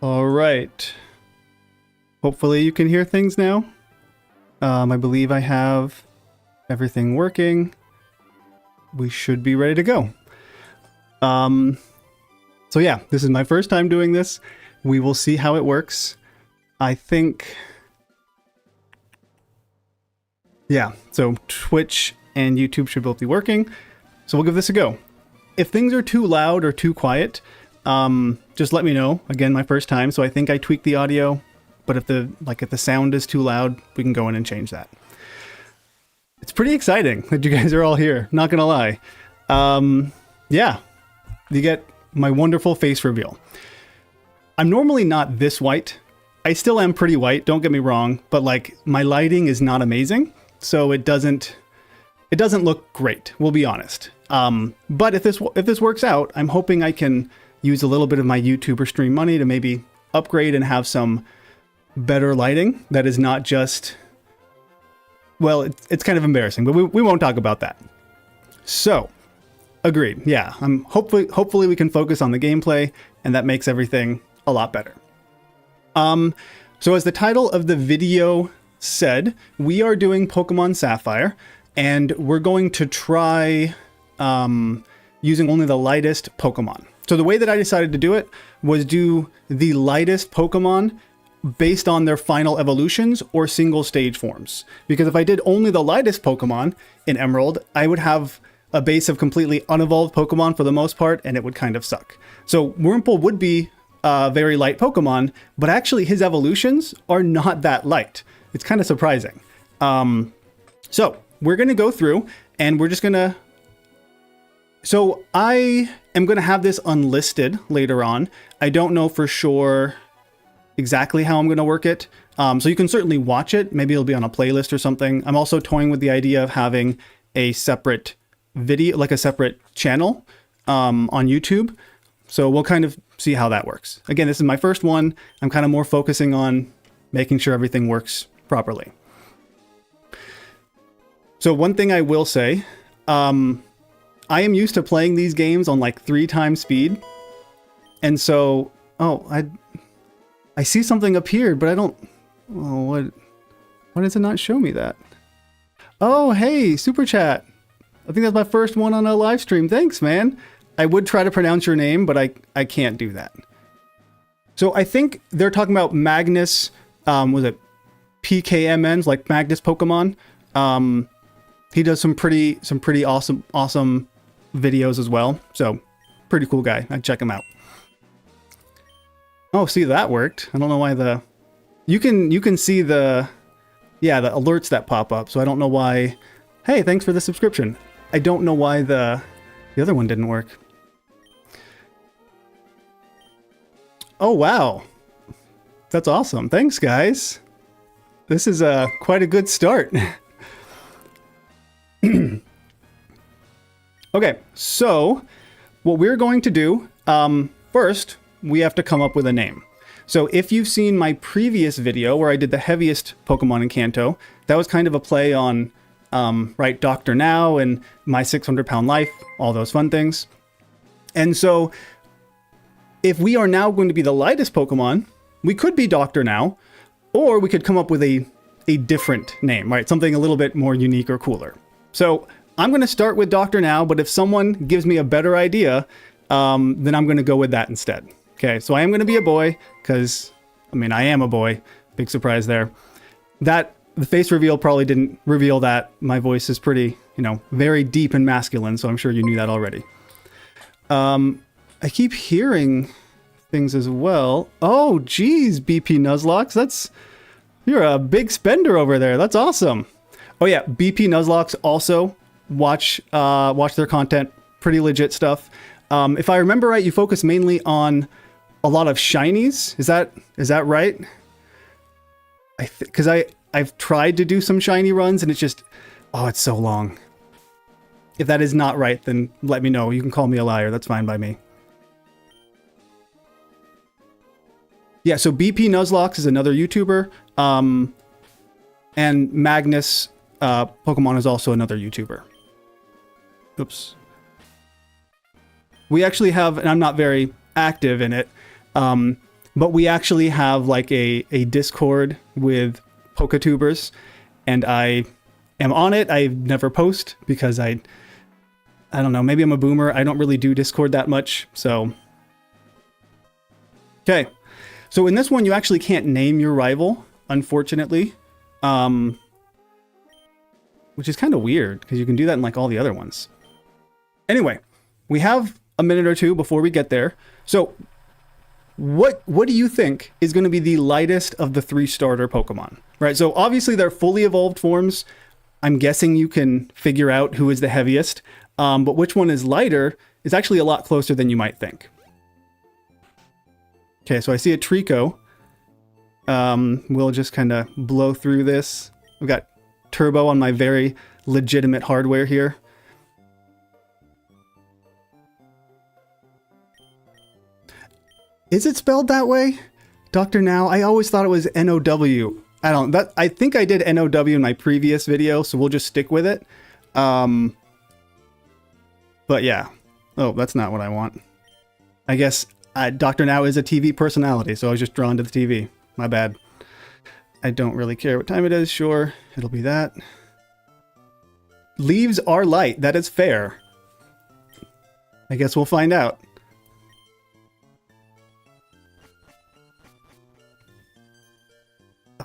All right. Hopefully you can hear things now. I believe I have everything working. We should be ready to go. So yeah, this is my first time doing this. We will see how it works. I think... Yeah, so Twitch and YouTube should both be working. So we'll give this a go. If things are too loud or too quiet, just let me know. Again, my first time, so I think I tweaked the audio. But if the sound is too loud, we can go in and change that. It's pretty exciting that you guys are all here, not gonna lie. Yeah, you get my wonderful face reveal. I'm normally not this white. I still am pretty white, don't get me wrong, but like my lighting is not amazing, so it doesn't look great, we'll be honest. But if this works out, I'm hoping I can use a little bit of my YouTuber stream money to maybe upgrade and have some better lighting that is not just, well, it's kind of embarrassing, but we won't talk about that. So, agreed. Yeah, hopefully we can focus on the gameplay, and that makes everything a lot better. So as the title of the video said, we are doing Pokemon Sapphire, and we're going to try using only the lightest Pokemon. So the way that I decided to do it was do the lightest Pokemon based on their final evolutions or single stage forms. Because if I did only the lightest Pokemon in Emerald, I would have a base of completely unevolved Pokemon for the most part, and it would kind of suck. So Wurmple would be a very light Pokemon, but actually his evolutions are not that light. It's kind of surprising. So we're going to go through, and we're just going to... So I am going to have this unlisted later on. I don't know for sure exactly how I'm going to work it. So you can certainly watch it. Maybe it'll be on a playlist or something. I'm also toying with the idea of having a separate video, like a separate channel on YouTube. So we'll kind of see how that works. Again, this is my first one. I'm kind of more focusing on making sure everything works properly. So one thing I will say, I am used to playing these games on like 3 times speed. And so, I see something appeared, but I don't... Oh, why does it not show me that? Oh, hey, Super Chat. I think that's my first one on a live stream. Thanks, man. I would try to pronounce your name, but I can't do that. So I think they're talking about Magnus, was it PKMNs, like Magnus Pokemon? He does some pretty awesome videos as well. So pretty cool guy. I'd check him out. Oh, see, that worked. I don't know why you can see the alerts that pop up. So I don't know why. Hey, thanks for the subscription. I don't know why the other one didn't work. Oh, wow. That's awesome. Thanks, guys. This is quite a good start. Okay, so what we're going to do, first, we have to come up with a name. So if you've seen my previous video where I did the heaviest Pokemon in Kanto, that was kind of a play on, right, Dr. Now and my 600-pound life, all those fun things. And so if we are now going to be the lightest Pokemon, we could be Dr. Now, or we could come up with a different name, right? Something a little bit more unique or cooler. So I'm going to start with Dr. Now, but if someone gives me a better idea, then I'm going to go with that instead. Okay, so I am going to be a boy, because, I mean, I am a boy. Big surprise there. The face reveal probably didn't reveal that. My voice is pretty, very deep and masculine, so I'm sure you knew that already. I keep hearing things as well. Oh, geez, BP Nuzlocke. You're a big spender over there. That's awesome. Oh yeah, BP Nuzlocke also watch their content. Pretty legit stuff. If I remember right, you focus mainly on a lot of shinies. Is that right? Because I've tried to do some shiny runs and it's just, it's so long. If that is not right, then let me know. You can call me a liar. That's fine by me. Yeah, so BP Nuzlocke is another YouTuber. And Magnus Pokemon is also another YouTuber. Oops. We actually have, and I'm not very active in it, but we actually have like a Discord with Poketubers, and I am on it. I never post because I don't know, maybe I'm a boomer. I don't really do Discord that much, so. Okay, so in this one, you actually can't name your rival, unfortunately, which is kind of weird because you can do that in like all the other ones. Anyway, we have a minute or two before we get there. So what do you think is going to be the lightest of the 3 starter Pokemon? Right, so obviously they're fully evolved forms. I'm guessing you can figure out who is the heaviest, but which one is lighter is actually a lot closer than you might think. Okay, so I see a Trico. We'll just kind of blow through this. We've got turbo on my very legitimate hardware here. Is it spelled that way? Dr. Now? I always thought it was N-O-W. I think I did N-O-W in my previous video, so we'll just stick with it. But yeah. Oh, that's not what I want. I guess Dr. Now is a TV personality, so I was just drawn to the TV. My bad. I don't really care what time it is. Sure, it'll be that. Leaves are light. That is fair. I guess we'll find out.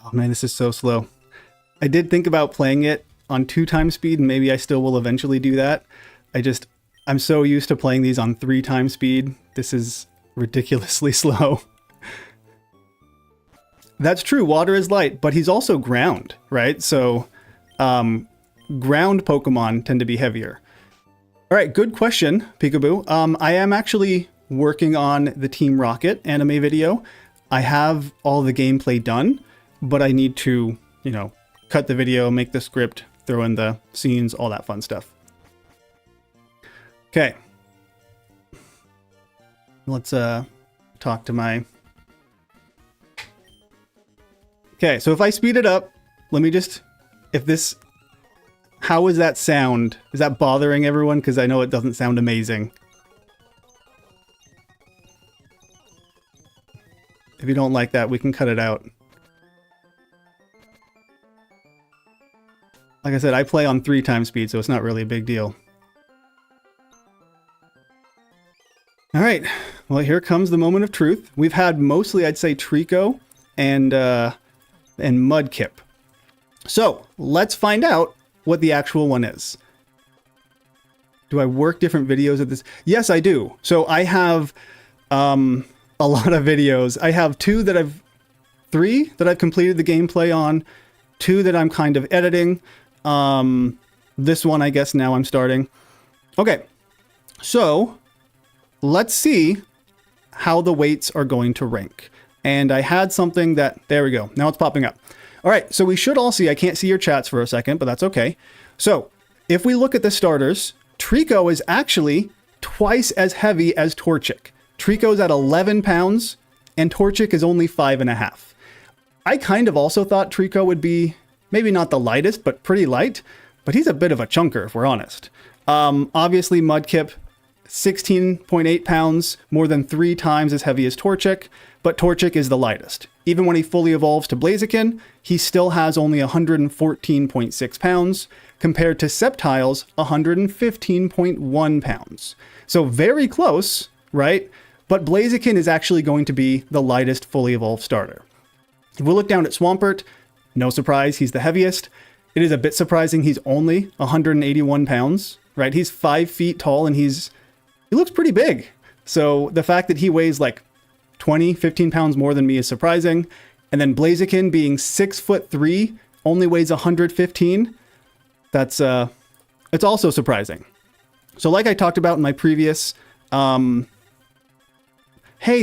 Oh man, this is so slow. I did think about playing it on 2x speed, and maybe I still will eventually do that. I'm so used to playing these on 3x speed. This is ridiculously slow. That's true, water is light, but he's also ground, right? So ground Pokemon tend to be heavier. All right, good question, Peekaboo. I am actually working on the Team Rocket anime video. I have all the gameplay done, but I need to, cut the video, make the script, throw in the scenes, all that fun stuff. Okay. Let's talk to my... Okay, so if I speed it up, let me just... How is that sound? Is that bothering everyone? Because I know it doesn't sound amazing. If you don't like that, we can cut it out. Like I said, I play on 3x speed, so it's not really a big deal. All right, well, here comes the moment of truth. We've had mostly, I'd say, Trico and Mudkip. So let's find out what the actual one is. Do I work different videos at this? Yes, I do. So I have a lot of videos. I have 3 that I've completed the gameplay on, 2 that I'm kind of editing. This one, I guess now I'm starting. Okay, so let's see how the weights are going to rank. And I had something that, there we go. Now it's popping up. All right, so we should all see, I can't see your chats for a second, but that's okay. So if we look at the starters, Trico is actually twice as heavy as Torchic. Trico's at 11 pounds and Torchic is only 5.5. I kind of also thought Trico would be maybe not the lightest, but pretty light, but he's a bit of a chunker if we're honest. Obviously Mudkip, 16.8 pounds, more than 3 times as heavy as Torchic, but Torchic is the lightest. Even when he fully evolves to Blaziken, he still has only 114.6 pounds, compared to Sceptile's 115.1 pounds. So very close, right? But Blaziken is actually going to be the lightest fully evolved starter. If we look down at Swampert, no surprise, he's the heaviest. It is a bit surprising he's only 181 pounds, right? He's 5 feet tall and he looks pretty big. So the fact that he weighs like 15 pounds more than me is surprising. And then Blaziken being 6'3", only weighs 115. That's it's also surprising. So like I talked about in my previous, hey,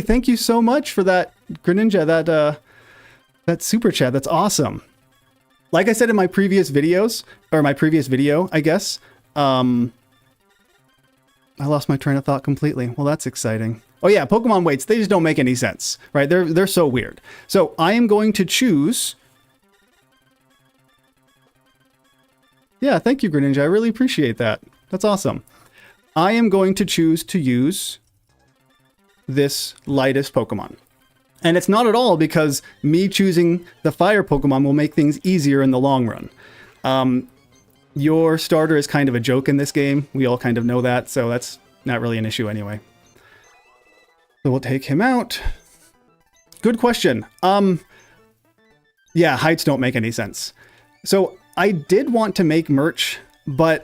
thank you so much for that, Greninja, that super chat. That's awesome. Like I said in my previous videos, or my previous video, I guess, I lost my train of thought completely. Well, that's exciting. Oh yeah, Pokemon weights, they just don't make any sense, right? They're so weird. So I am going to choose... Yeah, thank you, Greninja. I really appreciate that. That's awesome. I am going to choose to use this lightest Pokemon. And it's not at all because me choosing the fire Pokemon will make things easier in the long run. Your starter is kind of a joke in this game. We all kind of know that, so that's not really an issue anyway. So we'll take him out. Good question. Yeah, heights don't make any sense. So I did want to make merch, and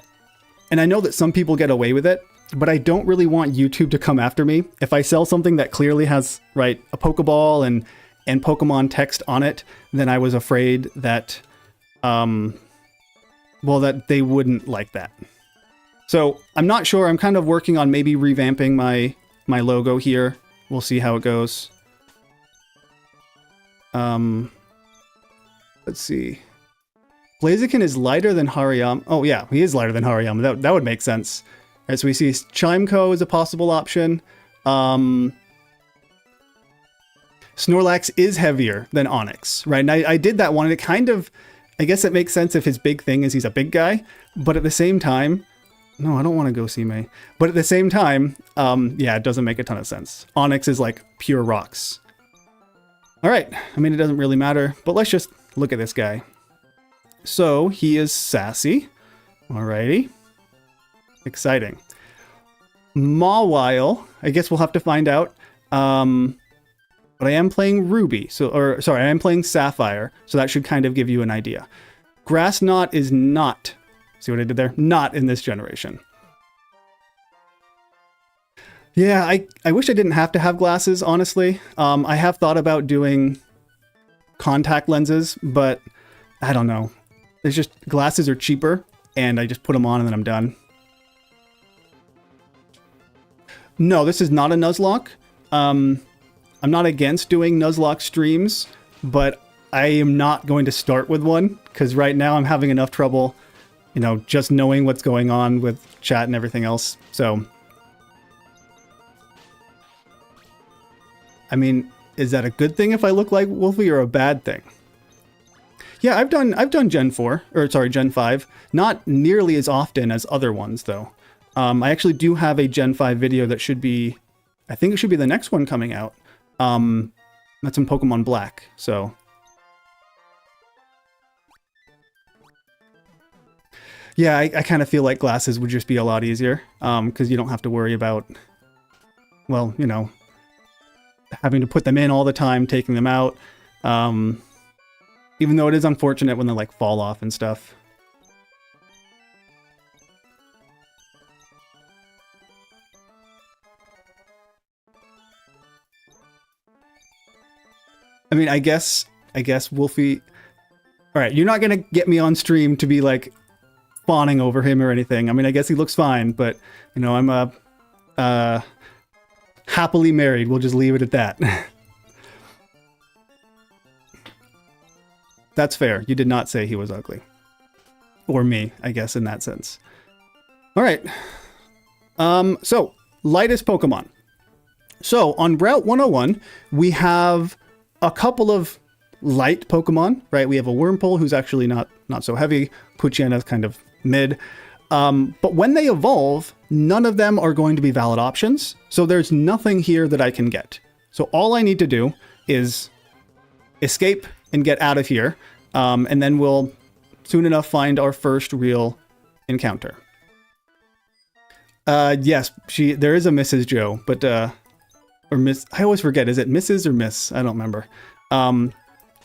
I know that some people get away with it, but I don't really want YouTube to come after me. If I sell something that clearly has, right, a Pokeball and Pokemon text on it, then I was afraid that, well, that they wouldn't like that. So I'm not sure. I'm kind of working on maybe revamping my logo here. We'll see how it goes. Let's see. Blaziken is lighter than Hariyama. Oh yeah, he is lighter than Hariyama. That would make sense. All right, so we see Chimeco is a possible option. Snorlax is heavier than Onix, right? And I did that one, and it kind of, I guess it makes sense if his big thing is he's a big guy, but at the same time, no, I don't want to go Sime. But at the same time, yeah, it doesn't make a ton of sense. Onix is like pure rocks. All right, I mean, it doesn't really matter, but let's just look at this guy. So he is sassy. Alrighty. Exciting. Mawile, I guess we'll have to find out. But I am playing Ruby, I am playing Sapphire, so that should kind of give you an idea. Grass Knot is not, see what I did there? Not in this generation. Yeah, I wish I didn't have to have glasses, honestly. I have thought about doing contact lenses, but I don't know. It's just, glasses are cheaper, and I just put them on and then I'm done. No, this is not a Nuzlocke. I'm not against doing Nuzlocke streams, but I am not going to start with one, because right now I'm having enough trouble, you know, just knowing what's going on with chat and everything else. So, I mean, is that a good thing if I look like Wolfie, or a bad thing? Yeah, I've done Gen 4, or sorry, Gen 5. Not nearly as often as other ones, though. I actually do have a Gen 5 video that should be, I think it should be the next one coming out. That's in Pokemon Black, so. Yeah, I kind of feel like glasses would just be a lot easier, because you don't have to worry about, well, you know, having to put them in all the time, taking them out. Even though it is unfortunate when they like fall off and stuff. I mean, I guess Wolfie. All right, you're not gonna get me on stream to be like fawning over him or anything. I mean, I guess he looks fine, but you know, I'm happily married. We'll just leave it at that. That's fair. You did not say he was ugly. Or me, I guess, in that sense. All right. So, lightest Pokemon. So, on Route 101, we have a couple of light Pokemon, right? We have a Wurmple, who's actually not so heavy. Poochyena kind of mid. But when they evolve, none of them are going to be valid options. So, there's nothing here that I can get. So, all I need to do is escape and get out of here, and then we'll soon enough find our first real encounter. Yes, there is a Mrs. Joe, but or Miss, I always forget, is it Mrs. or Miss? I don't remember.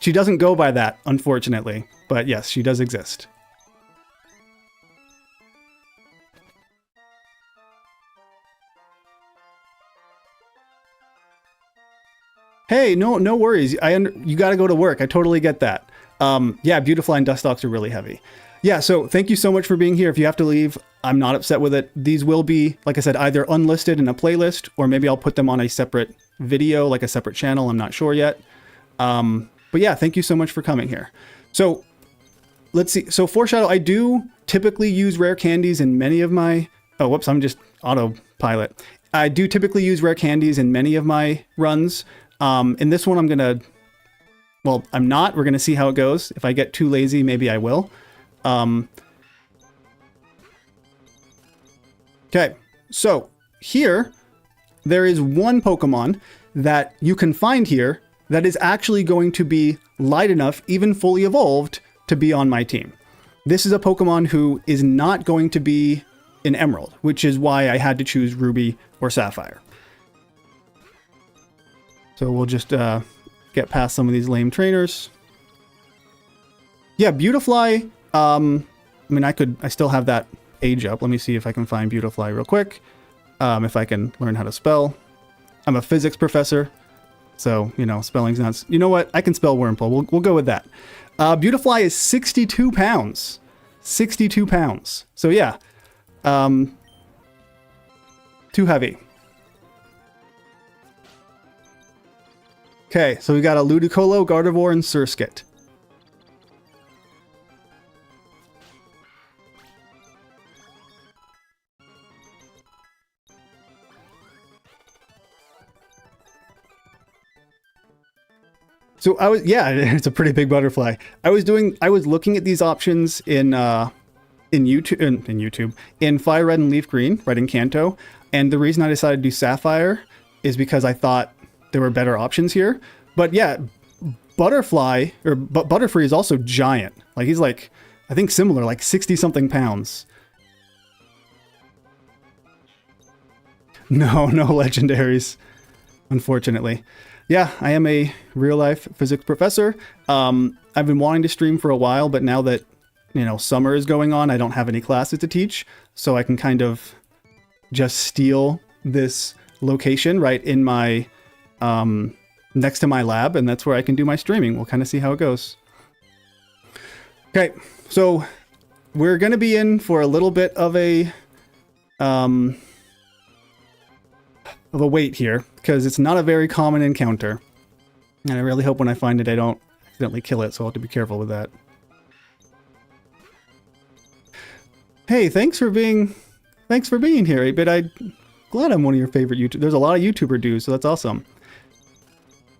She doesn't go by that, unfortunately, but yes, she does exist. Hey, no worries. You got to go to work. I totally get that. Yeah, Beautifly Dustox are really heavy. Yeah, so thank you so much for being here. If you have to leave, I'm not upset with it. These will be, like I said, either unlisted in a playlist, or maybe I'll put them on a separate video, like a separate channel. I'm not sure yet. But yeah, thank you so much for coming here. So let's see. So Foreshadow, I do typically use rare candies in many of my... Oh, whoops, I'm just autopilot. I do typically use rare candies in many of my runs. In this one, I'm going to, well, I'm not. We're going to see how it goes. If I get too lazy, maybe I will. Okay, so here, there is one Pokemon that you can find here that is actually going to be light enough, even fully evolved, to be on my team. This is a Pokemon who is not going to be an Emerald, which is why I had to choose Ruby or Sapphire. So we'll just get past some of these lame trainers. Yeah, Beautifly. I mean, I still have that age up. Let me see if I can find Beautifly real quick. If I can learn how to spell. I'm a physics professor, so, you know, spelling's not... You know what? I can spell Wurmple. We'll go with that. Beautifly is 62 pounds. 62 pounds. So, yeah. Too heavy. Okay, so we got a Ludicolo, Gardevoir, and Surskit. So it's a pretty big butterfly. I was looking at these options in YouTube, in Fire Red and Leaf Green, Red and Kanto. And the reason I decided to do Sapphire is because I thought there were better options here. But yeah, Butterfree is also giant. Like, he's like, I think similar, like 60 something pounds. No legendaries, unfortunately. Yeah, I am a real-life physics professor. I've been wanting to stream for a while, but now that, you know, summer is going on, I don't have any classes to teach, so I can kind of just steal this location right in my, next to my lab, and that's where I can do my streaming. We'll kind of see how it goes. Okay, so we're going to be in for a little bit of a wait here, because it's not a very common encounter. And I really hope when I find it, I don't accidentally kill it, so I'll have to be careful with that. Hey, thanks for being here, 8-Bit. I'm glad I'm one of your favorite YouTubers. There's a lot of YouTuber dudes, so that's awesome.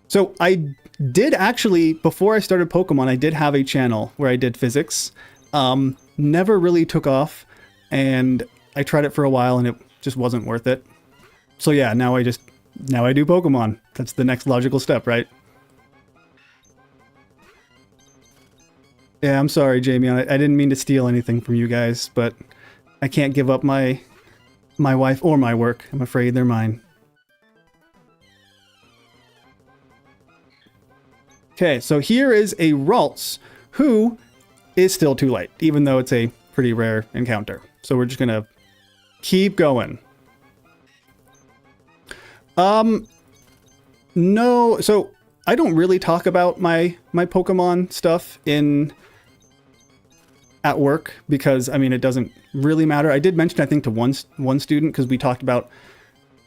So I did actually, before I started Pokemon, I did have a channel where I did physics. Never really took off, and I tried it for a while, and it just wasn't worth it. So yeah, now I do Pokemon. That's the next logical step, right? Yeah, I'm sorry, Jamie. I didn't mean to steal anything from you guys, but I can't give up my wife or my work. I'm afraid they're mine. Okay, so here is a Ralts who is still too late, even though it's a pretty rare encounter. So we're just gonna keep going. No, so I don't really talk about my Pokemon stuff at work because, I mean, it doesn't really matter. I did mention, I think, to one student, because we talked about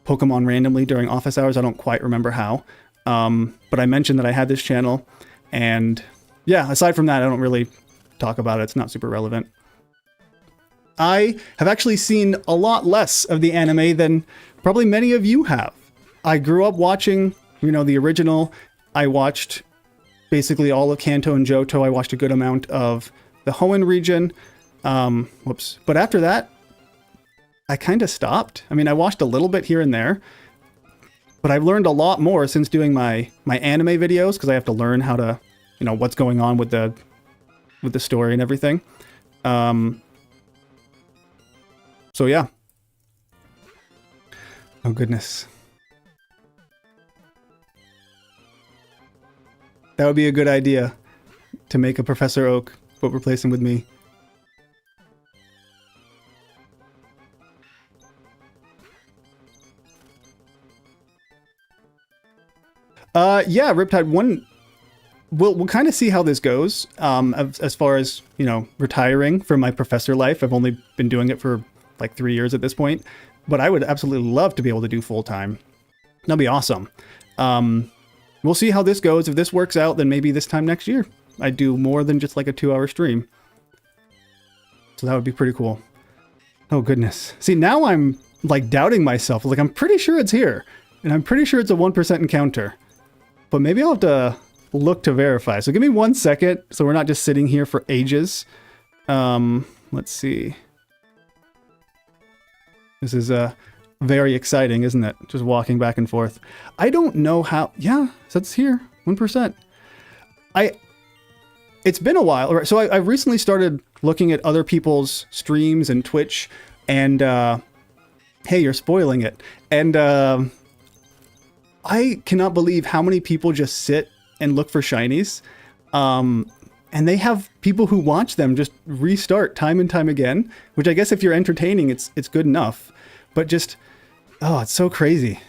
Pokemon randomly during office hours. I don't quite remember how. But I mentioned that I had this channel, and yeah, aside from that, I don't really talk about it. It's not super relevant. I have actually seen a lot less of the anime than probably many of you have. I grew up watching, you know, the original. I watched basically all of Kanto and Johto. I watched a good amount of the Hoenn region. But after that, I kind of stopped. I mean, I watched a little bit here and there, but I've learned a lot more since doing my anime videos, because I have to learn how to, you know, what's going on with the story and everything. So yeah. Oh goodness. That would be a good idea, to make a Professor Oak, but replace him with me. Yeah, Riptide, we'll kind of see how this goes. As far as, you know, retiring from my professor life. I've only been doing it for like 3 years at this point, but I would absolutely love to be able to do full time. That'd be awesome. We'll see how this goes. If this works out, then maybe this time next year I do more than just like a 2-hour stream. So that would be pretty cool. Oh goodness. See, now I'm like doubting myself. Like, I'm pretty sure it's here, and I'm pretty sure it's a 1% encounter, but maybe I'll have to look to verify. So give me 1 second, so we're not just sitting here for ages. Let's see. This is very exciting, isn't it? Just walking back and forth. I don't know how... Yeah, so it's here. 1%. It's been a while. So I recently started looking at other people's streams and Twitch, and hey, you're spoiling it. And I cannot believe how many people just sit and look for shinies. And they have people who watch them just restart time and time again, which I guess if you're entertaining, it's good enough. But just, oh, it's so crazy.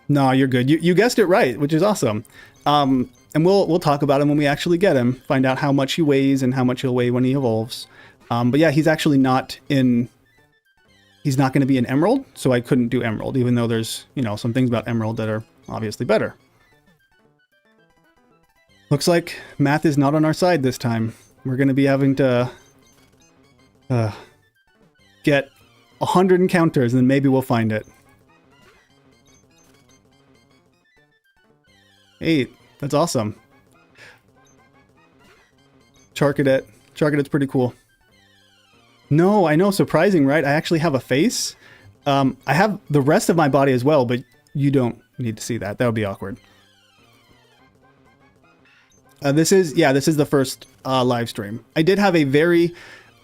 No, you're good. You guessed it right, which is awesome. And we'll talk about him when we actually get him, find out how much he weighs and how much he'll weigh when he evolves. But yeah, he's actually not in... He's not going to be an Emerald, so I couldn't do Emerald, even though there's, you know, some things about Emerald that are obviously better. Looks like math is not on our side this time. We're going to be having to get 100 encounters, and then maybe we'll find it. 8. That's awesome. Charcadet. Charcadet's pretty cool. No, I know, surprising, right? I actually have a face. I have the rest of my body as well, but you don't need to see that. That would be awkward. This is the first live stream. I did have a very,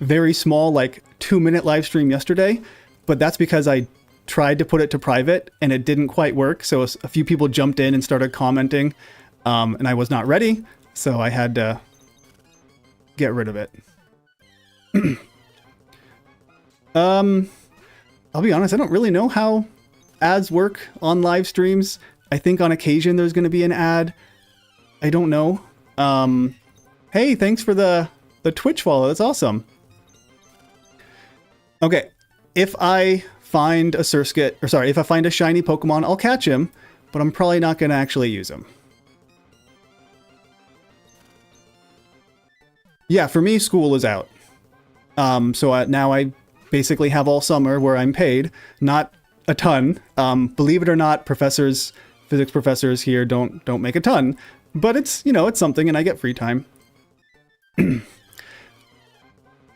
very small, like 2-minute live stream yesterday, but that's because I tried to put it to private and it didn't quite work. So a few people jumped in and started commenting, and I was not ready, so I had to get rid of it. I'll be honest, I don't really know how ads work on live streams. I think on occasion there's going to be an ad. I don't know. Hey, thanks for the Twitch follow. That's awesome. Okay, if I find a Surskit, or sorry, if I find a shiny Pokemon, I'll catch him, but I'm probably not going to actually use him. Yeah, for me, school is out. So now I basically have all summer where I'm paid, not a ton. Believe it or not, physics professors here don't make a ton, but it's, you know, it's something, and I get free time.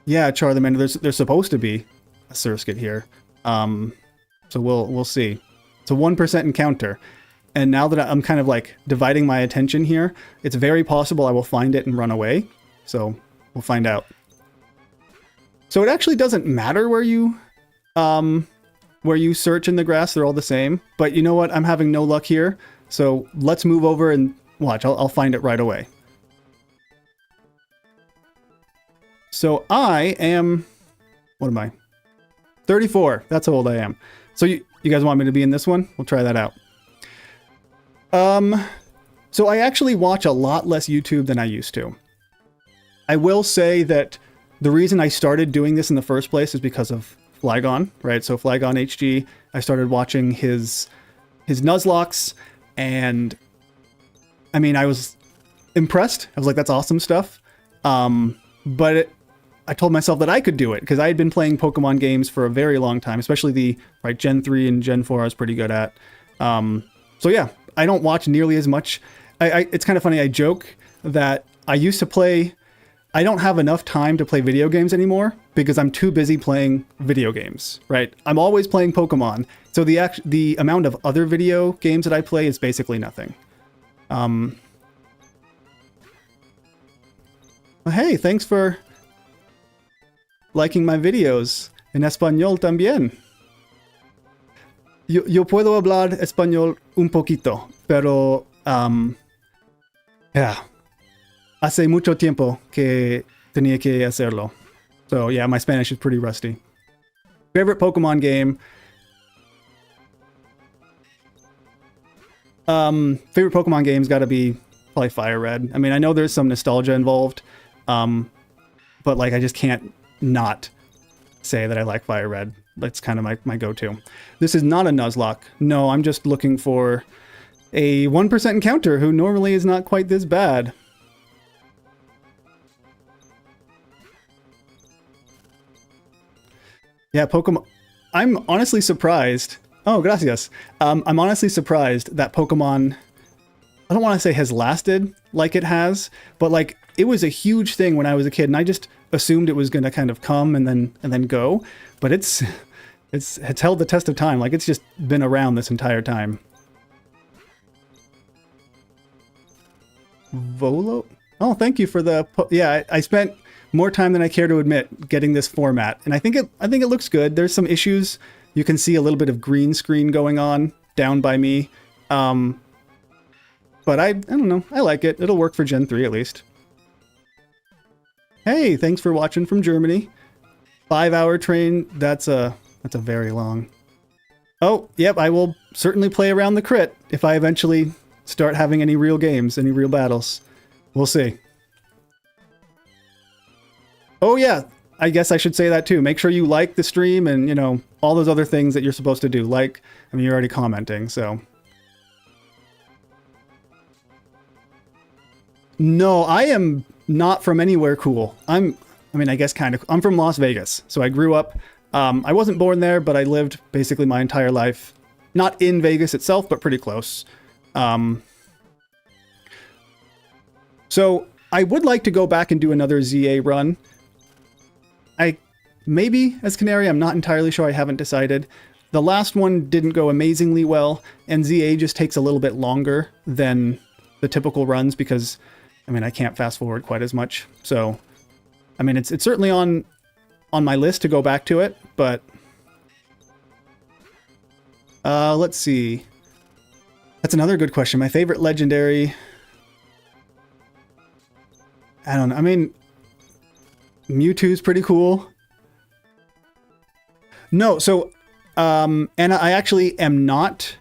Yeah, Charlemagne, there's supposed to be a Surskit here. So we'll see. It's a 1% encounter. And now that I'm kind of like dividing my attention here, it's very possible I will find it and run away. So we'll find out. So it actually doesn't matter where you search in the grass. They're all the same. But you know what? I'm having no luck here. So let's move over and watch. I'll find it right away. So I am... What am I? 34. That's how old I am. So you guys want me to be in this one? We'll try that out. So I actually watch a lot less YouTube than I used to. I will say that the reason I started doing this in the first place is because of Flygon, right? So Flygon HG, I started watching his Nuzlocke, and I mean, I was impressed. I was like, that's awesome stuff. But I told myself that I could do it because I had been playing Pokemon games for a very long time, especially the Gen 3 and Gen 4 I was pretty good at. So yeah, I don't watch nearly as much. It's kind of funny. I joke that I used to play... I don't have enough time to play video games anymore because I'm too busy playing video games, right? I'm always playing Pokemon. So the amount of other video games that I play is basically nothing. Well, hey, thanks for liking my videos en español también. Yo puedo hablar español un poquito, pero yeah. Hace mucho tiempo que tenía que hacerlo. So yeah, my Spanish is pretty rusty. Favorite Pokemon game. Favorite Pokemon game's gotta be probably Fire Red. I mean, I know there's some nostalgia involved, but like I just can't not say that I like Fire Red. That's kind of my go-to. This is not a Nuzlocke. No, I'm just looking for a 1% encounter who normally is not quite this bad. Yeah, Pokemon... I'm honestly surprised... Oh, gracias. I'm honestly surprised that Pokemon... I don't want to say has lasted like it has, but like it was a huge thing when I was a kid, and I just assumed it was going to kind of come and then go. But it's held the test of time. Like it's just been around this entire time. Volo? Oh, thank you for the... Yeah, I spent more time than I care to admit getting this format, and I think it looks good. There's some issues. You can see a little bit of green screen going on down by me. But I don't know. I like it. It'll work for Gen 3 at least. Hey, thanks for watching from Germany. 5-hour train. That's a very long. Oh, yep, I will certainly play around the crit if I eventually start having any real games, any real battles. We'll see. Oh yeah, I guess I should say that too. Make sure you like the stream and, you know, all those other things that you're supposed to do. Like, I mean, you're already commenting, so. No, I am not from anywhere cool. I mean, I guess kind of. I'm from Las Vegas, so I grew up. I wasn't born there, but I lived basically my entire life, not in Vegas itself, but pretty close. So I would like to go back and do another ZA run. Maybe as Canary, I'm not entirely sure. I haven't decided. The last one didn't go amazingly well, and ZA just takes a little bit longer than the typical runs because, I mean, I can't fast forward quite as much. So, I mean, it's certainly on my list to go back to it, but let's see. That's another good question. My favorite legendary. I don't know. I mean, Mewtwo's pretty cool. No, so, and I actually am not,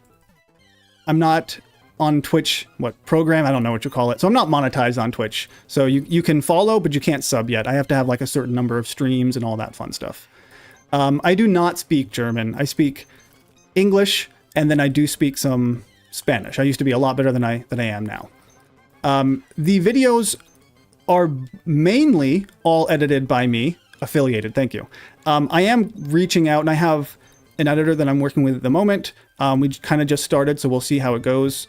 I'm not on Twitch, program? I don't know what you call it. So I'm not monetized on Twitch. So you can follow, but you can't sub yet. I have to have like a certain number of streams and all that fun stuff. I do not speak German. I speak English, and then I do speak some Spanish. I used to be a lot better than I am now. The videos are mainly all edited by me. Affiliated, thank you. I am reaching out, and I have an editor that I'm working with at the moment. We kind of just started, so we'll see how it goes.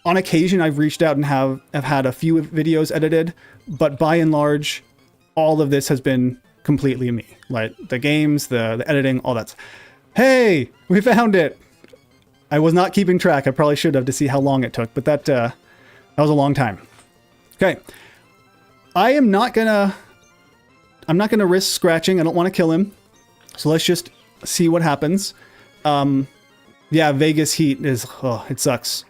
On occasion, I've reached out and have had a few videos edited, but by and large, all of this has been completely me. Like the games, the editing, all that. Hey, we found it! I was not keeping track. I probably should have to see how long it took, but that was a long time. Okay. I'm not gonna risk scratching. I don't want to kill him. So let's just see what happens. Yeah, Vegas heat is, it sucks.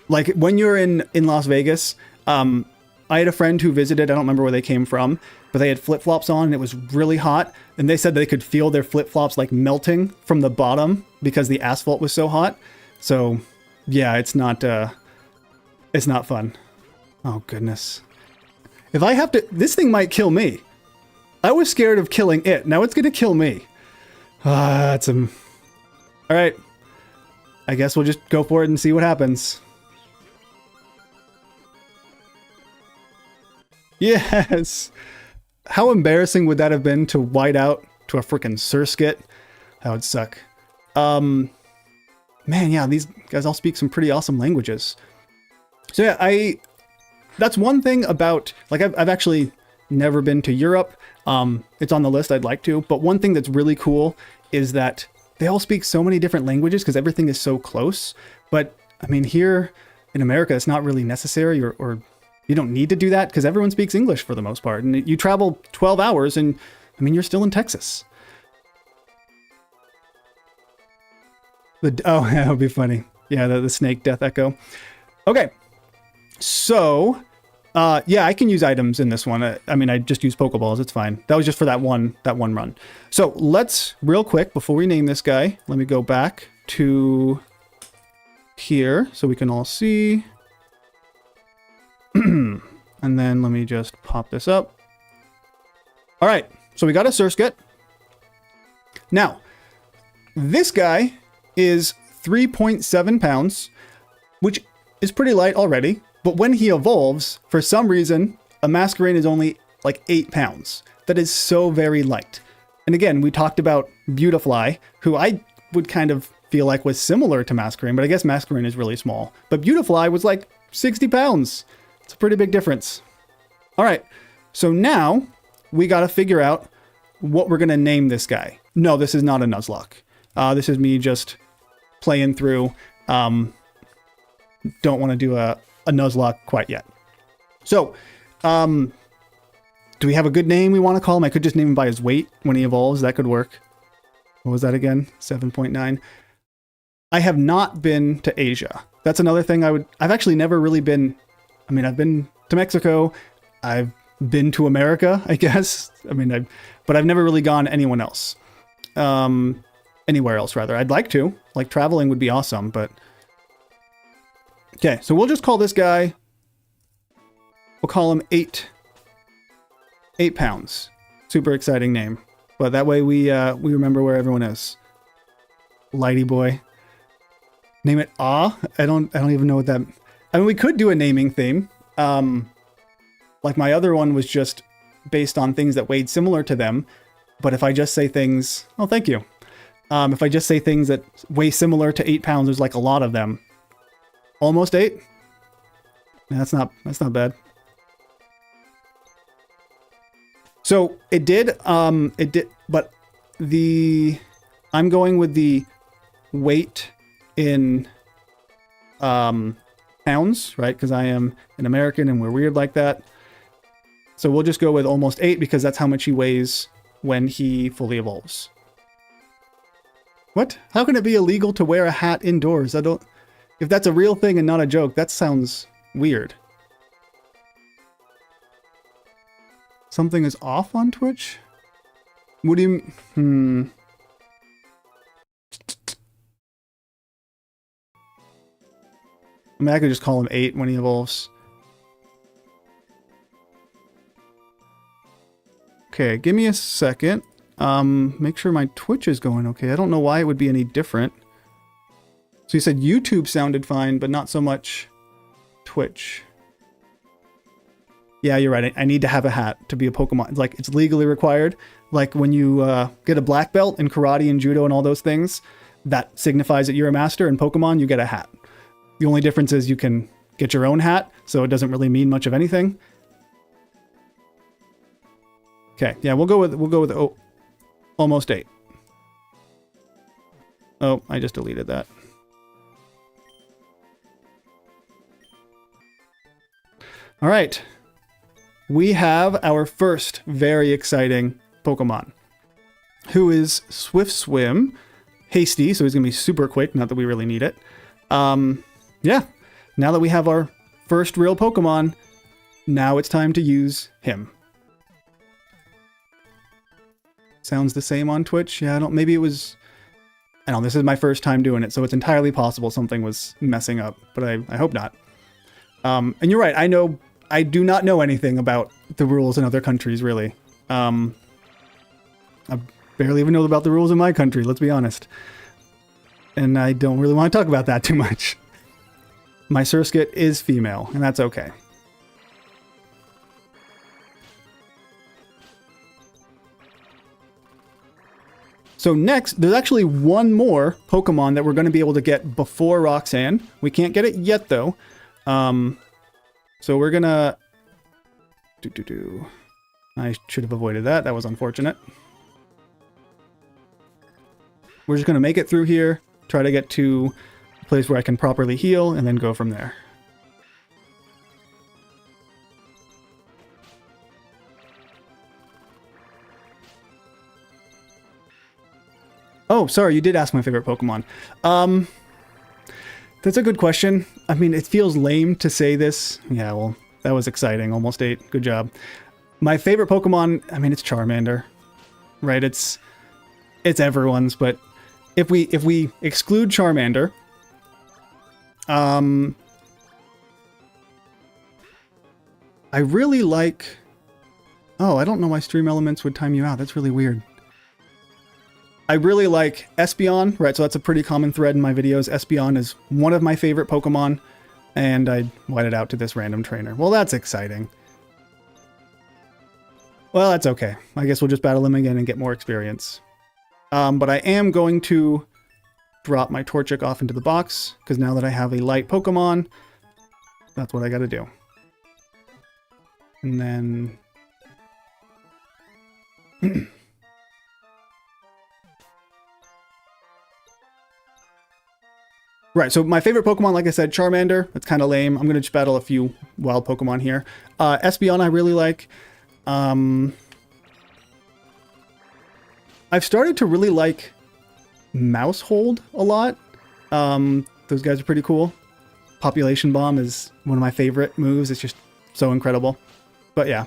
Like when you're in Las Vegas, I had a friend who visited, I don't remember where they came from, but they had flip-flops on and it was really hot. And they said they could feel their flip-flops like melting from the bottom because the asphalt was so hot. So yeah, it's not fun. Oh goodness. If I have to, this thing might kill me. I was scared of killing it. Now it's gonna kill me. That's all right. I guess we'll just go for it and see what happens. Yes. How embarrassing would that have been to white out to a freaking Surskit? That would suck. Man, yeah, these guys all speak some pretty awesome languages. So yeah, that's one thing about, like, I've actually never been to Europe. It's on the list, I'd like to. But one thing that's really cool is that they all speak so many different languages because everything is so close. But, I mean, here in America, it's not really necessary or you don't need to do that because everyone speaks English for the most part. And you travel 12 hours and, I mean, you're still in Texas. Oh, that would be funny. Yeah, the snake death echo. Okay. So, yeah, I can use items in this one. I mean, I just use Pokeballs. It's fine. That was just for that one run. So let's, real quick, before we name this guy, let me go back to here so we can all see. And then let me just pop this up. All right. So we got a Surskit. Now, this guy is 3.7 pounds, which is pretty light already. But when he evolves, for some reason, a Masquerain is only like 8 pounds. That is so very light. And again, we talked about Beautifly, who I would kind of feel like was similar to Masquerain, but I guess Masquerain is really small. But Beautifly was like 60 pounds. It's a pretty big difference. All right, so now we got to figure out what we're going to name this guy. No, this is not a Nuzlocke. This is me just playing through. don't want to do a Nuzlocke quite yet. So, do we have a good name we want to call him? I could just name him by his weight when he evolves. That could work. What was that again? 7.9. I have not been to Asia. That's another thing I've actually never really been. I mean, I've been to Mexico. I've been to America, I guess. I mean, but I've never really gone anywhere else. Anywhere else, rather. I'd like to. Like, traveling would be awesome, but... Okay, so we'll just call this guy... We'll call him 8 pounds. Super exciting name. But that way we remember where everyone is. Lighty boy. Name it Ah? I don't even know what that... I mean, we could do a naming theme. Like my other one was just based on things that weighed similar to them. But if I just say things... Oh, thank you. If I just say things that weigh similar to 8 pounds, there's like a lot of them. Almost 8? Yeah, that's not bad. So it did, but I'm going with the weight in pounds, right? Because I am an American and we're weird like that. So we'll just go with almost 8 because that's how much he weighs when he fully evolves. What? How can it be illegal to wear a hat indoors? If that's a real thing and not a joke, that sounds weird. Something is off on Twitch? What do you... I mean, I could just call him 8 when he evolves. Okay, give me a second. Make sure my Twitch is going okay. I don't know why it would be any different. So you said YouTube sounded fine, but not so much Twitch. Yeah, you're right. I need to have a hat to be a Pokemon. Like, it's legally required. Like, when you get a black belt in karate and judo and all those things, that signifies that you're a master. In Pokemon, you get a hat. The only difference is you can get your own hat, so it doesn't really mean much of anything. Okay, yeah, we'll go with almost 8. Oh, I just deleted that. All right. We have our first very exciting Pokemon, who is Swift Swim, hasty, so he's going to be super quick, not that we really need it. Yeah, now that we have our first real Pokemon, now it's time to use him. Sounds the same on Twitch? Yeah, maybe it was... I don't know, this is my first time doing it, so it's entirely possible something was messing up, but I hope not. And you're right, I do not know anything about the rules in other countries, really. I barely even know about the rules in my country, let's be honest. And I don't really want to talk about that too much. My Surskit is female, and that's okay. So next, there's actually one more Pokemon that we're going to be able to get before Roxanne. We can't get it yet, though. So we're gonna... I should have avoided that. That was unfortunate. We're just gonna make it through here, try to get to a place where I can properly heal, and then go from there. Oh, sorry, you did ask my favorite Pokemon. That's a good question. I mean, it feels lame to say this. Yeah, well, that was exciting. Almost 8. Good job. My favorite Pokemon, I mean, it's Charmander. Right? It's everyone's, but if we exclude Charmander, I really like... Oh, I don't know why Stream Elements would time you out. That's really weird. I really like Espeon, right? So that's a pretty common thread in my videos. Espeon is one of my favorite Pokemon, and I whited out to this random trainer. Well, that's exciting. Well, that's okay. I guess we'll just battle him again and get more experience. But I am going to drop my Torchic off into the box, because now that I have a light Pokemon, that's what I gotta do. And then... Right, so my favorite Pokemon, like I said, Charmander. That's kind of lame. I'm going to just battle a few wild Pokemon here. Espeon I really like. I've started to really like Mousehold a lot. Those guys are pretty cool. Population Bomb is one of my favorite moves. It's just so incredible. But yeah.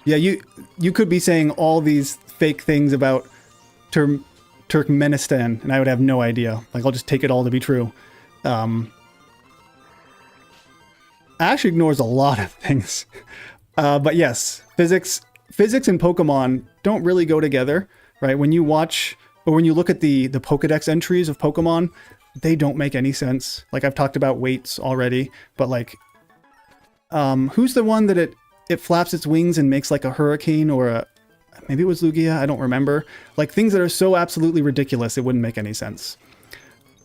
Yeah, you could be saying all these fake things about Turkmenistan, and I would have no idea. Like, I'll just take it all to be true. Ash ignores a lot of things. But yes, physics and Pokemon don't really go together, right? When you watch, or when you look at the Pokedex entries of Pokemon, they don't make any sense. Like, I've talked about weights already, but like, who's the one that it flaps its wings and makes like a hurricane, or maybe it was Lugia, I don't remember. Like, things that are so absolutely ridiculous, it wouldn't make any sense.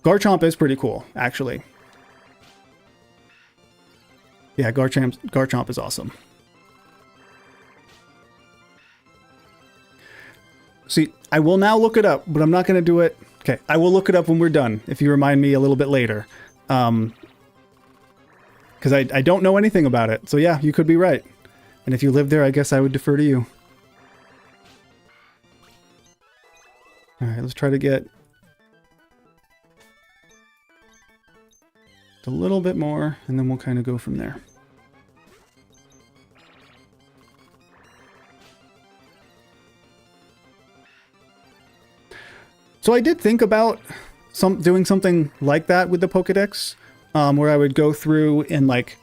Garchomp is pretty cool, actually. Yeah, Garchomp is awesome. See, I will now look it up, but I'm not going to do it. Okay, I will look it up when we're done, if you remind me a little bit later. Because I don't know anything about it. So yeah, you could be right. And if you live there, I guess I would defer to you. Alright, let's try to get a little bit more, and then we'll kind of go from there. So I did think about doing something like that with the Pokedex, where I would go through and like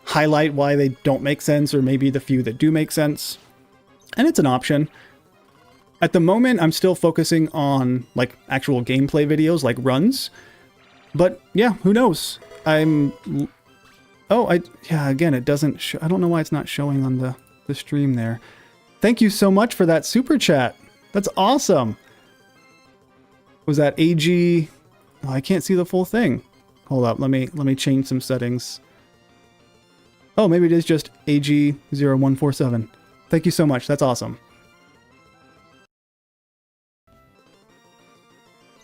highlight why they don't make sense, or maybe the few that do make sense. And it's an option. At the moment, I'm still focusing on like actual gameplay videos, like runs. But yeah, who knows? Yeah, again, it doesn't show. I don't know why it's not showing on the stream there. Thank you so much for that super chat. That's awesome. Was that AG? Oh, I can't see the full thing. Hold up, let me change some settings. Oh, maybe it is just AG0147. Thank you so much. That's awesome.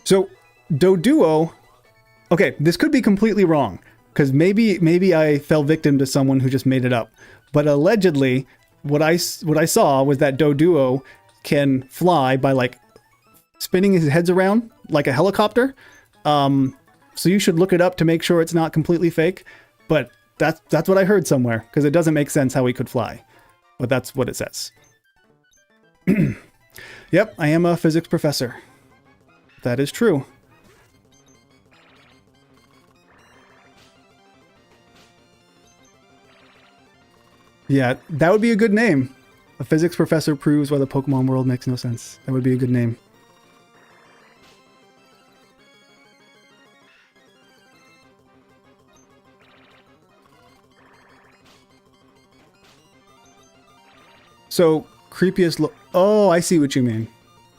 So, Doduo. Okay, this could be completely wrong, because maybe I fell victim to someone who just made it up. But allegedly, what I saw was that Doduo can fly by like spinning his heads around like a helicopter. So you should look it up to make sure it's not completely fake. But that's what I heard somewhere, because it doesn't make sense how he could fly. But that's what it says. Yep, I am a physics professor. That is true. Yeah, that would be a good name. A physics professor proves why the Pokemon world makes no sense. That would be a good name. So, creepiest oh, I see what you mean.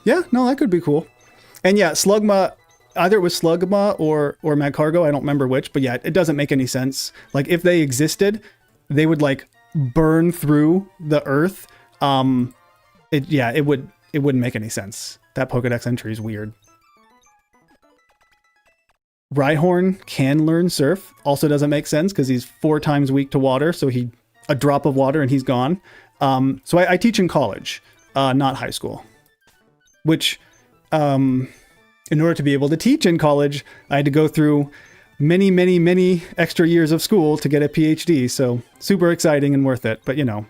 Yeah, no, that could be cool. And yeah, Slugma, either it was Slugma or Magcargo, I don't remember which, but yeah, it doesn't make any sense. Like, if they existed, they would like burn through the earth. It wouldn't make any sense. That Pokedex entry is weird. Rhyhorn can learn Surf. Also doesn't make sense because he's 4 times weak to water, so a drop of water and he's gone. So I teach in college, not high school. Which, in order to be able to teach in college, I had to go through many extra years of school to get a PhD. So super exciting and worth it, but you know.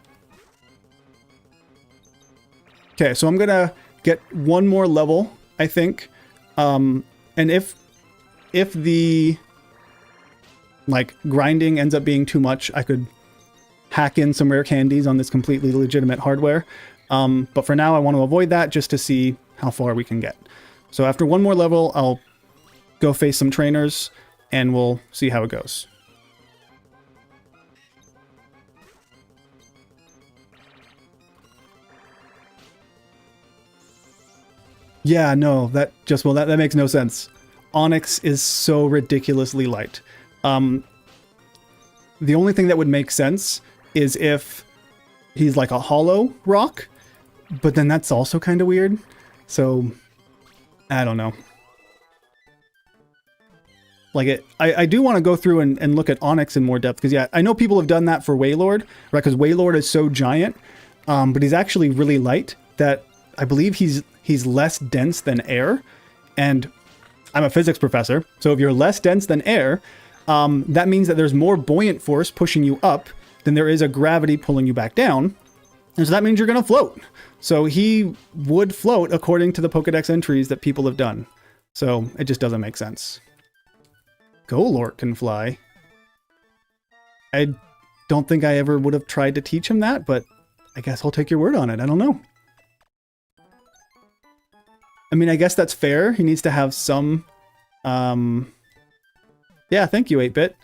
Okay, so I'm gonna get one more level, I think. And if the like grinding ends up being too much, I could hack in some rare candies on this completely legitimate hardware. But for now, I want to avoid that just to see how far we can get. So after one more level, I'll go face some trainers and we'll see how it goes. Yeah, no, that makes no sense. Onyx is so ridiculously light. The only thing that would make sense is if he's like a hollow rock, but then that's also kind of weird. So I don't know. Like I do want to go through and look at Onyx in more depth, because yeah, I know people have done that for Waylord, right? Because Waylord is so giant, but he's actually really light. That I believe he's less dense than air, and I'm a physics professor, so if you're less dense than air, that means that there's more buoyant force pushing you up than there is a gravity pulling you back down, and so that means you're going to float. So he would float according to the Pokedex entries that people have done. So it just doesn't make sense. Golork can fly. I don't think I ever would have tried to teach him that, but I guess I'll take your word on it. I don't know. I mean, I guess that's fair. He needs to have some... Yeah, thank you, 8-Bit.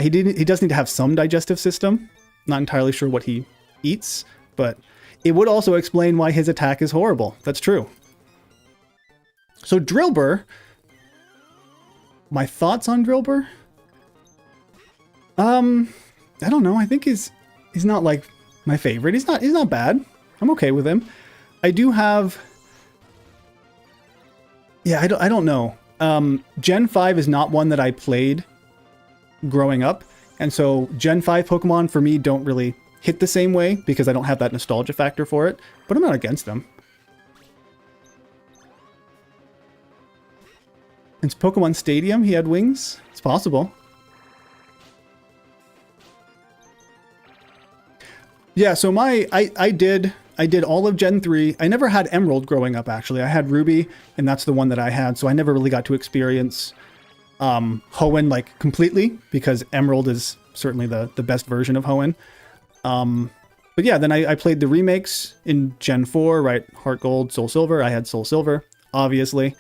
He does need to have some digestive system. Not entirely sure what he eats, but it would also explain why his attack is horrible. That's true. So Drillbur... My thoughts on Drillbur? I don't know. I think he's not like my favorite. He's not bad. I'm okay with him. I do have... Yeah, I don't know. Gen 5 is not one that I played growing up. And so Gen 5 Pokemon for me don't really hit the same way because I don't have that nostalgia factor for it. But I'm not against them. In Pokemon Stadium, he had wings. It's possible. Yeah, so I did all of Gen 3. I never had Emerald growing up, actually. I had Ruby, and that's the one that I had, so I never really got to experience Hoenn, like, completely, because Emerald is certainly the best version of Hoenn. But yeah, then I played the remakes in Gen 4, right? Heart Gold, Soul Silver. I had Soul Silver, obviously.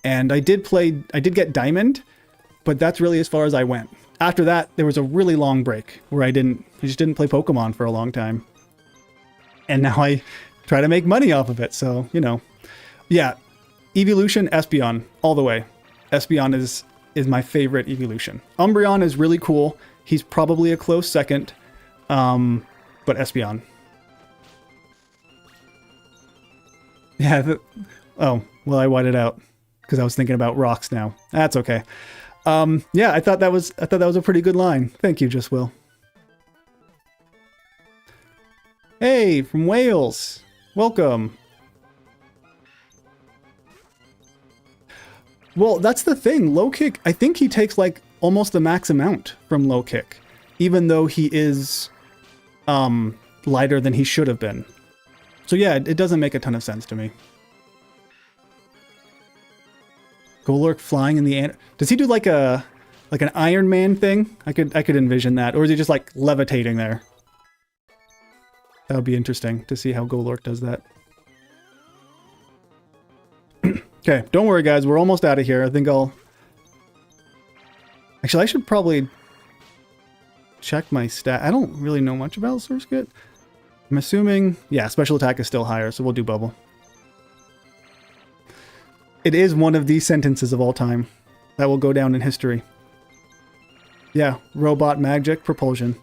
And I did get Diamond, but that's really as far as I went. After that, there was a really long break where I just didn't play Pokemon for a long time. And now I try to make money off of it, so, you know. Yeah, Evolution, Espeon, all the way. Espeon is my favorite Evolution. Umbreon is really cool. He's probably a close second, but Espeon. Yeah, oh, well, I whited out. Because I was thinking about rocks now. That's okay. Yeah, I thought that was a pretty good line. Thank you, Just Will. Hey, from Wales. Welcome. Well, that's the thing. Low kick, I think he takes like almost the max amount from low kick, even though he is lighter than he should have been. So yeah, it doesn't make a ton of sense to me. Golurk flying in the air. Does he do like an Iron Man thing? I could envision that. Or is he just like levitating there? That would be interesting to see how Golurk does that. Okay, don't worry guys, we're almost out of here. I think I'll... Actually, I should probably check my stat. I don't really know much about Surskit. I'm assuming... Yeah, special attack is still higher, so we'll do Bubble. It is one of these sentences of all time that will go down in history. Yeah, robot magic propulsion.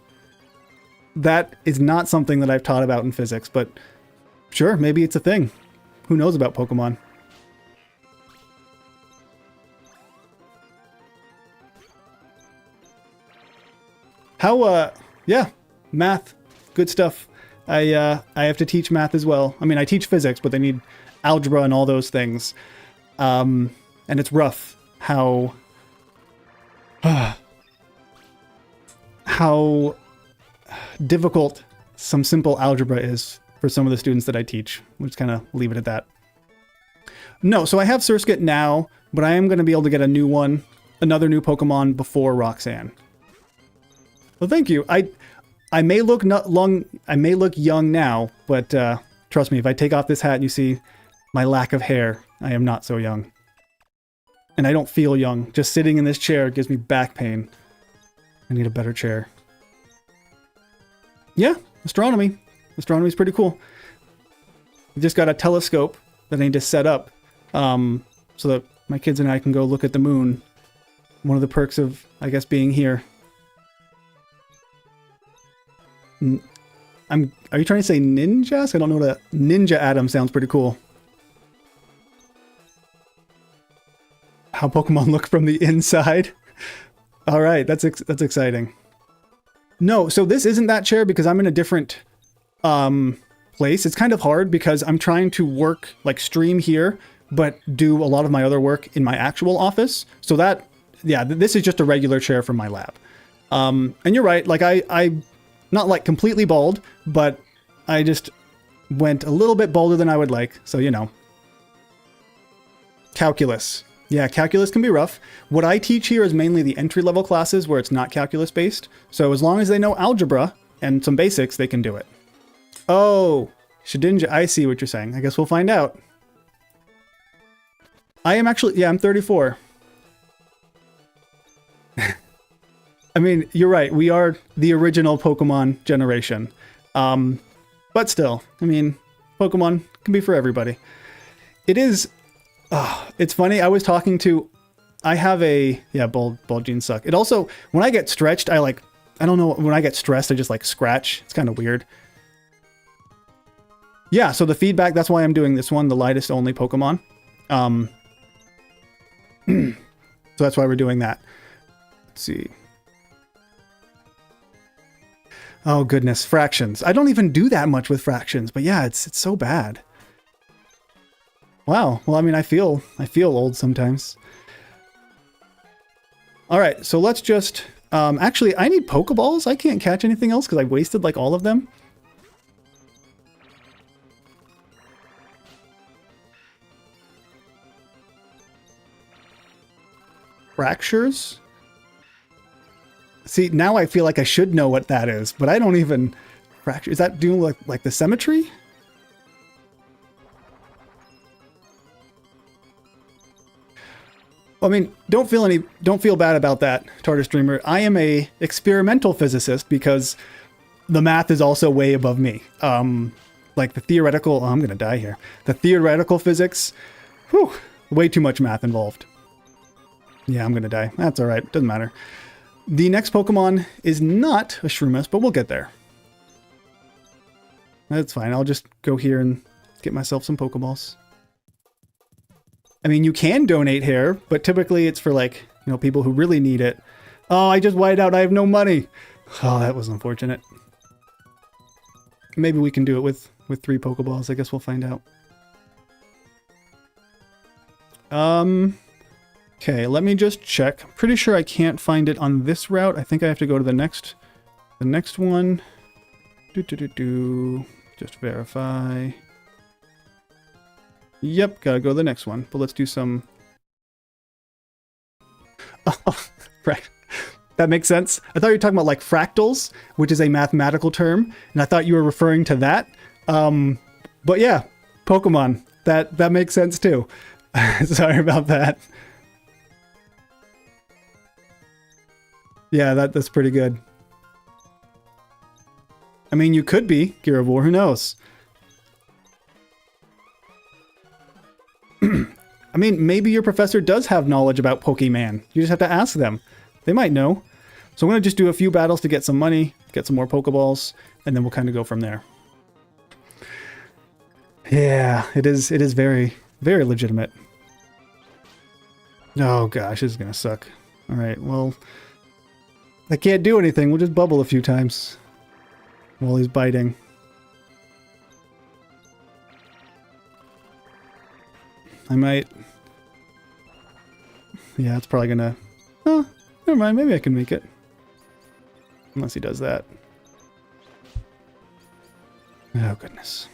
That is not something that I've taught about in physics, but sure, maybe it's a thing. Who knows about Pokemon? How, yeah, math, good stuff. I have to teach math as well. I mean, I teach physics, but they need algebra and all those things. And it's rough how difficult some simple algebra is for some of the students that I teach. We'll just kind of leave it at that. No, so I have Surskit now, but I am going to be able to get a new one, another new Pokemon before Roxanne. Well, thank you. I may look young now, but trust me, if I take off this hat and you see my lack of hair, I am not so young. And I don't feel young. Just sitting in this chair gives me back pain. I need a better chair. Yeah, astronomy. Astronomy is pretty cool. We just got a telescope that I need to set up so that my kids and I can go look at the moon. One of the perks of, I guess, being here. Are you trying to say ninjas? I don't know what a Ninja Atom sounds pretty cool. How Pokemon look from the inside. All right, that's exciting. No, so this isn't that chair because I'm in a different place. It's kind of hard because I'm trying to work, like stream here, but do a lot of my other work in my actual office. So that, yeah, this is just a regular chair from my lab. And you're right, like I not like completely bald, but I just went a little bit bolder than I would like. So, you know. Calculus. Yeah, calculus can be rough. What I teach here is mainly the entry-level classes where it's not calculus-based. So as long as they know algebra and some basics, they can do it. Oh, Shedinja, I see what you're saying. I guess we'll find out. I am actually, yeah, I'm 34. I mean, you're right. We are the original Pokemon generation. But still, I mean, Pokemon can be for everybody. It is, it's funny. I was talking to, I have a, yeah, bald jeans suck. It also, when I get stretched, I don't know, when I get stressed, I just like scratch. It's kind of weird. Yeah, so the feedback, that's why I'm doing this one, the lightest only Pokemon. So that's why we're doing that. Let's see. Oh goodness, fractions. I don't even do that much with fractions, but yeah, it's so bad. Wow. Well, I mean, I feel old sometimes. All right, so let's just actually, I need Pokeballs. I can't catch anything else because I wasted like all of them. Fractures? See, now I feel like I should know what that is, but I don't even... Fracture? Is that doing like the symmetry? I mean, don't feel bad about that, Tartar Streamer. I am a experimental physicist because the math is also way above me. Like the theoretical... Oh, I'm gonna die here. The theoretical physics... Whew, way too much math involved. Yeah, I'm gonna die. That's all right. Doesn't matter. The next Pokemon is not a Shroomish, but we'll get there. That's fine. I'll just go here and get myself some Pokeballs. I mean, you can donate hair, but typically it's for like, you know, people who really need it. Oh, I just whited out. I have no money. Oh, that was unfortunate. Maybe we can do it with 3 Pokeballs. I guess we'll find out. Okay, let me just check. I'm pretty sure I can't find it on this route. I think I have to go to the next one. Just verify. Yep, gotta go to the next one. But let's do some... Oh, right. That makes sense. I thought you were talking about like fractals, which is a mathematical term, and I thought you were referring to that. But yeah, Pokemon. That makes sense too. Sorry about that. Yeah, that's pretty good. I mean, you could be Gardevoir, who knows? I mean, maybe your professor does have knowledge about Pokemon. You just have to ask them. They might know. So I'm going to just do a few battles to get some money, get some more Pokeballs, and then we'll kind of go from there. Yeah, it is very, very legitimate. Oh gosh, this is going to suck. All right, well... I can't do anything. We'll just bubble a few times while he's biting. I might... Yeah, it's probably gonna... Oh, never mind. Maybe I can make it. Unless he does that. Oh, goodness.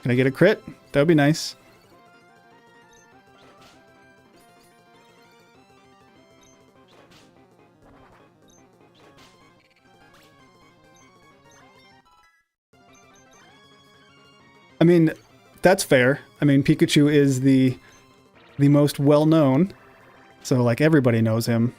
Can I get a crit? That would be nice. I mean, that's fair. I mean, Pikachu is the most well-known, so like everybody knows him.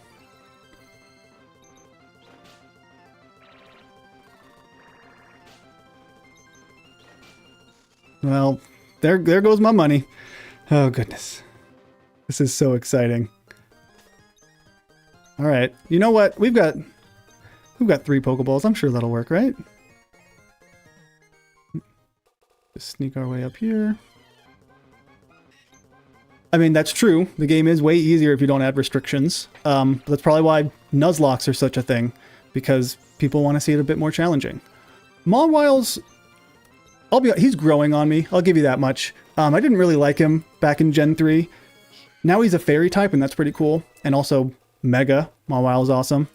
Well, there goes my money. Oh goodness. This is so exciting. All right. You know what? We've got 3 Pokeballs. I'm sure that'll work, right? Just sneak our way up here. I mean, that's true. The game is way easier if you don't add restrictions. But that's probably why Nuzlockes are such a thing, because people want to see it a bit more challenging. Mawwile's, he's growing on me. I'll give you that much. I didn't really like him back in Gen 3. Now he's a fairy type, and that's pretty cool. And also Mega. Mawwile's awesome.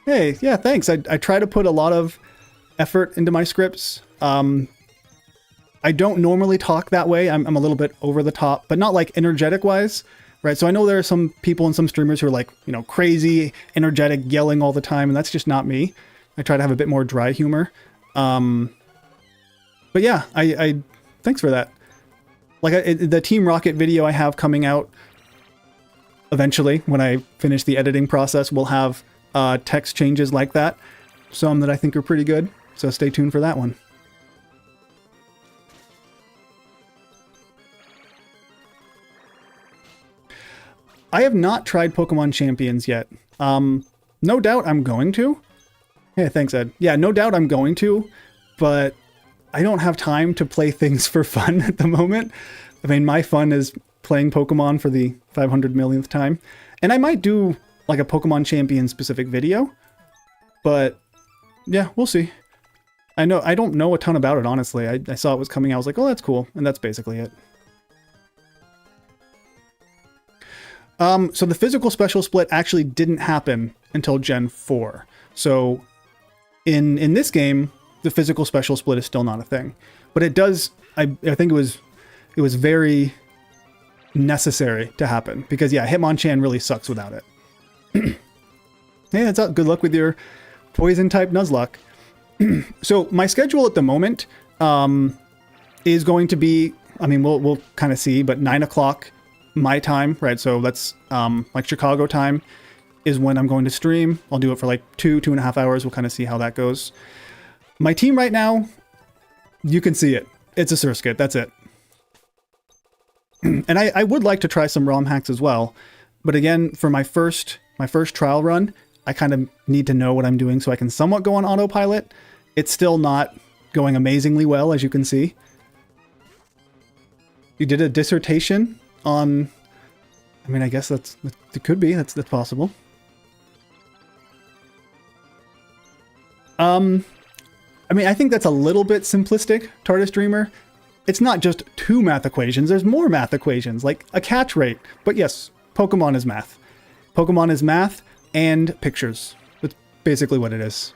Hey, yeah, thanks. I try to put a lot of effort into my scripts. I don't normally talk that way. I'm a little bit over the top, but not like energetic wise, right? So I know there are some people and some streamers who are like, you know, crazy, energetic, yelling all the time, and that's just not me. I try to have a bit more dry humor. But yeah, I thanks for that. Like the Team Rocket video I have coming out eventually, when I finish the editing process, will have text changes like that. Some that I think are pretty good. So stay tuned for that one. I have not tried Pokemon Champions yet. No doubt I'm going to. Hey, thanks, Ed. Yeah, no doubt I'm going to, but I don't have time to play things for fun at the moment. I mean, my fun is playing Pokemon for the 500 millionth time. And I might do like a Pokemon Champion specific video, but yeah, we'll see. I don't know a ton about it, honestly. I saw it was coming out. I was like, oh, that's cool. And that's basically it. So the physical special split actually didn't happen until Gen 4. So in this game, the physical special split is still not a thing. But it does, I think it was very necessary to happen. Because yeah, Hitmonchan really sucks without it. Hey, that's up. Good luck with your poison type Nuzlocke. So my schedule at the moment is going to be, I mean, we'll kind of see, but 9 o'clock my time, right? So that's like Chicago time is when I'm going to stream. I'll do it for like 2.5 hours. We'll kind of see how that goes. My team right now, you can see it. It's a Surskit. That's it. And I would like to try some ROM hacks as well. But again, for my first trial run, I kind of need to know what I'm doing so I can somewhat go on autopilot. It's still not going amazingly well, as you can see. You did a dissertation on, I mean, I guess it could be, that's possible. I mean, I think that's a little bit simplistic, TARDIS Dreamer. It's not just 2 math equations, there's more math equations, like a catch rate. But yes, Pokemon is math. Pokemon is math and pictures. That's basically what it is.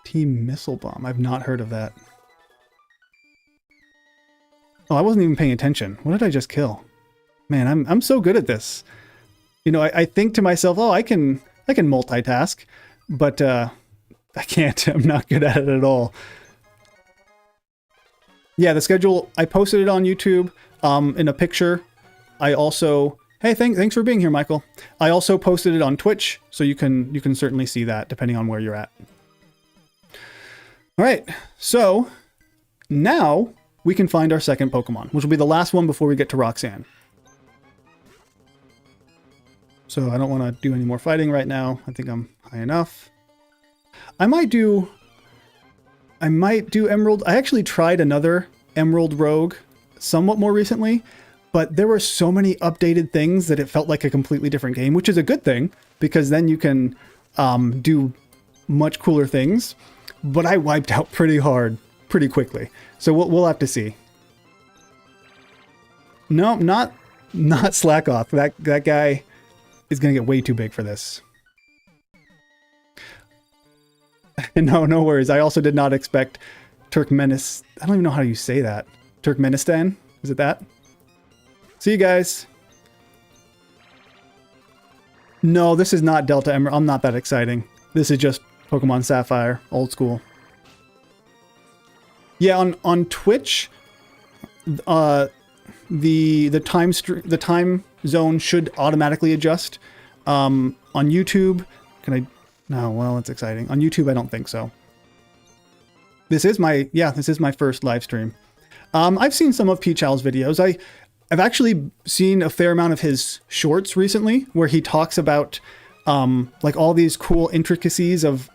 Team Missile Bomb, I've not heard of that. Oh, I wasn't even paying attention. What did I just kill? Man, I'm so good at this. You know, I think to myself, oh, I can multitask, but I can't. I'm not good at it at all. Yeah, the schedule, I posted it on YouTube in a picture. I also, hey, thanks for being here, Michael. I also posted it on Twitch, so you can certainly see that depending on where you're at. All right, so now we can find our second Pokemon, which will be the last one before we get to Roxanne. So I don't want to do any more fighting right now. I think I'm high enough. I might do Emerald. I actually tried another Emerald Rogue somewhat more recently, but there were so many updated things that it felt like a completely different game, which is a good thing because then you can do much cooler things. But I wiped out pretty hard, pretty quickly. So we'll have to see. No, not Slack Off. That guy is going to get way too big for this. No worries. I also did not expect Turkmenistan. I don't even know how you say that. Turkmenistan? Is it that? See you guys. No, this is not Delta Emerald. I'm not that exciting. This is just Pokemon Sapphire, old school. Yeah, on Twitch, the time zone should automatically adjust. On YouTube, can I? No, well, it's exciting. On YouTube, I don't think so. This is my first live stream. I've seen some of Peach Owl's videos. I've actually seen a fair amount of his shorts recently, where he talks about like all these cool intricacies of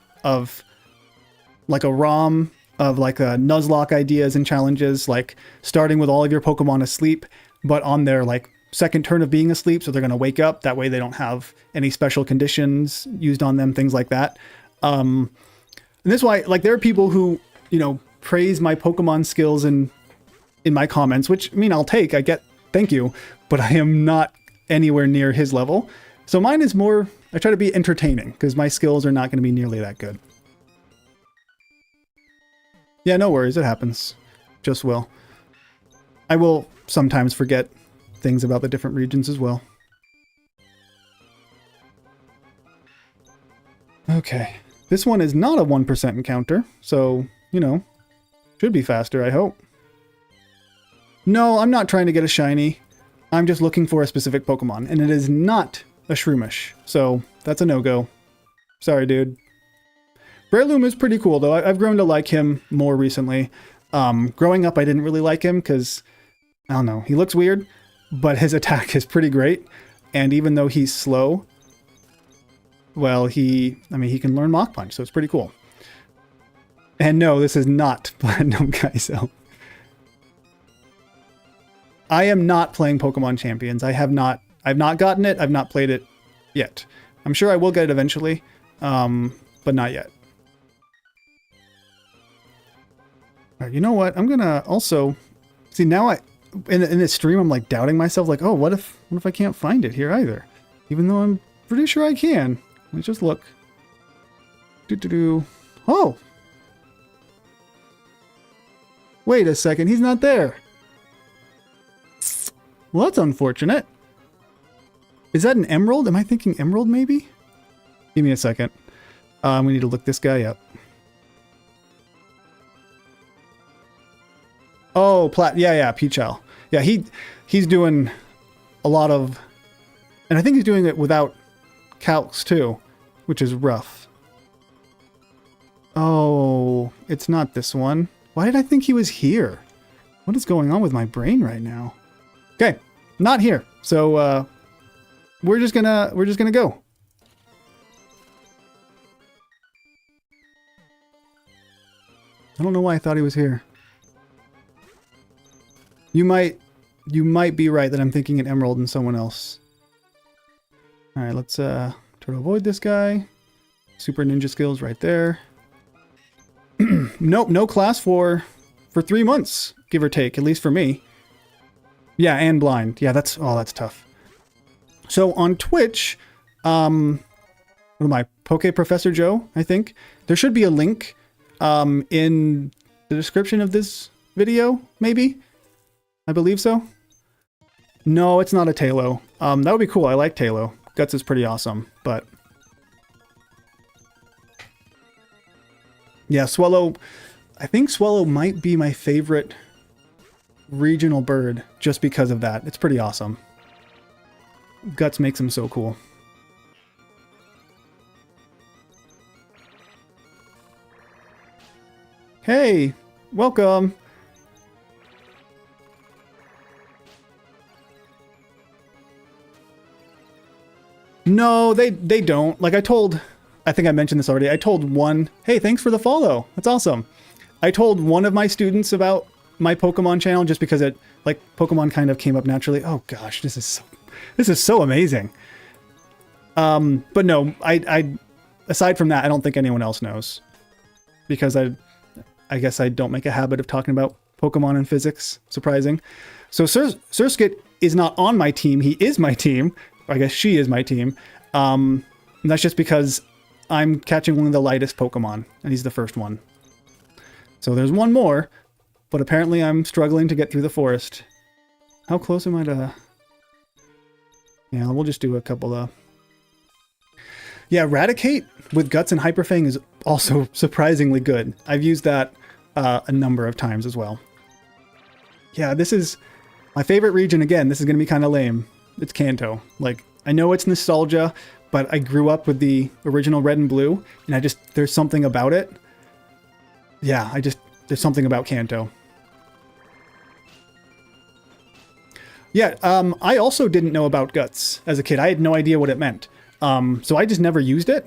like a ROM of like Nuzlocke ideas and challenges, like starting with all of your Pokemon asleep, but on their like second turn of being asleep, so they're going to wake up. That way they don't have any special conditions used on them, things like that. And this is why, like, there are people who, you know, praise my Pokemon skills in my comments, which, I mean, I'll take, thank you, but I am not anywhere near his level. So mine is more, I try to be entertaining because my skills are not going to be nearly that good. Yeah, no worries, it happens. Just will. I will sometimes forget things about the different regions as well. Okay, this one is not a 1% encounter, so, you know, should be faster, I hope. No, I'm not trying to get a shiny. I'm just looking for a specific Pokemon, and it is not a Shroomish, so that's a no-go. Sorry, dude. Breloom is pretty cool, though. I've grown to like him more recently. Growing up, I didn't really like him because, I don't know, he looks weird, but his attack is pretty great. And even though he's slow, well, he can learn Mach Punch, so it's pretty cool. And no, this is not Platinum Kaizo. I am not playing Pokemon Champions. I've not gotten it. I've not played it yet. I'm sure I will get it eventually, but not yet. All right, you know what? I'm gonna also see now. In this stream, I'm like doubting myself. Like, oh, what if I can't find it here either? Even though I'm pretty sure I can. Let me just look. Oh, wait a second. He's not there. Well, that's unfortunate. Is that an emerald? Am I thinking emerald maybe? Give me a second. We need to look this guy up. Oh, yeah, Peachal. Yeah, he's doing a lot of, and I think he's doing it without calcs too, which is rough. Oh, it's not this one. Why did I think he was here? What is going on with my brain right now? Okay, not here. So we're just gonna go. I don't know why I thought he was here. You might be right that I'm thinking an emerald and someone else. All right, let's try to avoid this guy. Super ninja skills right there. Nope, no class for 3 months, give or take, at least for me. Yeah, and blind. Yeah, that's tough. So on Twitch, what am I? Poke Professor Joe, I think. There should be a link in the description of this video, maybe? I believe so. No, it's not a Talo. That would be cool. I like Talo. Guts is pretty awesome, but yeah, Swellow. I think Swellow might be my favorite regional bird just because of that. It's pretty awesome. Guts makes him so cool. Hey, welcome. No, they don't. Like I think I mentioned this already. I told one, hey, thanks for the follow. That's awesome. I told one of my students about my Pokemon channel just because it, like, Pokemon kind of came up naturally. Oh gosh, this is so amazing. But no, I aside from that, I don't think anyone else knows because I guess I don't make a habit of talking about Pokemon and physics. Surprising. So Surskit is not on my team. He is my team. I guess she is my team. And that's just because I'm catching one of the lightest Pokemon, and he's the first one. So there's one more, but apparently I'm struggling to get through the forest. How close am I to... Yeah, we'll just do a couple of... Yeah, Raticate with Guts and Hyper Fang is also surprisingly good. I've used that a number of times as well. Yeah, this is my favorite region. Again, this is going to be kind of lame. It's Kanto. Like, I know it's nostalgia, but I grew up with the original Red and Blue, and there's something about it. Yeah, there's something about Kanto. Yeah, I also didn't know about Guts as a kid. I had no idea what it meant. So I just never used it,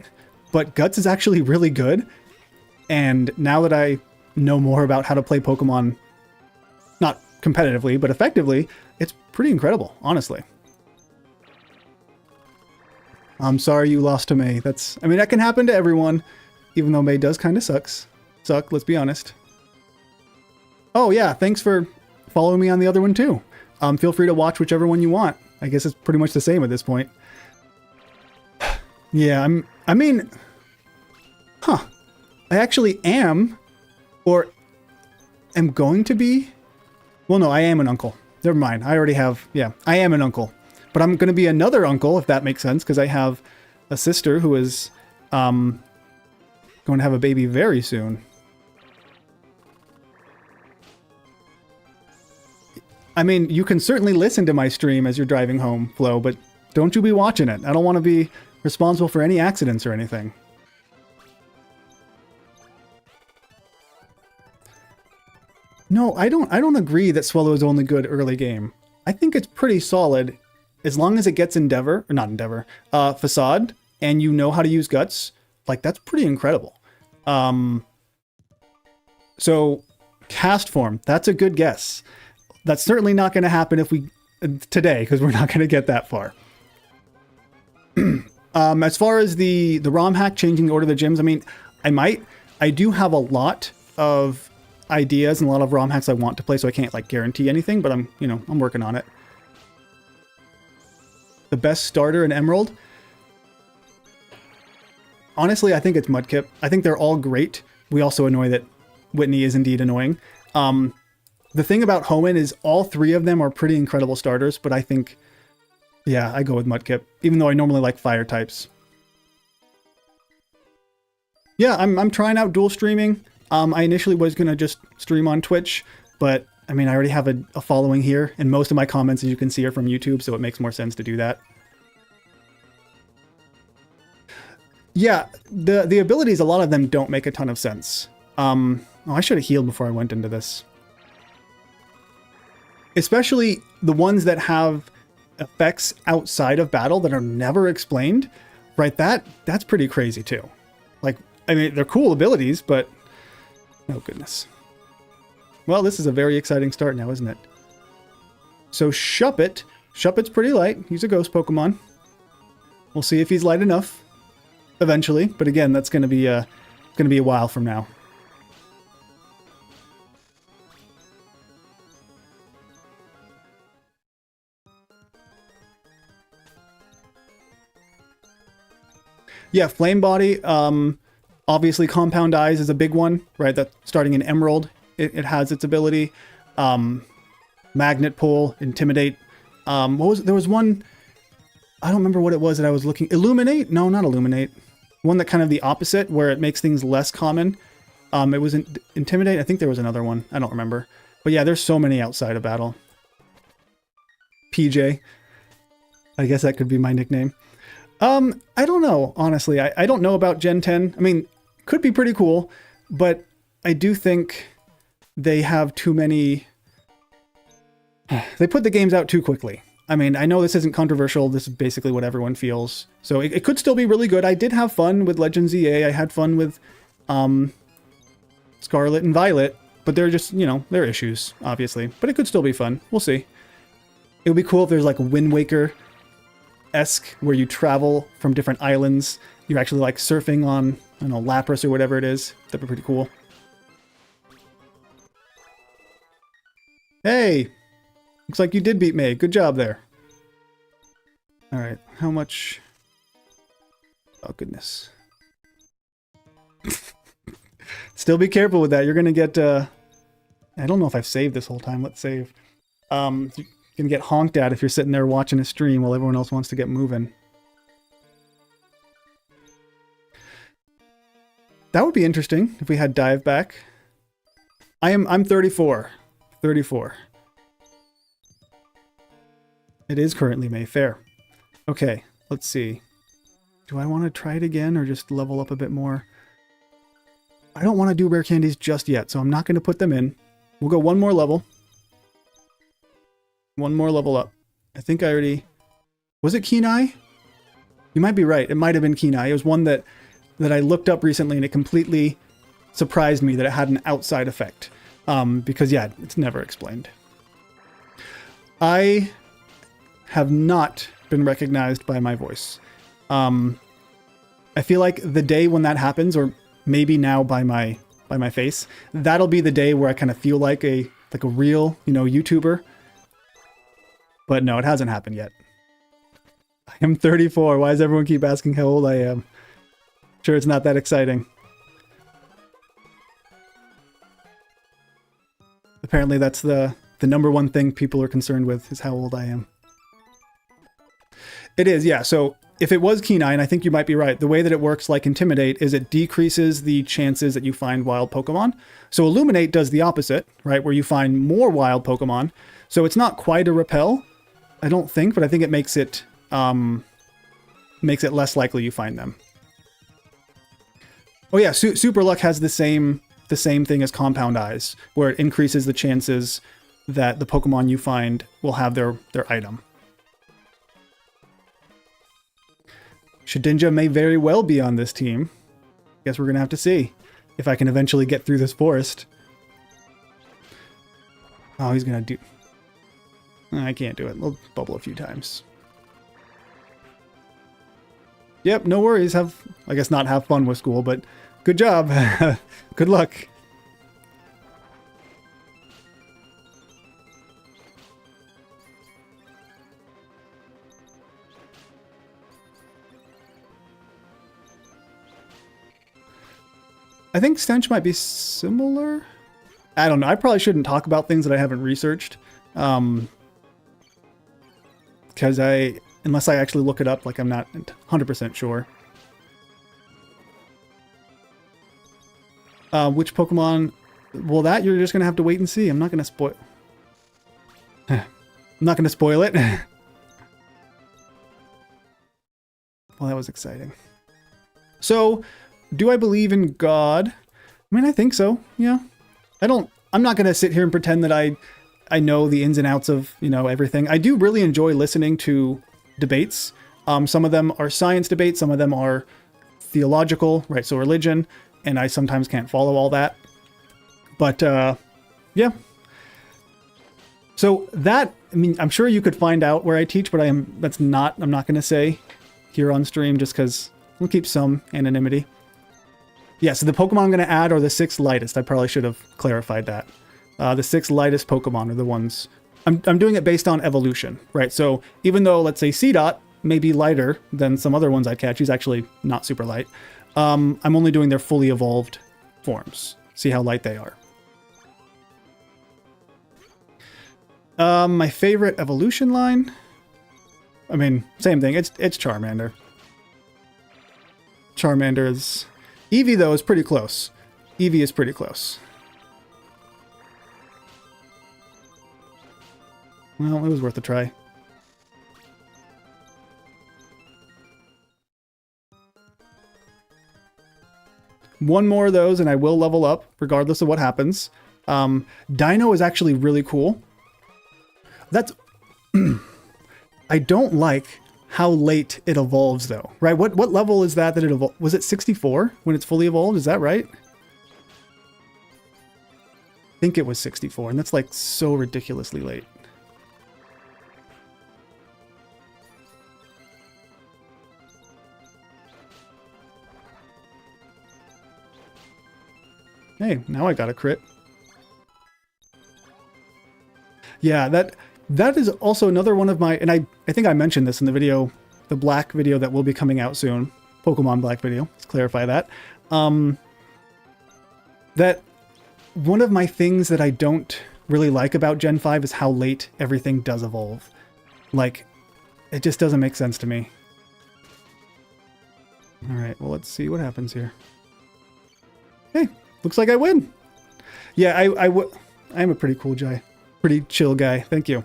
but Guts is actually really good. And now that I know more about how to play Pokemon, not competitively, but effectively, it's pretty incredible, honestly. I'm sorry you lost to May. I mean, that can happen to everyone, even though May does kind of suck, let's be honest. Oh yeah, thanks for following me on the other one too. Feel free to watch whichever one you want. I guess it's pretty much the same at this point. Yeah, I actually am, or am going to be. Well, no, I am an uncle. Never mind. I already have, yeah, I am an uncle. But I'm going to be another uncle, if that makes sense, because I have a sister who is going to have a baby very soon. I mean, you can certainly listen to my stream as you're driving home, Flo, but don't you be watching it. I don't want to be responsible for any accidents or anything. No, I don't agree that Swellow is only good early game. I think it's pretty solid as long as it gets Facade, and you know how to use Guts. Like, that's pretty incredible. So, Cast Form, that's a good guess. That's certainly not going to happen today, because we're not going to get that far. As far as the ROM hack, changing the order of the gyms, I mean, I do have a lot of ideas and a lot of ROM hacks I want to play, so I can't like guarantee anything, but I'm working on it. The best starter in Emerald? Honestly, I think it's Mudkip. I think they're all great. We also annoy that Whitney is indeed annoying. The thing about Hoenn is all three of them are pretty incredible starters, but I think, yeah, I go with Mudkip, even though I normally like fire types. Yeah, I'm trying out dual streaming. I initially was going to just stream on Twitch, but I mean, I already have a following here, and most of my comments, as you can see, are from YouTube, so it makes more sense to do that. Yeah, the abilities, a lot of them don't make a ton of sense. Oh, I should have healed before I went into this. Especially the ones that have effects outside of battle that are never explained, right? That's pretty crazy too. Like, I mean, they're cool abilities, but oh goodness. Well, this is a very exciting start now, isn't it? So Shuppet. Shuppet's pretty light. He's a ghost Pokemon. We'll see if he's light enough eventually, but again, that's going to be a while from now. Yeah, Flame Body, obviously Compound Eyes is a big one, right? That starting in Emerald, it has its ability. Magnet Pull, Intimidate. There was one, I don't remember what it was that I was looking, Illuminate? No, not Illuminate. One that kind of the opposite, where it makes things less common. It was Intimidate, I think there was another one, I don't remember. But yeah, there's so many outside of battle. PJ. I guess that could be my nickname. I don't know, honestly. I don't know about Gen 10. I mean, could be pretty cool, but I do think they have too many... They put the games out too quickly. I mean, I know this isn't controversial. This is basically what everyone feels. So it could still be really good. I did have fun with Legends EA. I had fun with Scarlet and Violet, but they're just, there are issues, obviously. But it could still be fun. We'll see. It would be cool if there's like Wind Waker-esque, where you travel from different islands. You're actually like surfing on, I don't know, Lapras or whatever it is. That'd be pretty cool. Hey! Looks like you did beat May. Good job there. Alright, how much... Oh, goodness. Still be careful with that. You're gonna get, I don't know if I've saved this whole time. Let's save. You're gonna get honked at if you're sitting there watching a stream while everyone else wants to get moving. That would be interesting if we had dive back. I'm 34. 34. It is currently May. Fair. Okay, let's see. Do I want to try it again or just level up a bit more? I don't want to do rare candies just yet, so I'm not going to put them in. We'll go one more level. One more level up. I think I already... Was it Kenai? You might be right. It might have been Kenai. It was one that I looked up recently and it completely surprised me that it had an outside effect. Because yeah, it's never explained. I have not been recognized by my voice. I feel like the day when that happens, or maybe now by my face, that'll be the day where I kind of feel like a real, YouTuber. But no, it hasn't happened yet. I am 34. Why does everyone keep asking how old I am? Sure, it's not that exciting. Apparently that's the number one thing people are concerned with, is how old I am. It is, yeah. So if it was Keen-Eye, and I think you might be right, the way that it works like Intimidate is it decreases the chances that you find wild Pokemon. So Illuminate does the opposite, right? Where you find more wild Pokemon. So it's not quite a repel, I don't think, but I think it makes it less likely you find them. Oh yeah, Super Luck has the same thing as Compound Eyes, where it increases the chances that the Pokemon you find will have their item. Shedinja may very well be on this team. Guess we're gonna have to see if I can eventually get through this forest. Oh, he's gonna do... I can't do it. We'll bubble a few times. Yep, no worries. I guess not have fun with school, but good job. Good luck. I think Stench might be similar. I don't know. I probably shouldn't talk about things that I haven't researched. Because unless I actually look it up, like I'm not 100% sure. Which Pokemon? Well, that you're just going to have to wait and see. I'm not going to spoil... I'm not going to spoil it. Well, that was exciting. So... do I believe in God? I mean, I think so. Yeah. I'm not going to sit here and pretend that I know the ins and outs of, everything. I do really enjoy listening to debates. Some of them are science debates. Some of them are theological, right? So religion. And I sometimes can't follow all that. But, yeah. So that, I mean, I'm sure you could find out where I teach, but I'm not going to say here on stream just because we'll keep some anonymity. Yeah, so the Pokemon I'm going to add are the 6 lightest. I probably should have clarified that. The 6 lightest Pokemon are the ones... I'm doing it based on evolution, right? So even though, let's say, C-Dot may be lighter than some other ones I'd catch, he's actually not super light. I'm only doing their fully evolved forms. See how light they are. My favorite evolution line? I mean, same thing. It's Charmander. Charmander is... Eevee, though, is pretty close. Eevee is pretty close. Well, it was worth a try. One more of those, and I will level up, regardless of what happens. Dino is actually really cool. That's... I don't like how late it evolves, though, right? What level is that it evolved? Was it 64 when it's fully evolved? Is that right? I think it was 64, and that's like so ridiculously late. Hey, now I got a crit. Yeah, that is also another one of my, and I think I mentioned this in the video, the black video that will be coming out soon, Pokemon Black video, let's clarify that. That one of my things that I don't really like about Gen 5 is how late everything does evolve. Like, it just doesn't make sense to me. Alright, well, let's see what happens here. Hey, looks like I win. Yeah, I'm a pretty cool guy. Pretty chill guy. Thank you.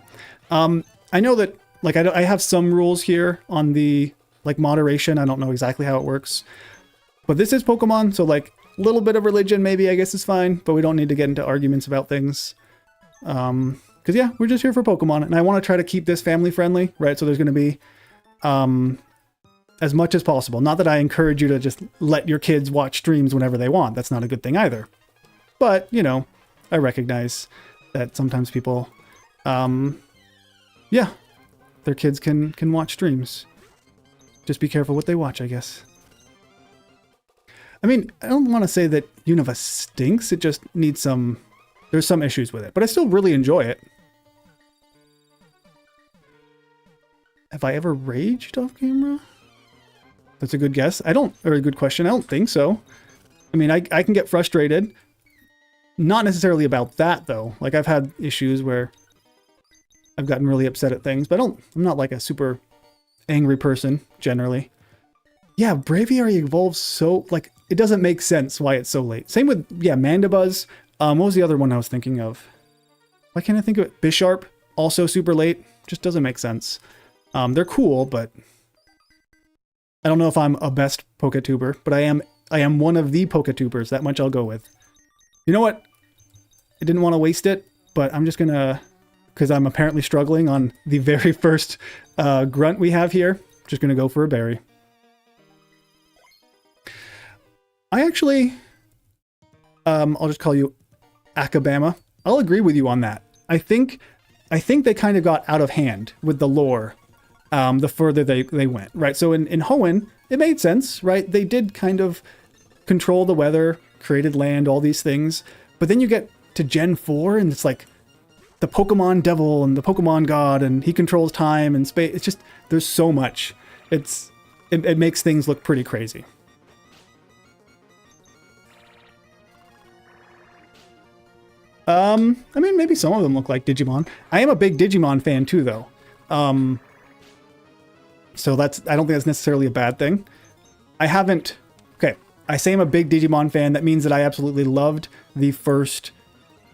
I know that, like, I have some rules here on the, like, moderation. I don't know exactly how it works. But this is Pokemon, so, like, a little bit of religion maybe, I guess, is fine. But we don't need to get into arguments about things. Because, yeah, we're just here for Pokemon. And I want to try to keep this family-friendly, right? So there's going to be as much as possible. Not that I encourage you to just let your kids watch streams whenever they want. That's not a good thing either. But, you know, I recognize that sometimes people, yeah, their kids can watch streams. Just be careful what they watch, I guess. I mean, I don't want to say that Unova stinks. It just needs there's some issues with it. But I still really enjoy it. Have I ever raged off camera? That's a good guess. Or a good question. I don't think so. I mean, I can get frustrated. Not necessarily about that, though. Like, I've had issues where I've gotten really upset at things, but I'm not like a super angry person, generally. Yeah, Braviary evolves so, like, it doesn't make sense why it's so late. Same with, yeah, Mandibuzz. What was the other one I was thinking of? Why can't I think of it? Bisharp, also super late. Just doesn't make sense. They're cool, but I don't know if I'm a best Poketuber, but I am one of the Poketubers. That much I'll go with. You know what? I didn't want to waste it, but I'm just gonna, because I'm apparently struggling on the very first grunt we have here, just gonna go for a berry. I actually, I'll just call you Akabama. I'll agree with you on that. I think they kind of got out of hand with the lore. The further they went, right? So in Hoenn, it made sense, right? They did kind of control the weather, created land, all these things. But then you get to Gen 4 and it's like the Pokemon Devil and the Pokemon God and he controls time and space. It's just, there's so much. It makes things look pretty crazy. I mean, maybe some of them look like Digimon. I am a big Digimon fan too, though. So I don't think that's necessarily a bad thing. Okay, I say I'm a big Digimon fan. That means that I absolutely loved the first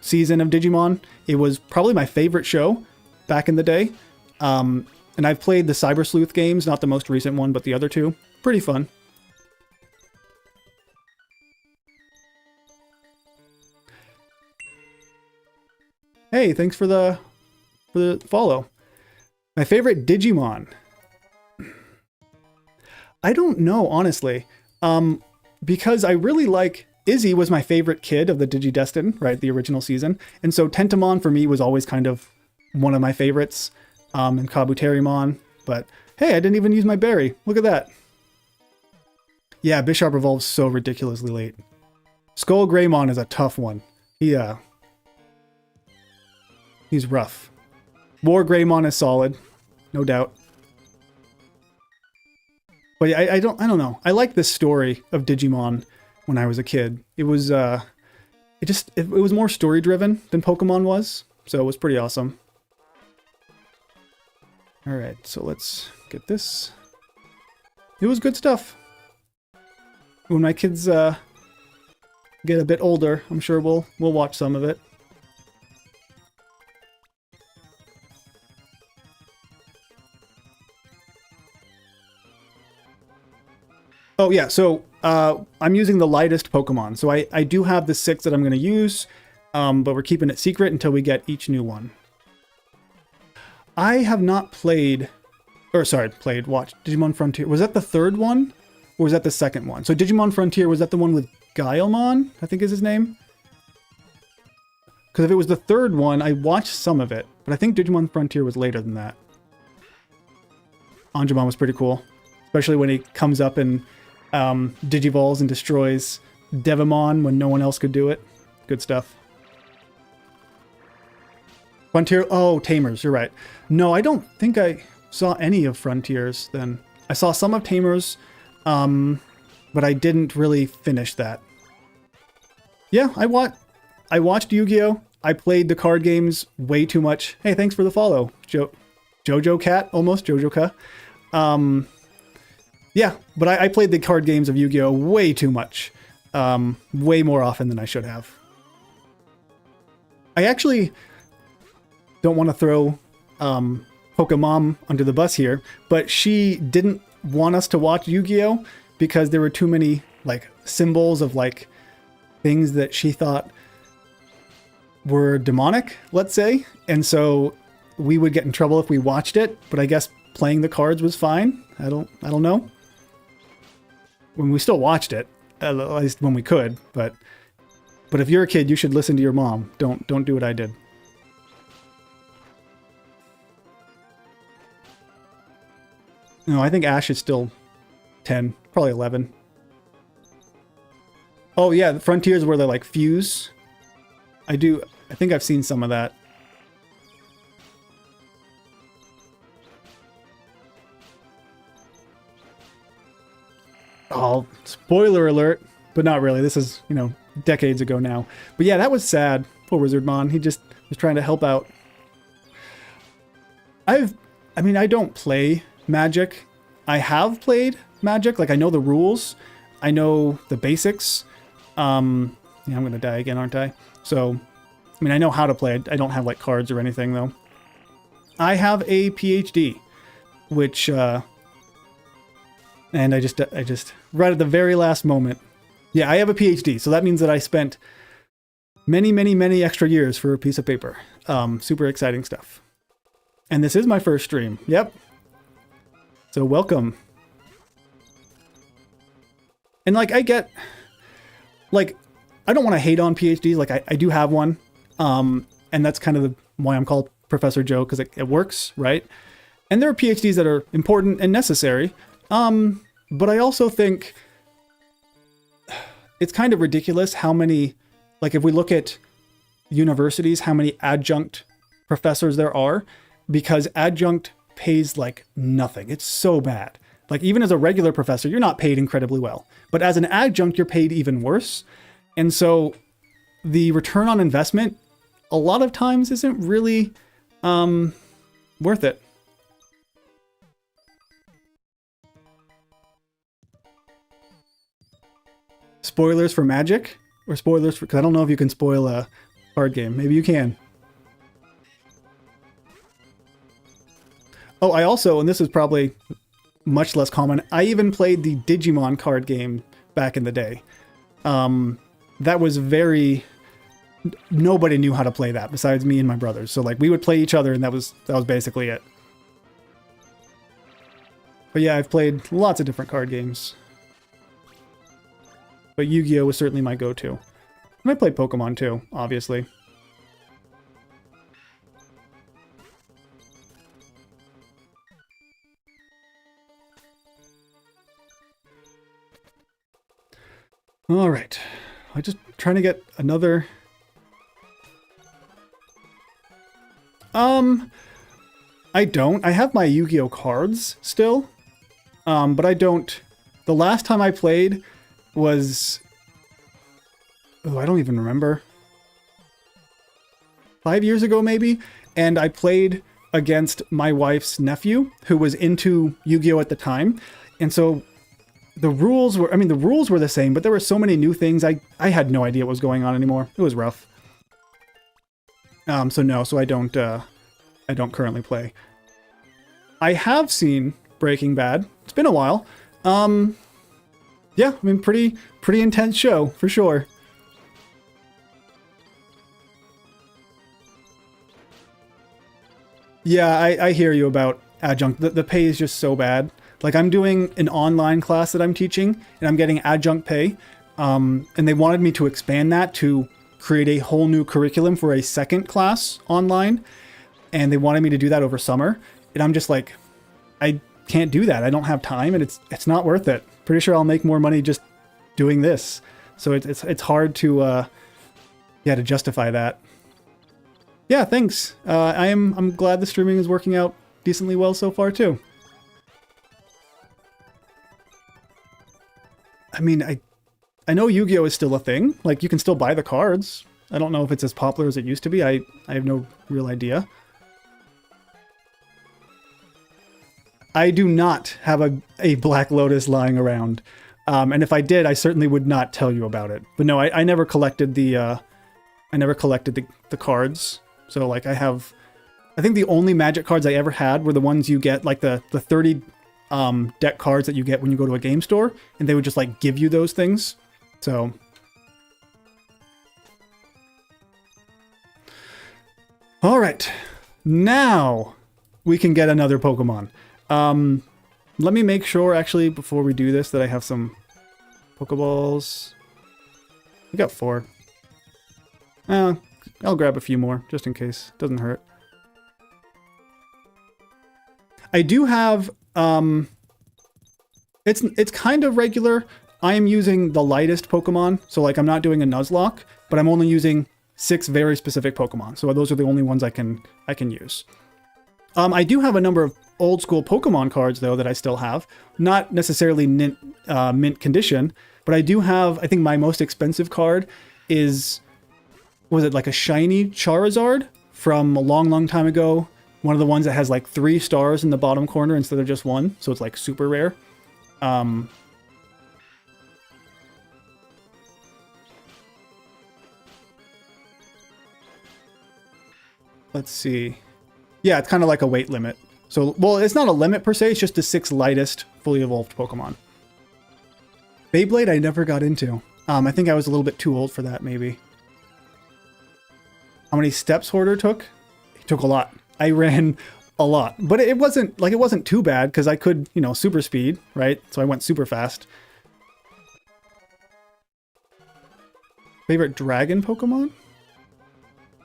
season of Digimon. It was probably my favorite show back in the day. And I've played the Cyber Sleuth games, not the most recent one, but the other two. Pretty fun. Hey, thanks for the follow. My favorite Digimon. I don't know, honestly. Because I really like... Izzy was my favorite kid of the Digidestin, right? The original season. And so Tentamon for me was always kind of one of my favorites. And Kabuterimon. But hey, I didn't even use my berry. Look at that. Yeah, Bisharp evolves so ridiculously late. Skull Greymon is a tough one. He's rough. War Greymon is solid. No doubt. But I don't know. I like this story of Digimon when I was a kid. It was it was more story driven than Pokemon was, so it was pretty awesome. All right, so let's get this. It was good stuff. When my kids get a bit older, I'm sure we'll watch some of it. Oh yeah, so I'm using the lightest Pokemon. So I do have the 6 that I'm going to use, but we're keeping it secret until we get each new one. I have not watched Digimon Frontier. Was that the third one? Or was that the second one? So Digimon Frontier, was that the one with Guilemon, I think is his name? Because if it was the third one, I watched some of it. But I think Digimon Frontier was later than that. Angemon was pretty cool. Especially when he comes up and Digivolves and destroys Devimon when no one else could do it. Good stuff. Frontier, oh, Tamers, you're right. No, I don't think I saw any of Frontiers then. I saw some of Tamers, but I didn't really finish that. Yeah, I watched Yu-Gi-Oh! I played the card games way too much. Hey, thanks for the follow, Jojo Cat, almost, Jojo-ka. Yeah, but I played the card games of Yu-Gi-Oh! Way too much. Way more often than I should have. I actually don't want to throw Pokemon under the bus here, but she didn't want us to watch Yu-Gi-Oh! Because there were too many like symbols of like things that she thought were demonic, let's say. And so we would get in trouble if we watched it, but I guess playing the cards was fine. I don't know. when we still watched it, at least when we could. But if you're a kid, you should listen to your mom. Don't do what I did. No, I think Ash is still 10, probably 11. Oh yeah, the Frontiers where they like fuse. I think I've seen some of that. Oh, spoiler alert, but not really. This is, you know, decades ago now. But yeah, that was sad. Poor Wizardmon. He just was trying to help out. I mean, I don't play Magic. I have played Magic. Like, I know the rules. I know the basics. Yeah, I'm going to die again, aren't I? So, I mean, I know how to play. I don't have, like, cards or anything, though. I have a PhD, which, and I just, right at the very last moment. Yeah, I have a PhD, so that means that I spent many, many, many extra years for a piece of paper. Super exciting stuff. And this is my first stream. Yep. So welcome. And like, I get, like, I don't want to hate on PhDs. Like, I do have one. And that's kind of why I'm called Professor Joe, because it works, right? And there are PhDs that are important and necessary. But I also think it's kind of ridiculous how many, like, if we look at universities, how many adjunct professors there are, because adjunct pays like nothing. It's so bad. Like, even as a regular professor, you're not paid incredibly well, but as an adjunct, you're paid even worse. And so the return on investment a lot of times isn't really worth it. Spoilers for Magic? Or spoilers for... Because I don't know if you can spoil a card game. Maybe you can. Oh, I also, and this is probably much less common, I even played the Digimon card game back in the day. That was very... Nobody knew how to play that besides me and my brothers. So, like, we would play each other, and that was basically it. But yeah, I've played lots of different card games. But Yu-Gi-Oh! Was certainly my go-to. And I played Pokémon too, obviously. All right. I'm just trying to get another... I don't. I have my Yu-Gi-Oh! Cards still. But I don't... The last time I played was... Oh, I don't even remember. 5 years ago, maybe? And I played against my wife's nephew, who was into Yu-Gi-Oh! At the time. And so the rules were... I mean, the rules were the same, but there were so many new things. I had no idea what was going on anymore. It was rough. So no, so I don't currently play. I have seen Breaking Bad. It's been a while. Yeah, I mean, pretty intense show, for sure. Yeah, I hear you about adjunct. The pay is just so bad. Like, I'm doing an online class that I'm teaching, and I'm getting adjunct pay. And they wanted me to expand that to create a whole new curriculum for a second class online. And they wanted me to do that over summer. And I'm just like, I can't do that. I don't have time, and it's not worth it. Pretty sure I'll make more money just doing this. So it's hard to to justify that. Yeah, thanks. I'm glad the streaming is working out decently well so far too. I mean, I know Yu-Gi-Oh! Is still a thing. Like, you can still buy the cards. I don't know if it's as popular as it used to be. I have no real idea. I do not have a Black Lotus lying around. And if I did, I certainly would not tell you about it. But no, I never collected the cards. So, like, I think the only Magic cards I ever had were the ones you get, like the 30 deck cards that you get when you go to a game store, and they would just, like, give you those things. So all right, now we can get another Pokemon. Let me make sure, actually, before we do this, that I have some Pokeballs. We got 4. I'll grab a few more, just in case. Doesn't hurt. I do have, it's kind of regular. I am using the lightest Pokemon, so like I'm not doing a Nuzlocke, but I'm only using 6 very specific Pokemon. So those are the only ones I can use. I do have a number of old school Pokemon cards though that I still have. Not necessarily mint condition, but I do have, I think my most expensive card is, was it like a shiny Charizard from a long, long time ago? One of the ones that has like 3 stars in the bottom corner instead of just 1. So it's like super rare. Let's see. Yeah, it's kind of like a weight limit. So, well, it's not a limit per se. It's just the 6 lightest fully evolved Pokemon. Beyblade I never got into. I think I was a little bit too old for that, maybe. How many steps Hoarder took? He took a lot. I ran a lot. But it wasn't too bad because I could, you know, super speed, right? So I went super fast. Favorite dragon Pokemon?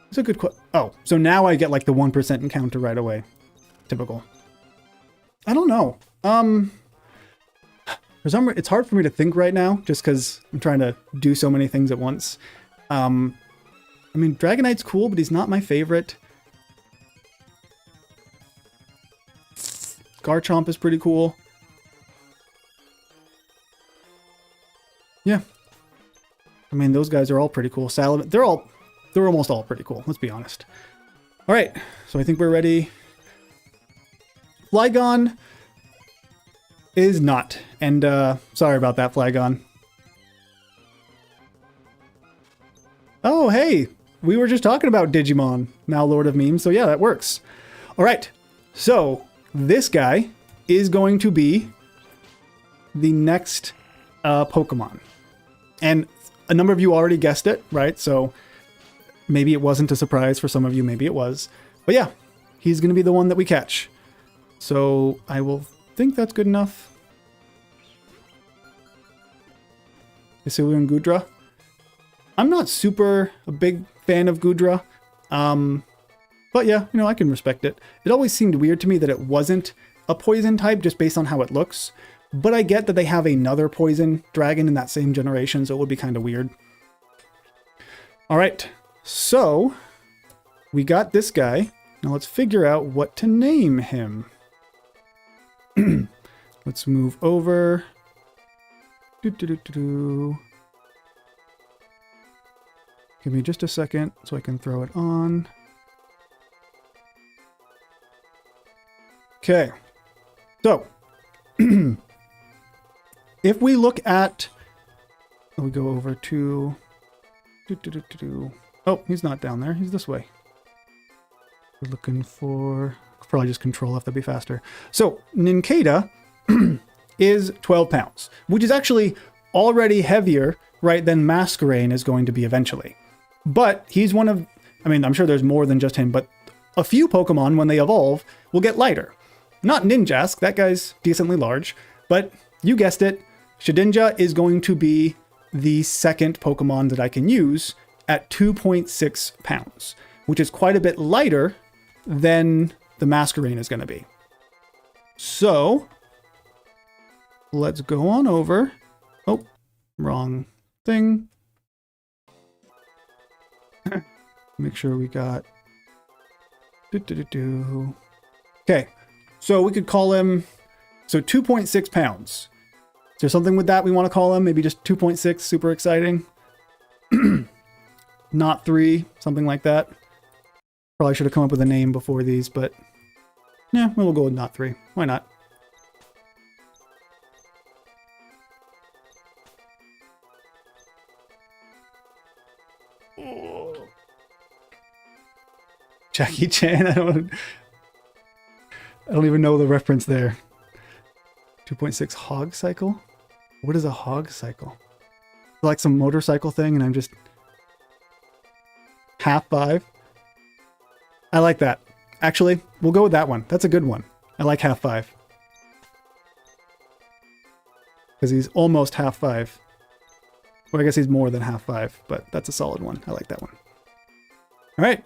That's a good question. Oh, so now I get like the 1% encounter right away. Typical. I don't know. For some reason, it's hard for me to think right now just because I'm trying to do so many things at once. I mean, Dragonite's cool, but he's not my favorite. Garchomp is pretty cool. Yeah. I mean, those guys are all pretty cool. They're almost all pretty cool, let's be honest. All right, so I think we're ready. Flygon is not. And sorry about that, Flygon. Oh, hey, we were just talking about Digimon, now Lord of Memes, so yeah, that works. All right, so this guy is going to be the next Pokemon. And a number of you already guessed it, right? So maybe it wasn't a surprise for some of you, maybe it was. But yeah, he's going to be the one that we catch. So I will think that's good enough. Hisuian Gudra. I'm not super a big fan of Gudra. But yeah, you know, I can respect it. It always seemed weird to me that it wasn't a poison type just based on how it looks. But I get that they have another poison dragon in that same generation, so it would be kind of weird. All right, so we got this guy. Now let's figure out what to name him. Let's move over. Give me just a second so I can throw it on. Okay, so if we look at, we go over to, oh, he's not down there, he's this way. We're looking for, probably just Control F, that'd be faster. So Nincada is 12 pounds, which is actually already heavier, right, than Masquerain is going to be eventually. But he's one of, I mean, I'm sure there's more than just him, but a few Pokemon, when they evolve, will get lighter. Not Ninjask, that guy's decently large, but you guessed it, Shedinja is going to be the second Pokemon that I can use at 2.6 pounds, which is quite a bit lighter than the Masquerain is going to be. So let's go on over. Oh, wrong thing. Make sure we got. Okay, so we could call him. So 2.6 pounds. Is there something with that we want to call him? Maybe just 2.6, super exciting. Not 3, something like that. Probably should have come up with a name before these, but yeah, we'll go with not 3. Why not? Jackie Chan, I don't even know the reference there. 2.6 hog cycle? What is a hog cycle? Like some motorcycle thing and I'm just half 5. I like that. Actually, we'll go with that one. That's a good one. I like half 5. Because he's almost half 5. Or I guess he's more than half 5, but that's a solid one. I like that one. All right.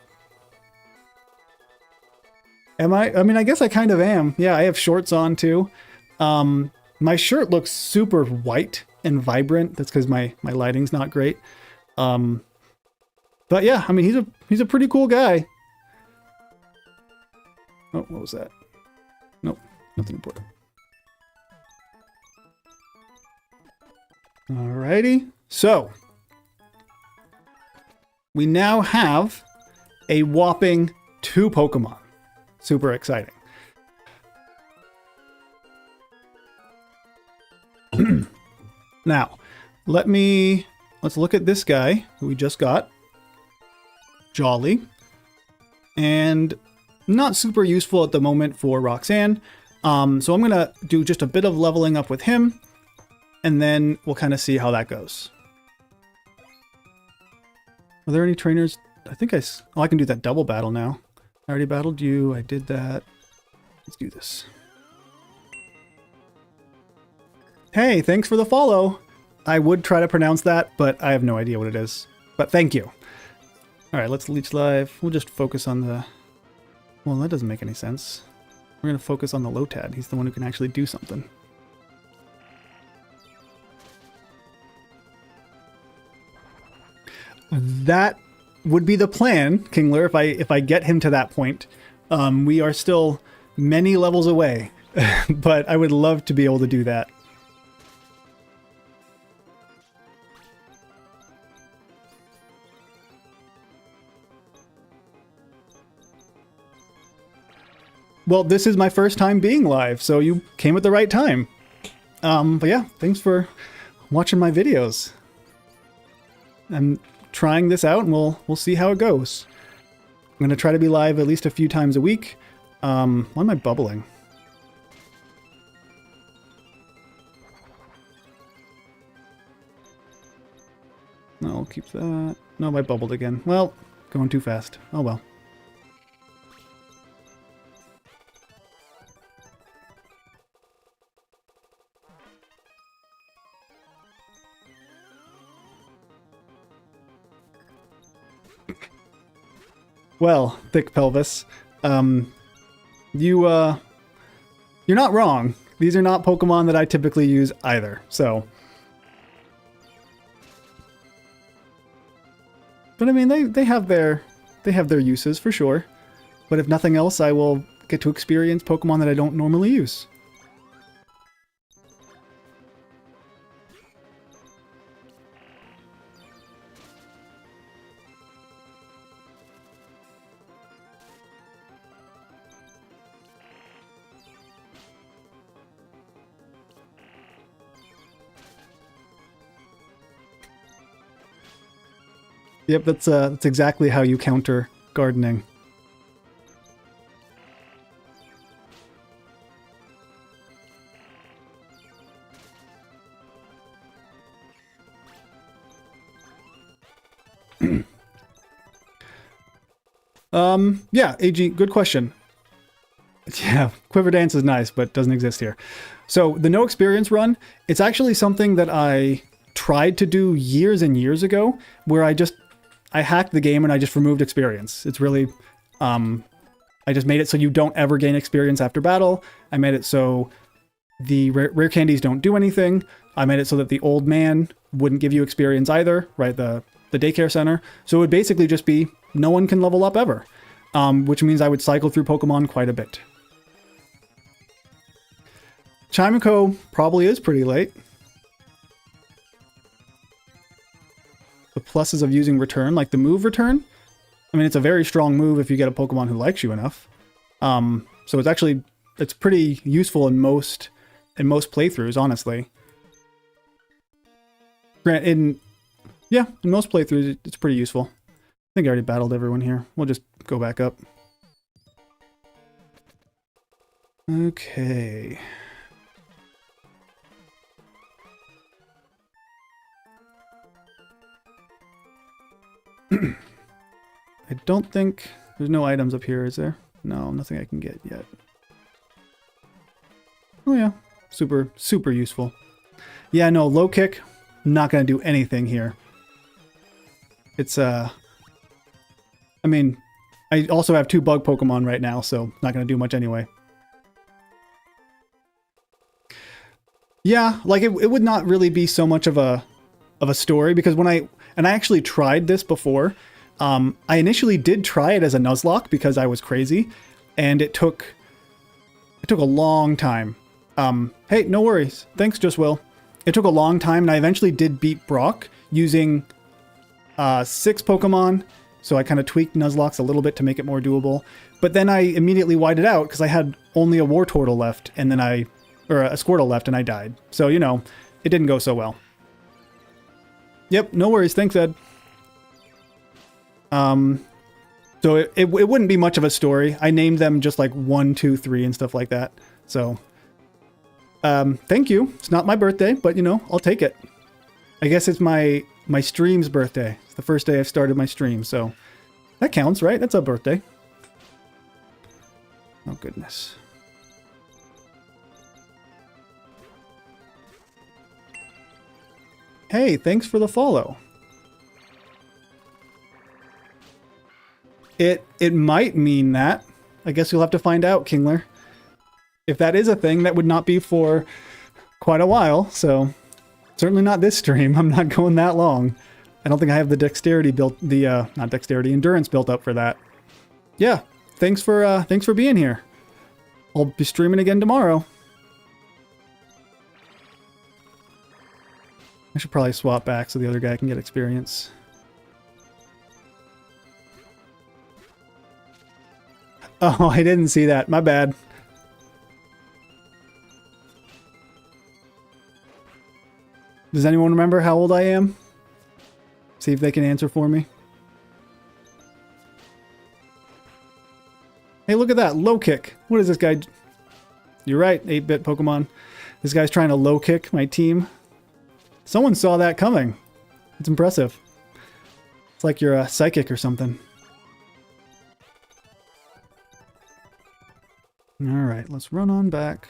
Am I? I mean, I guess I kind of am. Yeah, I have shorts on too. My shirt looks super white and vibrant. That's because my lighting's not great. But yeah, I mean, he's a pretty cool guy. Oh, what was that? Nope, nothing important. Alrighty, so we now have a whopping 2 Pokemon. Super exciting. Now, let's look at this guy who we just got. Jolly. And not super useful at the moment for Roxanne. So I'm going to do just a bit of leveling up with him. And then we'll kind of see how that goes. Are there any trainers? I think I can do that double battle now. I already battled you. I did that. Let's do this. Hey, thanks for the follow. I would try to pronounce that, but I have no idea what it is. But thank you. All right, let's leech live. We'll just focus on the... Well, that doesn't make any sense. We're going to focus on the Lotad. He's the one who can actually do something. That would be the plan, Kingler, if I get him to that point. We are still many levels away, but I would love to be able to do that. Well, this is my first time being live, so you came at the right time. But yeah, thanks for watching my videos. I'm trying this out, and we'll see how it goes. I'm going to try to be live at least a few times a week. Why am I bubbling? No, I'll keep that. No, I bubbled again. Well, going too fast. Oh well. Well, Thick Pelvis, you're not wrong. These are not Pokemon that I typically use either, so. But I mean, they have their uses for sure. But if nothing else, I will get to experience Pokemon that I don't normally use. Yep, that's exactly how you counter gardening. Yeah, AG, good question. Yeah, Quiver Dance is nice, but doesn't exist here. So the no experience run, it's actually something that I tried to do years and years ago, where I hacked the game and I just removed experience. It's really, I just made it so you don't ever gain experience after battle. I made it so the rare candies don't do anything. I made it so that the old man wouldn't give you experience either, right? The daycare center. So it would basically just be no one can level up ever, which means I would cycle through Pokemon quite a bit. Chimeco probably is pretty late. The pluses of using return, like the move return. I mean, it's a very strong move if you get a Pokemon who likes you enough. So it's pretty useful in most playthroughs, honestly. In most playthroughs, it's pretty useful. I think I already battled everyone here. We'll just go back up. Okay. I don't think there's no items up here, is there? No, nothing I can get yet. Oh yeah, super useful. Yeah, no, low kick, not going to do anything here. It's, I mean, I also have 2 bug Pokemon right now, so not going to do much anyway. Yeah, like it would not really be so much of a story, because when I actually tried this before, I initially did try it as a Nuzlocke because I was crazy, and it took a long time. Hey, no worries. Thanks, Just Will. It took a long time, and I eventually did beat Brock using 6 Pokemon, so I kind of tweaked Nuzlocke a little bit to make it more doable. But then I immediately whited out because I had only a Wartortle left, and then or a Squirtle left, and I died. So, you know, it didn't go so well. Yep, no worries. Thanks, Ed. So it wouldn't be much of a story. I named them just like 1, 2, 3 and stuff like that. So, thank you. It's not my birthday, but you know, I'll take it. I guess it's my stream's birthday. It's the first day I've started my stream, so that counts, right? That's a birthday. Oh, goodness. Hey, thanks for the follow. It might mean that. I guess you'll have to find out, Kingler. If that is a thing, that would not be for quite a while, so certainly not this stream. I'm not going that long. I don't think I have the dexterity built, not dexterity, endurance built up for that. Yeah, thanks for being here. I'll be streaming again tomorrow. I should probably swap back so the other guy can get experience. Oh, I didn't see that. My bad. Does anyone remember how old I am? See if they can answer for me. Hey, look at that. Low kick. What is this guy? You're right, 8-bit Pokemon. This guy's trying to low kick my team. Someone saw that coming. It's impressive. It's like you're a psychic or something. Alright, let's run on back.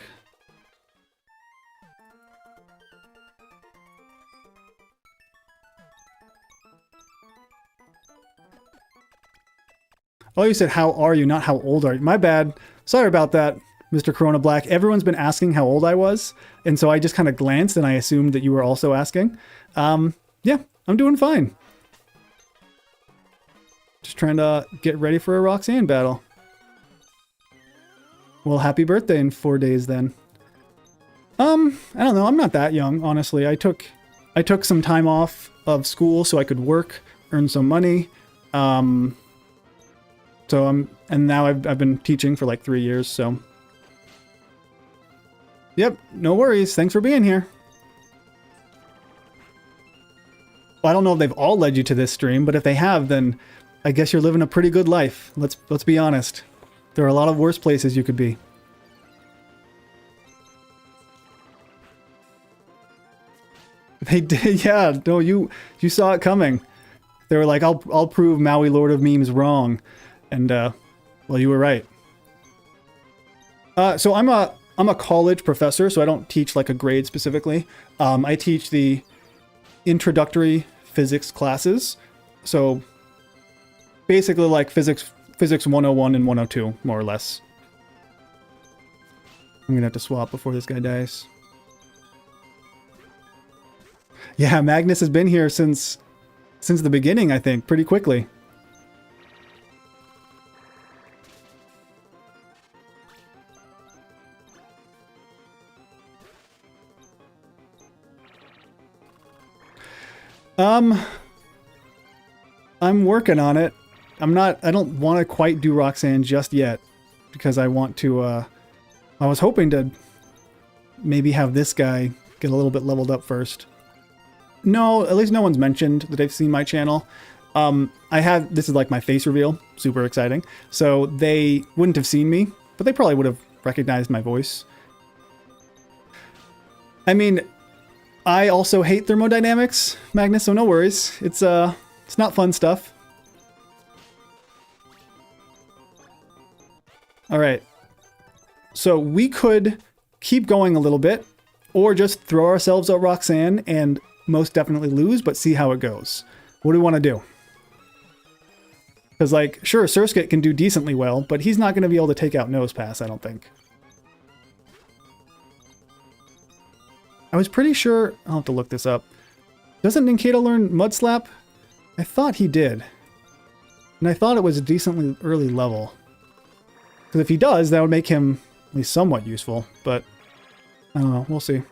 Oh, you said, how are you, not how old are you? My bad. Sorry about that, Mr. Corona Black. Everyone's been asking how old I was, and so I just kind of glanced and I assumed that you were also asking. Yeah, I'm doing fine. Just trying to get ready for a Roxanne battle. Well, happy birthday in 4 days then. I don't know. I'm not that young, honestly. I took some time off of school so I could work, earn some money. And now I've been teaching for like 3 years, so. Yep, no worries. Thanks for being here. Well, I don't know if they've all led you to this stream, but if they have, then I guess you're living a pretty good life. Let's be honest. There are a lot of worse places you could be. They did, yeah. No, you saw it coming. They were like, I'll prove Maui Lord of Memes wrong, and well, you were right. So I'm a college professor, so I don't teach like a grade specifically. I teach the introductory physics classes, so basically like physics 101 and 102, more or less. I'm gonna have to swap before this guy dies. Yeah, Magnus has been here since the beginning, I think, pretty quickly. I'm working on it. I don't want to quite do Roxanne just yet, because I want to, I was hoping to maybe have this guy get a little bit leveled up first. No, at least no one's mentioned that they've seen my channel. This is like my face reveal, super exciting. So they wouldn't have seen me, but they probably would have recognized my voice. I mean, I also hate thermodynamics, Magnus, so no worries. It's not fun stuff. All right. So we could keep going a little bit, or just throw ourselves at Roxanne and most definitely lose, but see how it goes. What do we want to do? Because, like, sure, Surskit can do decently well, but he's not going to be able to take out Nose Pass, I don't think. I was pretty sure... I'll have to look this up. Doesn't Ninkata learn Mud Slap? I thought he did. And I thought it was a decently early level. Because if he does, that would make him at least somewhat useful, but I don't know. We'll see.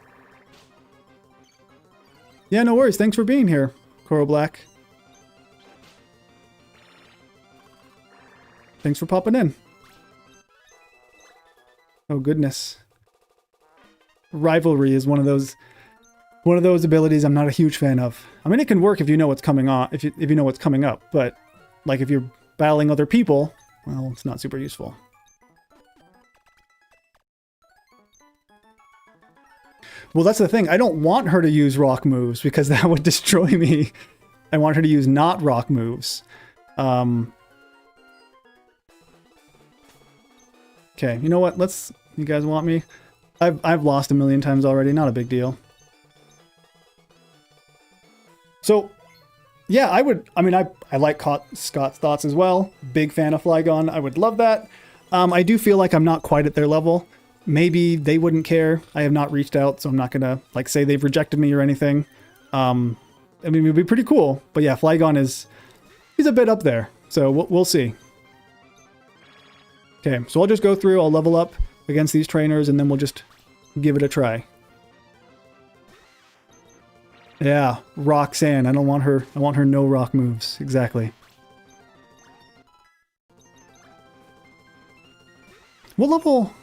Yeah, no worries. Thanks for being here, Coral Black. Thanks for popping in. Oh, goodness. Rivalry is one of those abilities I'm not a huge fan of. I mean, it can work if you know what's coming on, if you know what's coming up, but like if you're battling other people, well, it's not super useful. Well, that's the thing. I don't want her to use rock moves because that would destroy me. I want her to use not rock moves. Okay, you know what? You guys want me? I've lost a million times already. Not a big deal. So, yeah, I like Scott's thoughts as well. Big fan of Flygon. I would love that. I do feel like I'm not quite at their level. Maybe they wouldn't care. I have not reached out, so I'm not gonna like say they've rejected me or anything. I mean, it would be pretty cool. But yeah, Flygon he's a bit up there. So we'll see. Okay, so I'll just go through. I'll level up against these trainers, and then we'll just give it a try. Yeah, Roxanne. I don't want her. I want her no rock moves. Exactly. What level?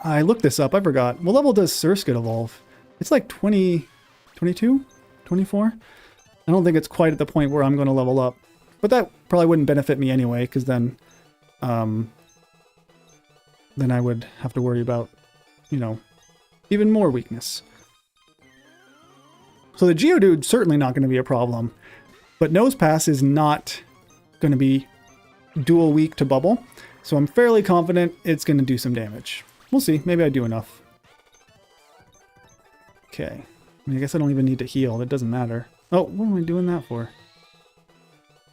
I looked this up. I forgot. What level does Surskit evolve? It's like 20, 22, 24. I don't think it's quite at the point where I'm going to level up, but that probably wouldn't benefit me anyway, because then I would have to worry about, you know, even more weakness. So the Geodude's certainly not going to be a problem, but Nose Pass is not going to be dual weak to Bubble, so I'm fairly confident it's going to do some damage. We'll see. Maybe I do enough. Okay. I mean, I guess I don't even need to heal. It doesn't matter. Oh, what am I doing that for?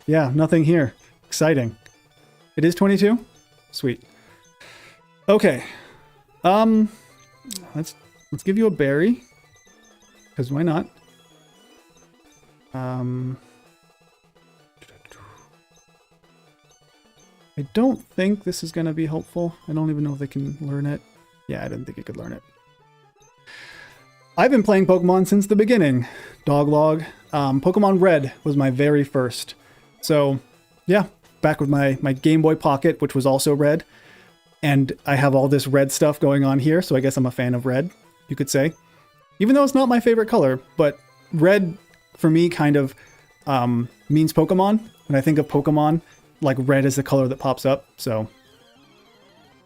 Yeah, nothing here. Exciting. It is 22? Sweet. Okay. Let's give you a berry. Because why not? I don't think this is going to be helpful. I don't even know if they can learn it. Yeah, I didn't think it could learn it. I've been playing Pokemon since the beginning. Doglog. Pokemon Red was my very first. So, yeah, back with my Game Boy Pocket, which was also red. And I have all this red stuff going on here, so I guess I'm a fan of red, you could say. Even though it's not my favorite color, but red, for me, kind of means Pokemon. When I think of Pokemon, like red is the color that pops up, so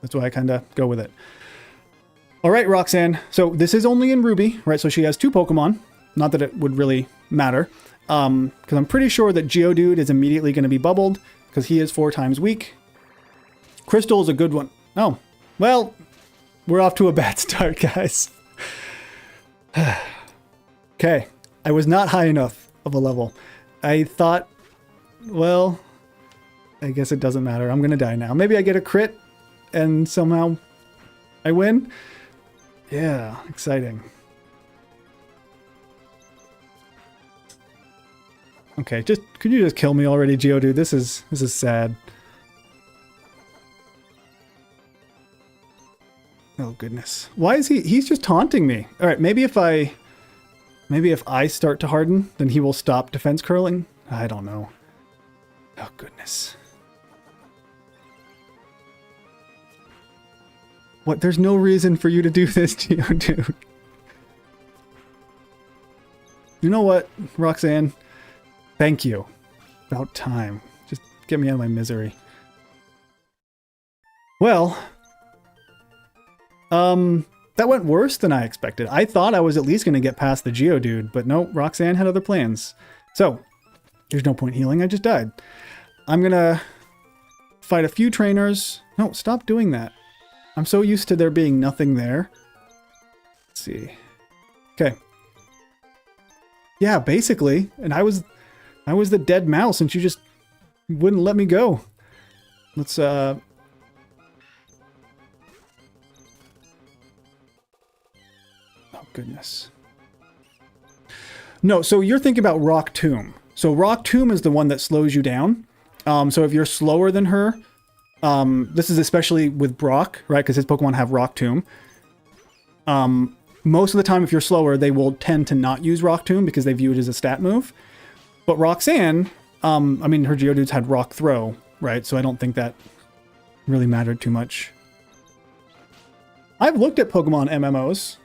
that's why I kind of go with it. All right, Roxanne. So this is only in Ruby, right? So she has 2 Pokemon. Not that it would really matter, because I'm pretty sure that Geodude is immediately going to be bubbled, because he is 4 times weak. Crystal is a good one. Oh, well, we're off to a bad start, guys. Okay, I was not high enough of a level. I thought, well, I guess it doesn't matter. I'm going to die now. Maybe I get a crit and somehow I win. Yeah, exciting. Okay, could you just kill me already, Geodude? This is sad. Oh goodness. Why is he's just taunting me. All right, maybe if I start to harden, then he will stop defense curling. I don't know. Oh goodness. What? There's no reason for you to do this, Geodude. You know what, Roxanne? Thank you. About time. Just get me out of my misery. Well, that went worse than I expected. I thought I was at least going to get past the Geodude, but no, Roxanne had other plans. So, there's no point healing. I just died. I'm going to fight a few trainers. No, stop doing that. I'm so used to there being nothing there. Let's see. Okay. Yeah, basically. And I was the dead mouse and she just wouldn't let me go. Let's oh goodness. No, so you're thinking about Rock Tomb. So Rock Tomb is the one that slows you down. So if you're slower than her, this is especially with Brock, right? Because his Pokemon have Rock Tomb. Most of the time, if you're slower, they will tend to not use Rock Tomb because they view it as a stat move. But Roxanne, I mean, her Geodudes had Rock Throw, right? So I don't think that really mattered too much. I've looked at Pokemon MMOs,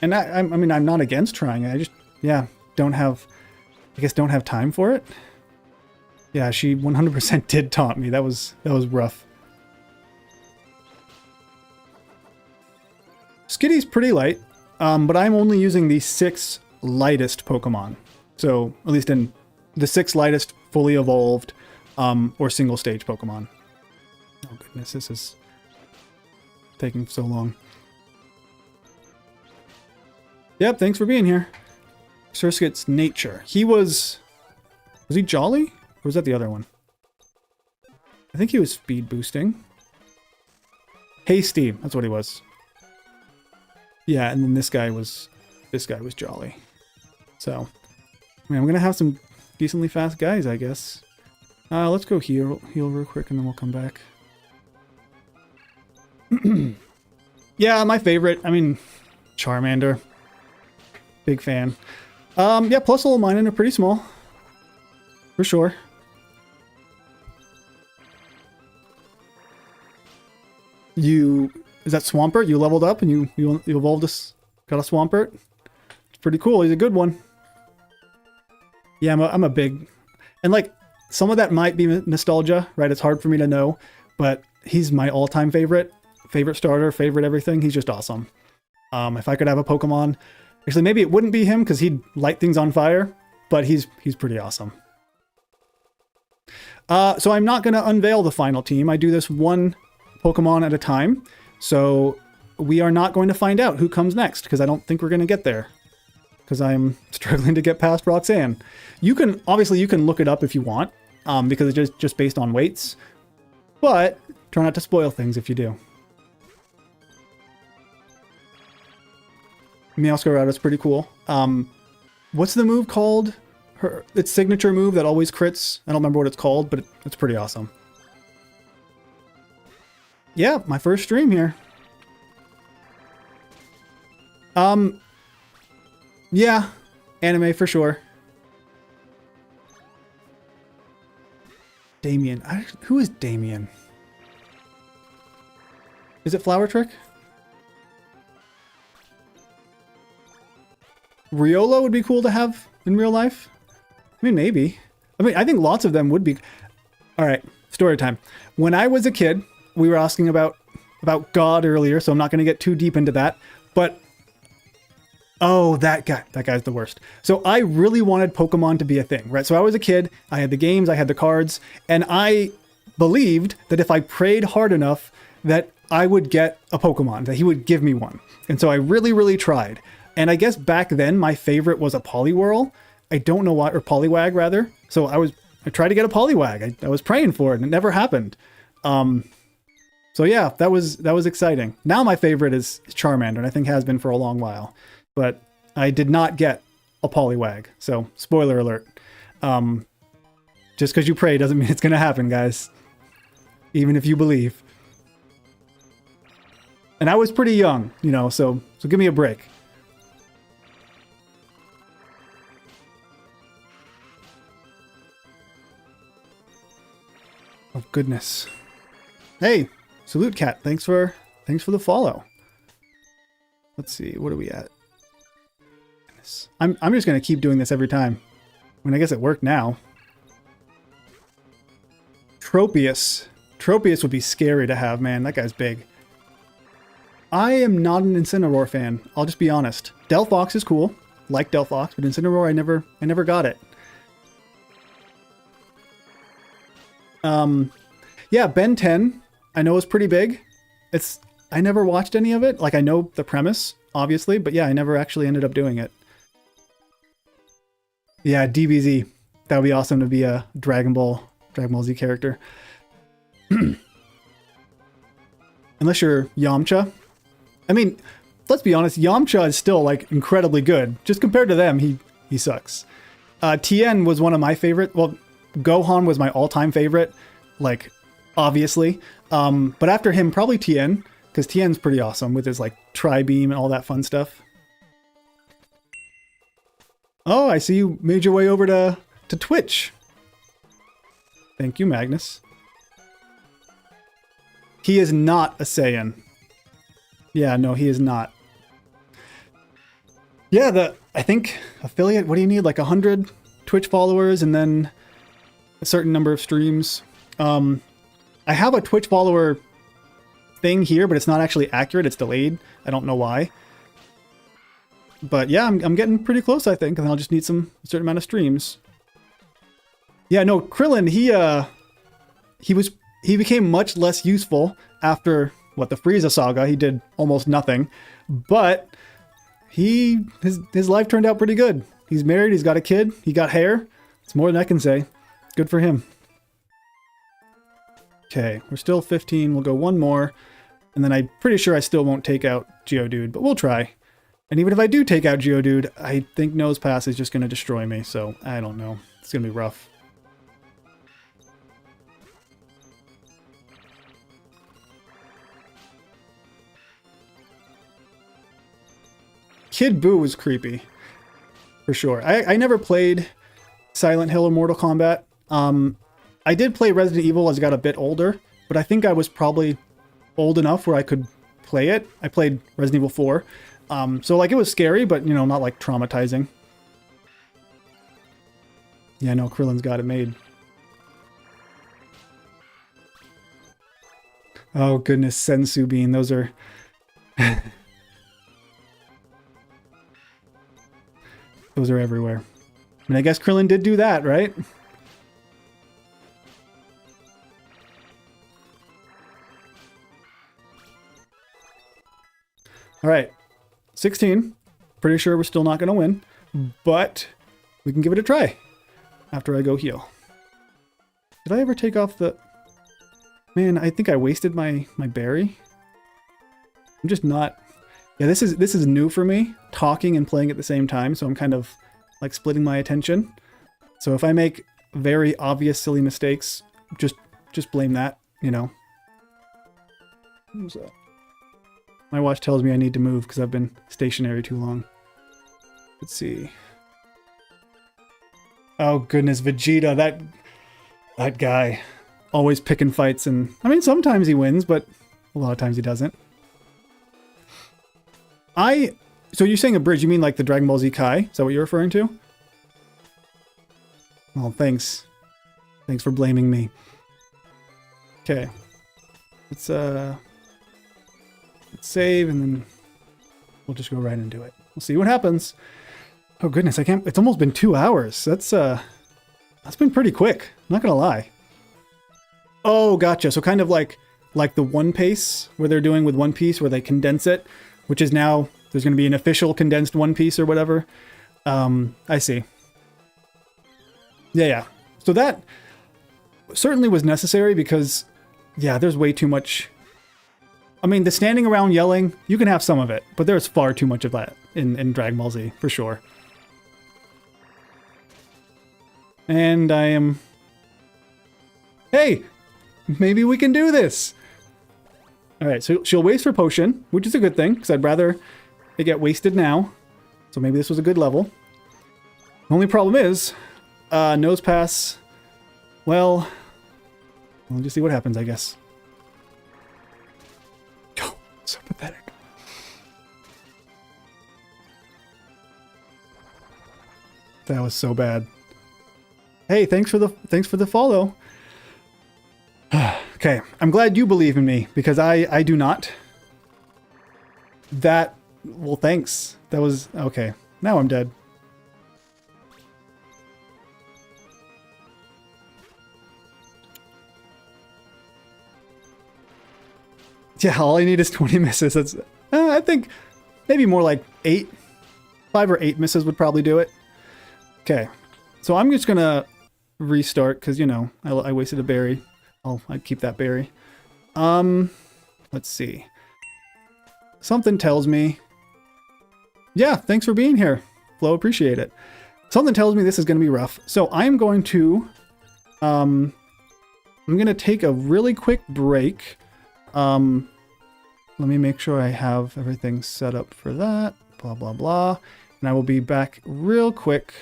and I mean, I'm not against trying it. I just, yeah, don't have time for it. Yeah, she 100% did taunt me. That was rough. Skitty's pretty light, but I'm only using the 6 lightest Pokemon. So, at least in the 6 lightest fully evolved or single stage Pokemon. Oh goodness, this is taking so long. Yep, thanks for being here. Surskit's nature. He was he jolly? Or was that the other one? I think he was speed boosting. Hasty, that's what he was. Yeah, and then this guy was jolly. So, I mean, I'm gonna have some decently fast guys, I guess. Let's go heal real quick, and then we'll come back. Yeah, my favorite. I mean, Charmander. Big fan. Yeah, plus level mine are pretty small, for sure. Is that Swampert? You leveled up and you evolved this, got a Swampert? It's pretty cool. He's a good one. Yeah, I'm a big, and like some of that might be nostalgia, right? It's hard for me to know, but he's my all-time favorite starter, favorite everything. He's just awesome. If I could have a Pokemon, actually maybe it wouldn't be him because he'd light things on fire, but he's pretty awesome. So I'm not going to unveil the final team. I do this one Pokemon at a time. So we are not going to find out who comes next because I don't think we're going to get there because I'm struggling to get past Roxanne. You can look it up if you want because it's just based on weights, but try not to spoil things if you do. Meowscarada is pretty cool. What's the move called? Its signature move that always crits. I don't remember what it's called, but it's pretty awesome. Yeah, my first stream here. Yeah, anime for sure. Damien. Who is Damien? Is it Flower Trick? Riolo would be cool to have in real life. I mean, maybe. I mean, I think lots of them would be. All right, story time. When I was a kid, we were asking about God earlier, so I'm not going to get too deep into that. But, oh, that guy's the worst. So I really wanted Pokemon to be a thing, right? So I was a kid, I had the games, I had the cards, and I believed that if I prayed hard enough that I would get a Pokemon, that he would give me one. And so I really, really tried. And I guess back then my favorite was a Poliwhirl. I don't know why, or Poliwag rather. So I tried to get a Poliwag. I was praying for it and it never happened. So yeah, that was exciting. Now my favorite is Charmander, and I think has been for a long while. But I did not get a Poliwag. So spoiler alert. Just because you pray doesn't mean it's going to happen, guys. Even if you believe. And I was pretty young, you know, so give me a break. Oh goodness. Hey, Salute Cat, thanks for the follow. Let's see, what are we at? Goodness. I'm just gonna keep doing this every time. I mean, I guess it worked now. Tropius. Tropius would be scary to have, man. That guy's big. I am not an Incineroar fan. I'll just be honest. Delphox is cool. Like Delphox, but Incineroar, I never got it. Yeah, Ben 10, I know is pretty big. I never watched any of it. Like, I know the premise, obviously, but yeah, I never actually ended up doing it. Yeah, DBZ. That would be awesome to be a Dragon Ball Z character. Unless you're Yamcha. I mean, let's be honest, Yamcha is still like incredibly good. Just compared to them, he sucks. Tien was one of my favorite. Well, Gohan was my all-time favorite, like obviously. But after him, probably Tien, because Tien's pretty awesome with his like tri-beam and all that fun stuff. Oh, I see you made your way over to Twitch. Thank you, Magnus. He is not a Saiyan. Yeah, no, he is not. Yeah, I think affiliate, what do you need? Like 100 Twitch followers and then a certain number of streams. I have a Twitch follower thing here, but it's not actually accurate. It's delayed. I don't know why. But yeah, I'm getting pretty close, I think, and I'll just need a certain amount of streams. Yeah, no, Krillin, he became much less useful after the Frieza saga. He did almost nothing, but his life turned out pretty good. He's married, he's got a kid, he got hair. It's more than I can say. Good for him. Okay, we're still 15. We'll go one more, and then I'm pretty sure I still won't take out Geodude, but we'll try. And even if I do take out Geodude, I think Nose Pass is just going to destroy me, so I don't know. It's going to be rough. Kid Buu was creepy, for sure. I never played Silent Hill or Mortal Kombat. I did play Resident Evil as I got a bit older, but I think I was probably old enough where I could play it. I played Resident Evil 4. So like it was scary, but you know, not like traumatizing. Yeah, no, Krillin's got it made. Oh goodness, Sensu Bean, those are... those are everywhere. I mean, I guess Krillin did do that, right? All right. 16. Pretty sure we're still not going to win, but we can give it a try after I go heal. Did I ever take off the... Man, I think I wasted my berry. I'm just not... Yeah, this is new for me, talking and playing at the same time, so I'm kind of like splitting my attention. So if I make very obvious silly mistakes, just blame that, you know. What was that? My watch tells me I need to move because I've been stationary too long. Let's see. Oh goodness, Vegeta, that guy. Always picking fights, and I mean sometimes he wins, but a lot of times he doesn't. So you're saying a bridge, you mean like the Dragon Ball Z Kai? Is that what you're referring to? Oh, thanks. Thanks for blaming me. Okay. Let's save, and then we'll just go right into it. We'll see what happens. Oh goodness, I can't... It's almost been 2 hours. That's been pretty quick. I'm not gonna lie. Oh, gotcha. So kind of like the One Piece, where they're doing with One Piece, where they condense it, which is now... There's going to be an official condensed One Piece or whatever. I see. Yeah. So that certainly was necessary because, yeah, there's way too much... I mean, the standing around yelling, you can have some of it, but there's far too much of that in Dragon Ball Z, for sure. And I am... Hey! Maybe we can do this! Alright, so she'll waste her potion, which is a good thing, because I'd rather it get wasted now. So maybe this was a good level. The only problem is, Nose Pass, well, we'll just see what happens, I guess. Oh, so pathetic. That was so bad. Hey, thanks for the follow. Okay, I'm glad you believe in me, because I do not. Well, thanks. That was... Okay, now I'm dead. Yeah, all I need is 20 misses. That's... I think maybe more like 8. 5 or 8 misses would probably do it. Okay, So I'm just gonna restart because, you know, I wasted a berry. I'd keep that berry. Let's see. Something tells me... Yeah, thanks for being here, Flo. Appreciate it. Something tells me this is going to be rough. So I'm going to... I'm going to take a really quick break. Let me make sure I have everything set up for that. Blah, blah, blah. And I will be back real quick.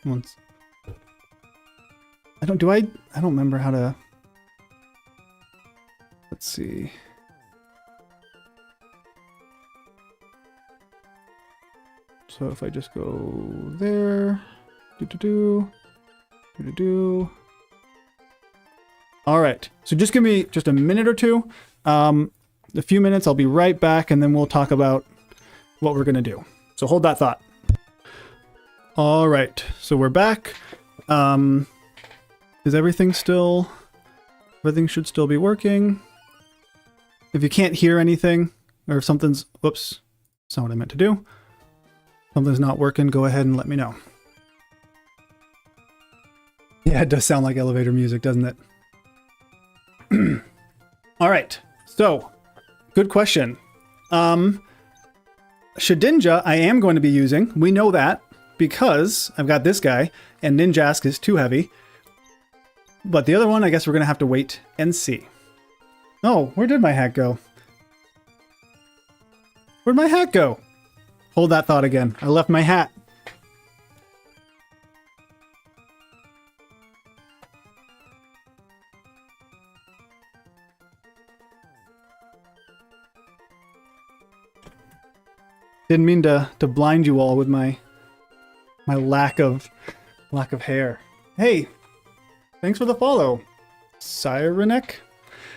Once. I don't remember how to... Let's see. So if I just go there, All right. So just give me just a minute or two. A few minutes, I'll be right back, and then we'll talk about what we're gonna do. So hold that thought. All right. So we're back. Is everything still? Everything should still be working. If you can't hear anything, or if something's, whoops, that's not what I meant to do. Something's not working, go ahead and let me know. Yeah, it does sound like elevator music, doesn't it? All right, so good question. Shedinja I am going to be using. We know that because I've got this guy and Ninjask is too heavy. But the other one, I guess we're going to have to wait and see. Oh, where did my hat go? Where'd my hat go? Hold that thought again. I left my hat. Didn't mean to blind you all with my lack of hair. Hey, thanks for the follow, Cyrenek.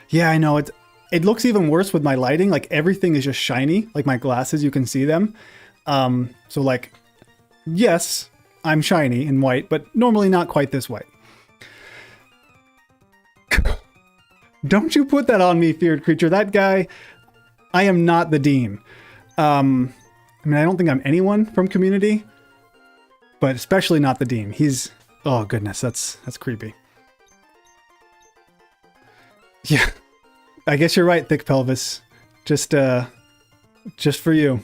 Yeah, I know it looks even worse with my lighting. Like everything is just shiny. Like my glasses, you can see them. So like, yes, I'm shiny and white, but normally not quite this white. Don't you put that on me, feared creature. That guy, I am not the dean. I mean, I don't think I'm anyone from community, but especially not the dean. He's, oh goodness, that's creepy. Yeah, I guess you're right, Thick Pelvis. Just for you.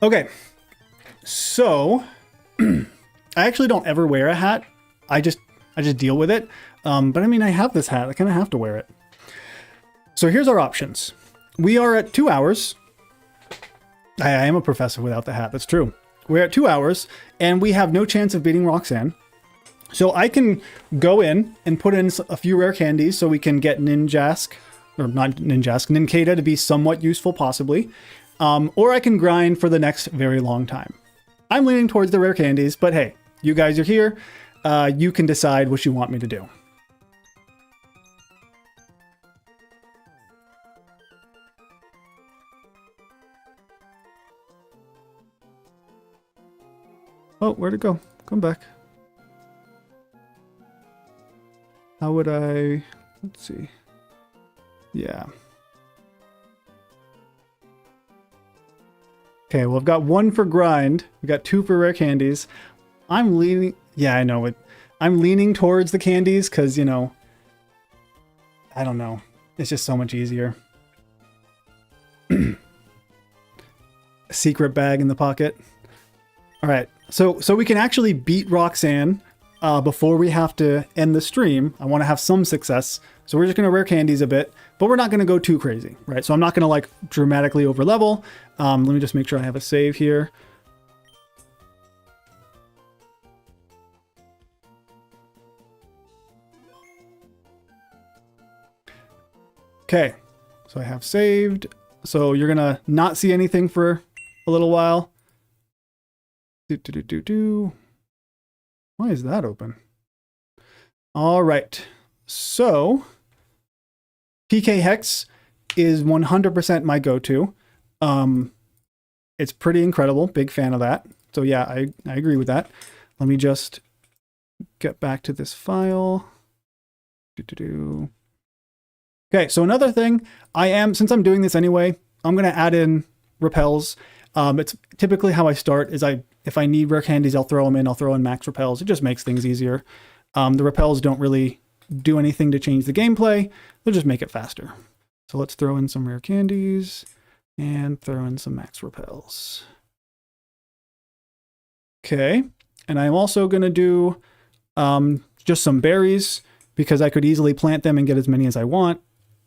Okay, so I actually don't ever wear a hat. I just deal with it. But I mean, I have this hat. I kind of have to wear it. So here's our options. We are at 2 hours. I am a professor without the hat. That's true. We're at 2 hours, and we have no chance of beating Roxanne. So I can go in and put in a few rare candies so we can get Ninjask, or not Ninjask, Nincada to be somewhat useful, possibly. Or I can grind for the next very long time. I'm leaning towards the rare candies, but hey, you guys are here. You can decide what you want me to do. Oh, where'd it go? Come back. How would I... Let's see. Yeah. Okay, well, I've got 1 for grind. We got 2 for rare candies. I'm leaning... Yeah, I know it. I'm leaning towards the candies because, you know... I don't know. It's just so much easier. Secret bag in the pocket. All right. So we can actually beat Roxanne before we have to end the stream. I want to have some success. So we're just going to rare candies a bit, but we're not going to go too crazy, right? So I'm not going to like dramatically over level. Let me just make sure I have a save here. Okay, so I have saved. So you're going to not see anything for a little while. Why is that open? All right. So PK Hex is 100% my go-to. It's pretty incredible. Big fan of that. So yeah, I agree with that. Let me just get back to this file. Okay, so another thing, since I'm doing this anyway, I'm going to add in repels. It's typically how I start is if If I need rare candies, I'll throw them in. I'll throw in max repels. It just makes things easier. The repels don't really do anything to change the gameplay. They'll just make it faster. So let's throw in some rare candies and throw in some max repels. Okay, and I'm also going to do just some berries because I could easily plant them and get as many as I want.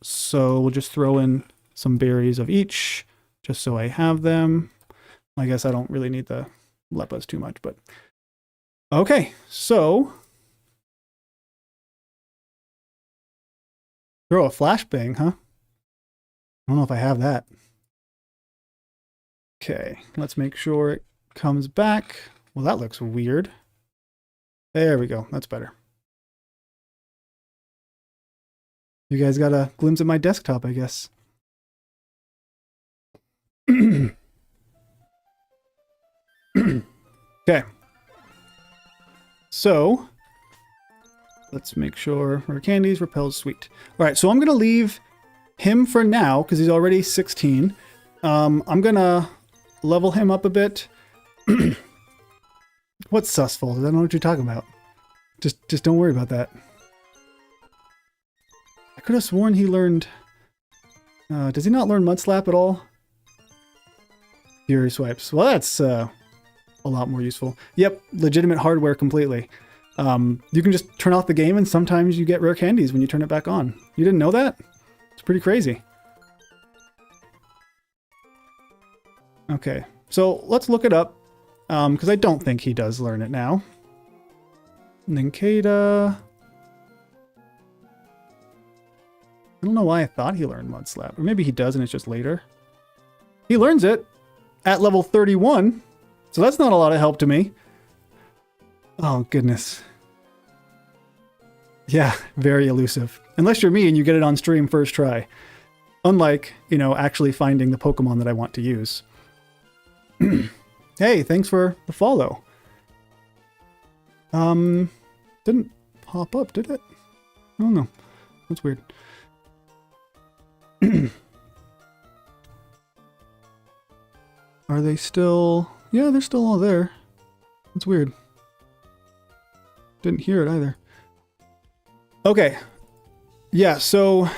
So we'll just throw in some berries of each just so I have them. I guess I don't really need the lepas too much, but okay, so throw a flashbang, huh? I don't know if I have that. Okay, let's make sure it comes back. Well, that looks weird. There we go. That's better. You guys got a glimpse of my desktop, I guess. Okay. So, let's make sure our candies repels sweet. All right, so I'm going to leave him for now because he's already 16. I'm going to level him up a bit. What's sussful? I don't know what you're talking about. Just don't worry about that. I could have sworn he learned... does he not learn Mud Slap at all? Fury Swipes. Well, that's a lot more useful. Yep, legitimate hardware completely. You can just turn off the game and sometimes you get rare candies when you turn it back on. You didn't know that? It's pretty crazy. Okay, so let's look it up. Because I don't think he does learn it now. Nincada. I don't know why I thought he learned Mud Slap. Or maybe he does and it's just later. He learns it at level 31. So that's not a lot of help to me. Oh, goodness. Yeah, very elusive. Unless you're me and you get it on stream first try. Unlike, you know, actually finding the Pokemon that I want to use. Hey, thanks for the follow. Didn't pop up, did it? I don't know. That's weird. Are they still... Yeah, they're still all there. That's weird. Didn't hear it either. Okay. Yeah, so...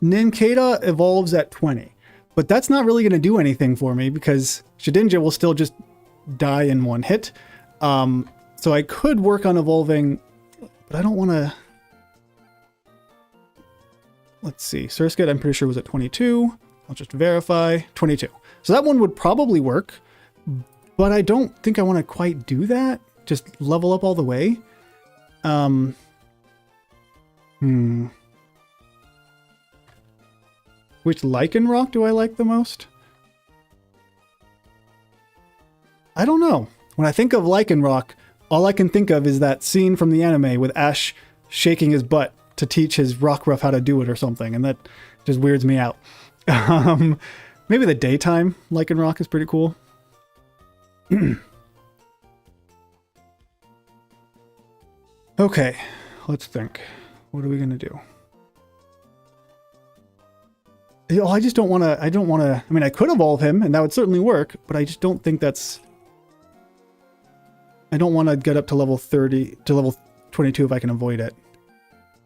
Nincada evolves at 20. But that's not really going to do anything for me because Shedinja will still just die in one hit. So I could work on evolving, but I don't want to... Let's see. Surskit, I'm pretty sure was at 22. I'll just verify. 22. So that one would probably work, but I don't think I want to quite do that. Just level up all the way. Which Lycanroc do I like the most? I don't know. When I think of Lycanroc, all I can think of is that scene from the anime with Ash shaking his butt to teach his Rockruff how to do it or something, and that just weirds me out. Maybe the daytime Lycanroc is pretty cool. Okay, let's think. What are we gonna do? I just don't want to, I mean, I could evolve him and that would certainly work, but I just don't think that's, I don't want to get up to level 30, to level 22 if I can avoid it.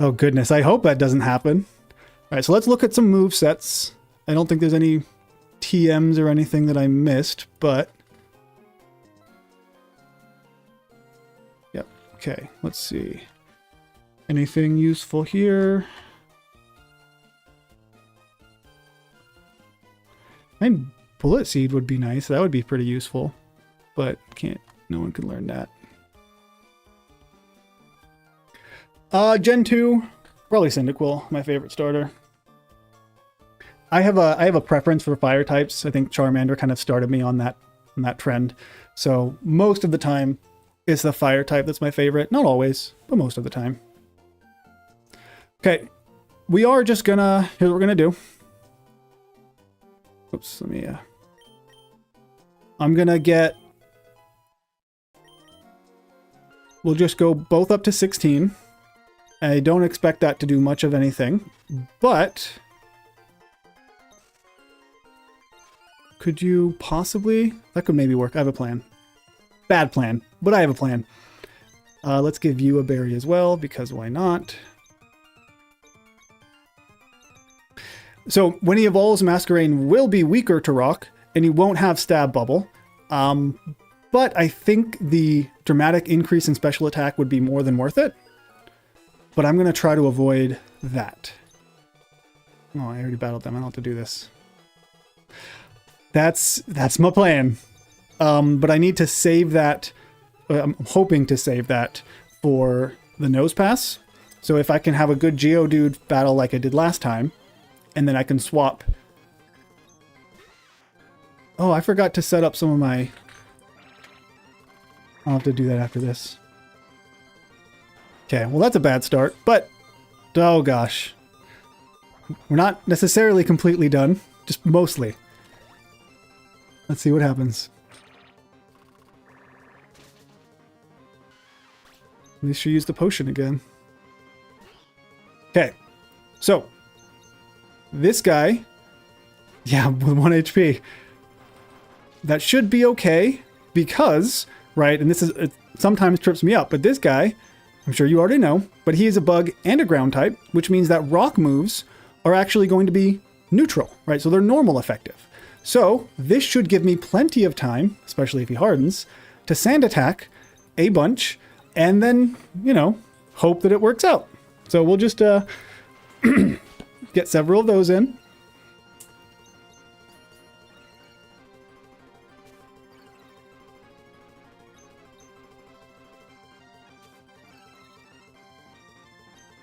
Oh goodness, I hope that doesn't happen. All right, so let's look at some move sets. I don't think there's any TMs or anything that I missed, but... Yep, okay, let's see. Anything useful here? I mean, Bullet Seed would be nice. That would be pretty useful, but no one can learn that. Gen 2, probably Cyndaquil, my favorite starter. I have a preference for fire types. I think Charmander kind of started me on that trend. So most of the time, it's the fire type that's my favorite. Not always, but most of the time. Okay, we are just gonna, here's what we're gonna do. Oops, let me, I'm gonna get, we'll just go both up to 16. I don't expect that to do much of anything, but could you possibly... That could maybe work. I have a plan. Bad plan, but I have a plan. Let's give you a berry as well, because why not? So when he evolves, Masquerain will be weaker to rock, and he won't have stab bubble. But I think the dramatic increase in special attack would be more than worth it. But I'm going to try to avoid that. Oh, I already battled them. I don't have to do this. That's my plan. But I need to save that. I'm hoping to save that for the nose pass. So if I can have a good Geodude battle like I did last time, and then I can swap. Oh, I forgot to set up some of my... I'll have to do that after this. Okay, well that's a bad start, but... Oh gosh. We're not necessarily completely done, just mostly. Let's see what happens. At least you use the potion again. Okay, so... This guy... Yeah, with 1 HP. That should be okay, because... Right, and this is... It sometimes trips me up, but this guy... I'm sure you already know, but he is a bug and a ground type, which means that rock moves are actually going to be neutral, right? So they're normal effective. So this should give me plenty of time, especially if he hardens, to sand attack a bunch and then, you know, hope that it works out. So we'll just get several of those in.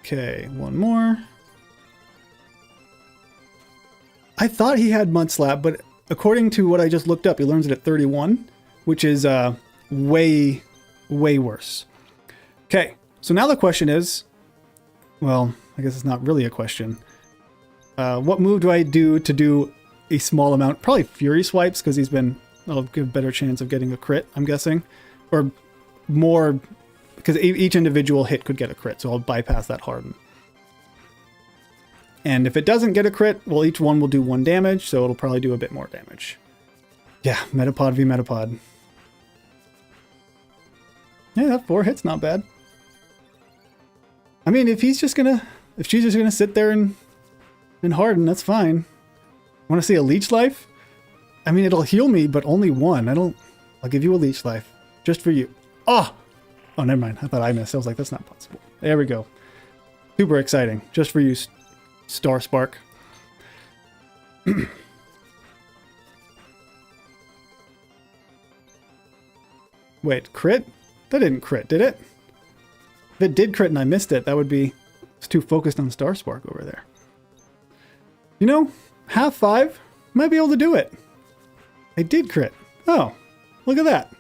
Okay, one more. I thought he had Mud Slap, but according to what I just looked up, he learns it at 31, which is way, way worse. Okay, so now the question is, well, I guess it's not really a question. What move do I do to do a small amount? Probably Fury Swipes, because I'll give a better chance of getting a crit, I'm guessing. Or more... Because each individual hit could get a crit, so I'll bypass that harden. And if it doesn't get a crit, well, each one will do 1 damage, so it'll probably do a bit more damage. Yeah, Metapod v Metapod. Yeah, that 4 hits not bad. I mean, if she's just gonna sit there and harden, that's fine. Want to see a Leech Life? I mean, it'll heal me, but only 1. I'll give you a Leech Life. Just for you. Oh! Oh, never mind. I thought I missed. I was like, that's not possible. There we go. Super exciting. Just for you, Star Spark. Wait, crit? That didn't crit, did it? If it did crit and I missed it, that would be... It's too focused on Star Spark over there. You know, half 5 might be able to do it. I did crit. Oh, look at that.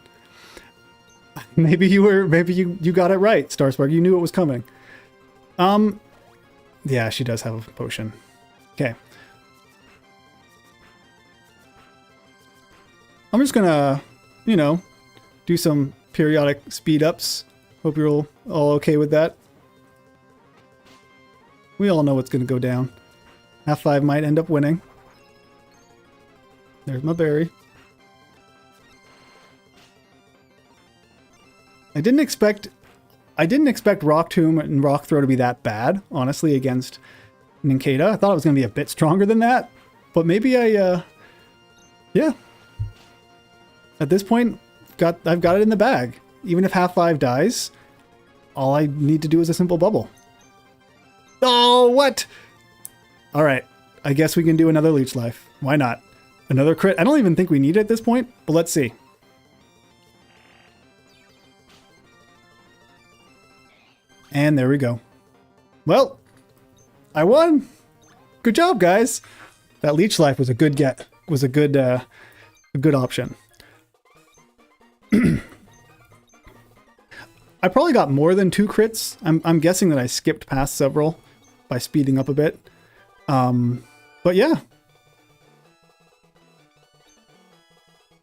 Maybe you got it right, Star Spark. You knew it was coming. Yeah, she does have a potion. Okay. I'm just gonna, you know, do some periodic speed ups. Hope you're all okay with that. We all know what's gonna go down. Half 5 might end up winning. There's my berry. I didn't expect Rock Tomb and Rock Throw to be that bad, honestly, against Nincada. I thought it was going to be a bit stronger than that, but maybe yeah. At this point, I've got it in the bag. Even if half 5 dies, all I need to do is a simple bubble. Oh, what? All right, I guess we can do another Leech Life. Why not? Another crit. I don't even think we need it at this point, but let's see. And there we go. Well, I won. Good job, guys. That Leech Life was a good get. Was a good option. I probably got more than 2 crits. I'm guessing that I skipped past several by speeding up a bit. But yeah.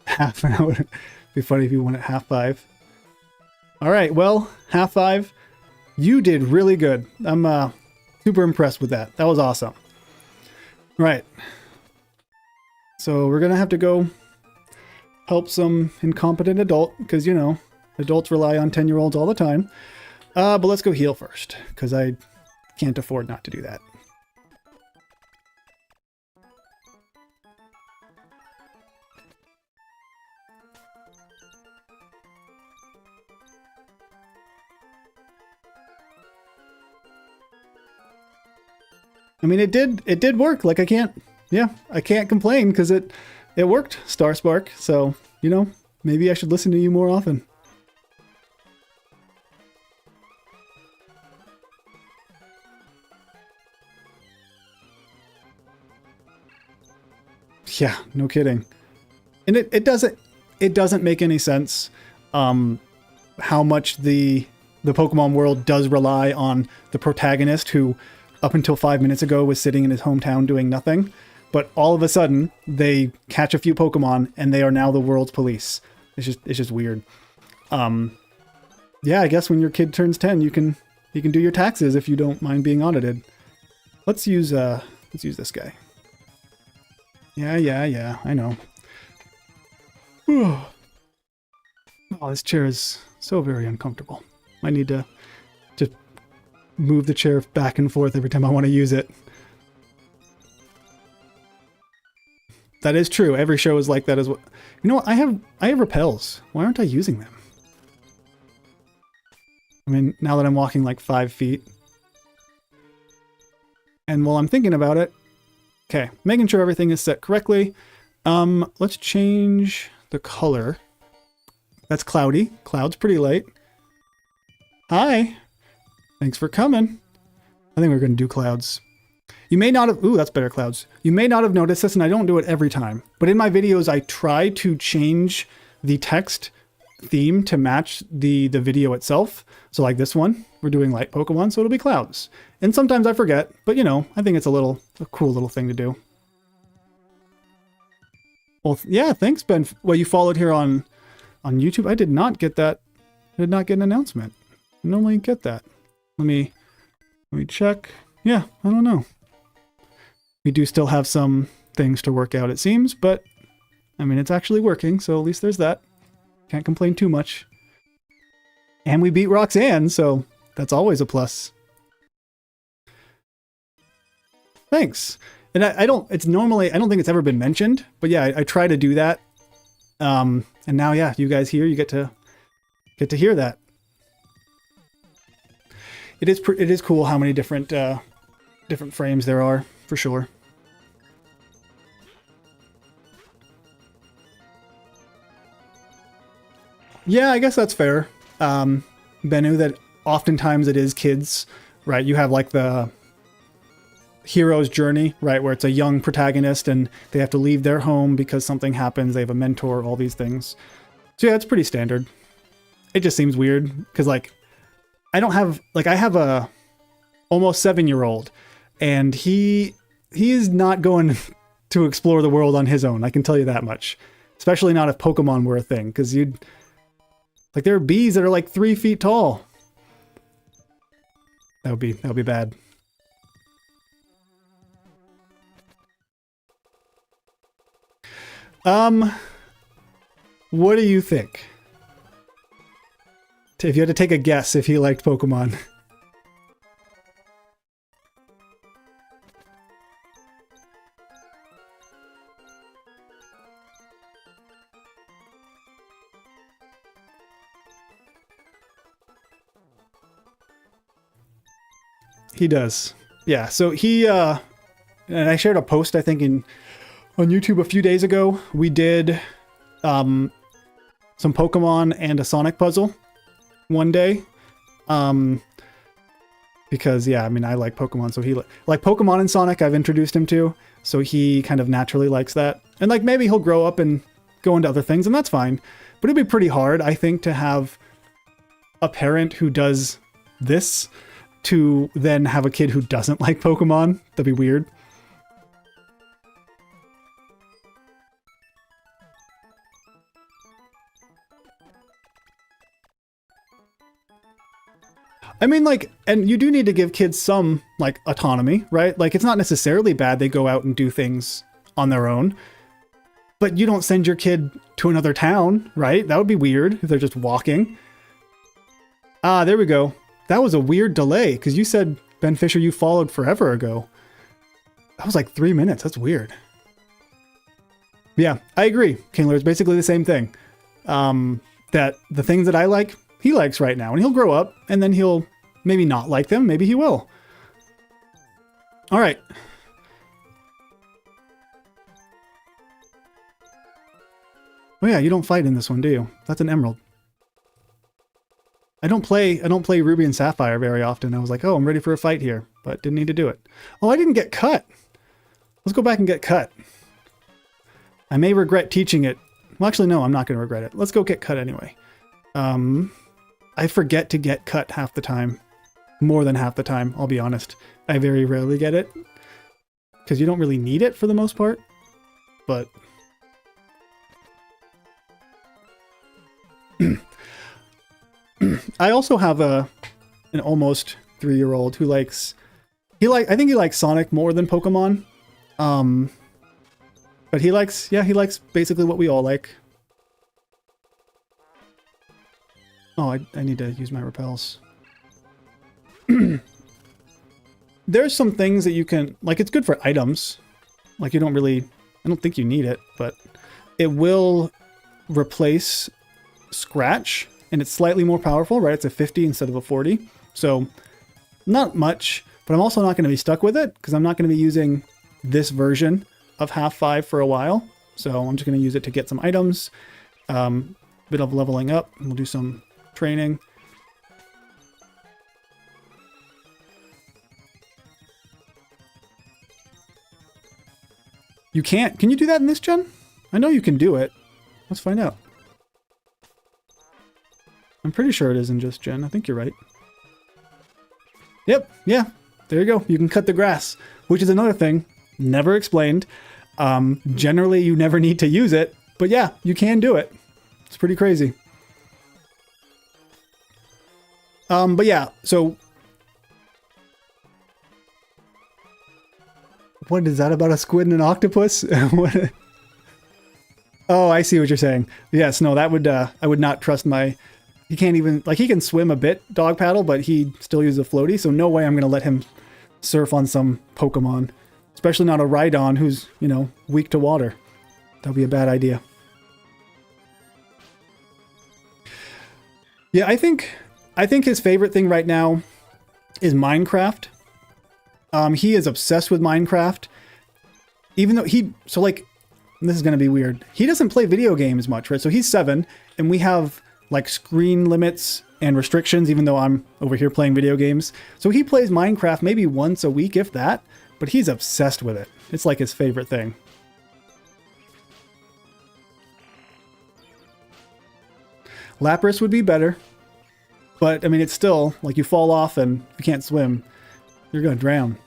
Half an hour. Be funny if you won at half 5. All right. Well, half 5. You did really good. I'm super impressed with that. That was awesome. Right. So we're gonna have to go help some incompetent adult, because, you know, adults rely on 10-year-olds all the time. But let's go heal first, because I can't afford not to do that. I mean, it did work. Like, I can't complain, because it worked, Starspark. So, you know, maybe I should listen to you more often. Yeah, no kidding. And it doesn't make any sense how much the Pokemon world does rely on the protagonist, who up until 5 minutes ago was sitting in his hometown doing nothing. But all of a sudden they catch a few Pokemon and they are now the world's police. It's just weird. Yeah, I guess when your kid turns 10, you can do your taxes if you don't mind being audited. Let's use this guy. Yeah, I know. Oh, this chair is so very uncomfortable. I need to move the chair back and forth every time I want to use it. That is true. Every show is like that as well. You know what? I have repels. Why aren't I using them? I mean, now that I'm walking like 5 feet. And while I'm thinking about it, okay, making sure everything is set correctly. Let's change the color. That's cloudy. Cloud's pretty light. Hi. Thanks for coming. I think we're going to do clouds. You may not have... Ooh, that's better, clouds. You may not have noticed this, and I don't do it every time. But in my videos, I try to change the text theme to match the video itself. So like this one, we're doing light Pokemon, so it'll be clouds. And sometimes I forget, but you know, I think it's a cool little thing to do. Well, yeah, thanks, Ben. Well, you followed here on YouTube. I did not get that. I did not get an announcement. I normally get that. Let me check. Yeah, I don't know. We do still have some things to work out, it seems, but I mean, it's actually working, so at least there's that. Can't complain too much. And we beat Roxanne, so that's always a plus. Thanks. And I don't think it's ever been mentioned, but yeah, I try to do that. And now, yeah, you guys here, you get to hear that. It is cool how many different frames there are, for sure. Yeah, I guess that's fair. Bennu, that oftentimes it is kids, right? You have like the hero's journey, right? Where it's a young protagonist and they have to leave their home because something happens. They have a mentor, all these things. So yeah, it's pretty standard. It just seems weird because like, I have a almost 7-year-old and he is not going to explore the world on his own. I can tell you that much, especially not if Pokemon were a thing. Cause like there are bees that are like 3 feet tall. That would be bad. What do you think? If you had to take a guess if he liked Pokemon. He does. Yeah, so he, and I shared a post, I think, on YouTube a few days ago. We did some Pokemon and a Sonic puzzle one day. Because, yeah, I mean, I like Pokemon, so he... Like, Pokemon and Sonic, I've introduced him to, so he kind of naturally likes that. And, like, maybe he'll grow up and go into other things, and that's fine. But it'd be pretty hard, I think, to have a parent who does this to then have a kid who doesn't like Pokemon. That'd be weird. I mean, like, and you do need to give kids some, like, autonomy, right? Like, it's not necessarily bad they go out and do things on their own. But you don't send your kid to another town, right? That would be weird if they're just walking. Ah, there we go. That was a weird delay because you said, Ben Fisher, you followed forever ago. That was like 3 minutes. That's weird. Yeah, I agree. Kingler is basically the same thing. That the things that I like, he likes right now. And he'll grow up and then he'll maybe not like them. Maybe he will. All right. Oh yeah, you don't fight in this one, do you? That's an emerald. I don't play Ruby and Sapphire very often. I was like, oh, I'm ready for a fight here, but didn't need to do it. Oh, I didn't get cut. Let's go back and get cut. I may regret teaching it. Well, actually, no, I'm not going to regret it. Let's go get cut anyway. I forget to get cut half the time. More than half the time, I'll be honest. I very rarely get it. Because you don't really need it for the most part. But... I also have an almost 3-year-old who likes... I think he likes Sonic more than Pokemon. But he likes basically what we all like. Oh, I need to use my repels. There's some things that you can... Like, it's good for items. Like, you don't really... I don't think you need it, but it will replace Scratch, and it's slightly more powerful, right? It's a 50 instead of a 40. So, not much, but I'm also not going to be stuck with it, because I'm not going to be using this version of half 5 for a while. So I'm just going to use it to get some items, bit of leveling up, and we'll do some training. You can't. Can you do that in this gen? I know you can do it. Let's find out. I'm pretty sure it is in just gen. I think you're right. Yep. Yeah. There you go. You can cut the grass, which is another thing. Never explained. Generally, you never need to use it. But yeah, you can do it. It's pretty crazy. But yeah, so... What is that about a squid and an octopus? What? Oh, I see what you're saying. Yes, no, that would I would not trust my... He can't even... Like, he can swim a bit, dog paddle, but he still uses a floaty, so no way I'm going to let him surf on some Pokemon. Especially not a Rhydon who's, you know, weak to water. That would be a bad idea. Yeah, I think his favorite thing right now is Minecraft. He is obsessed with Minecraft. Even though so like, this is going to be weird. He doesn't play video games much, right? So he's 7, and we have like screen limits and restrictions, even though I'm over here playing video games. So he plays Minecraft maybe once a week, if that, but he's obsessed with it. It's like his favorite thing. Lapras would be better, but I mean, it's still like you fall off and you can't swim, you're going to drown.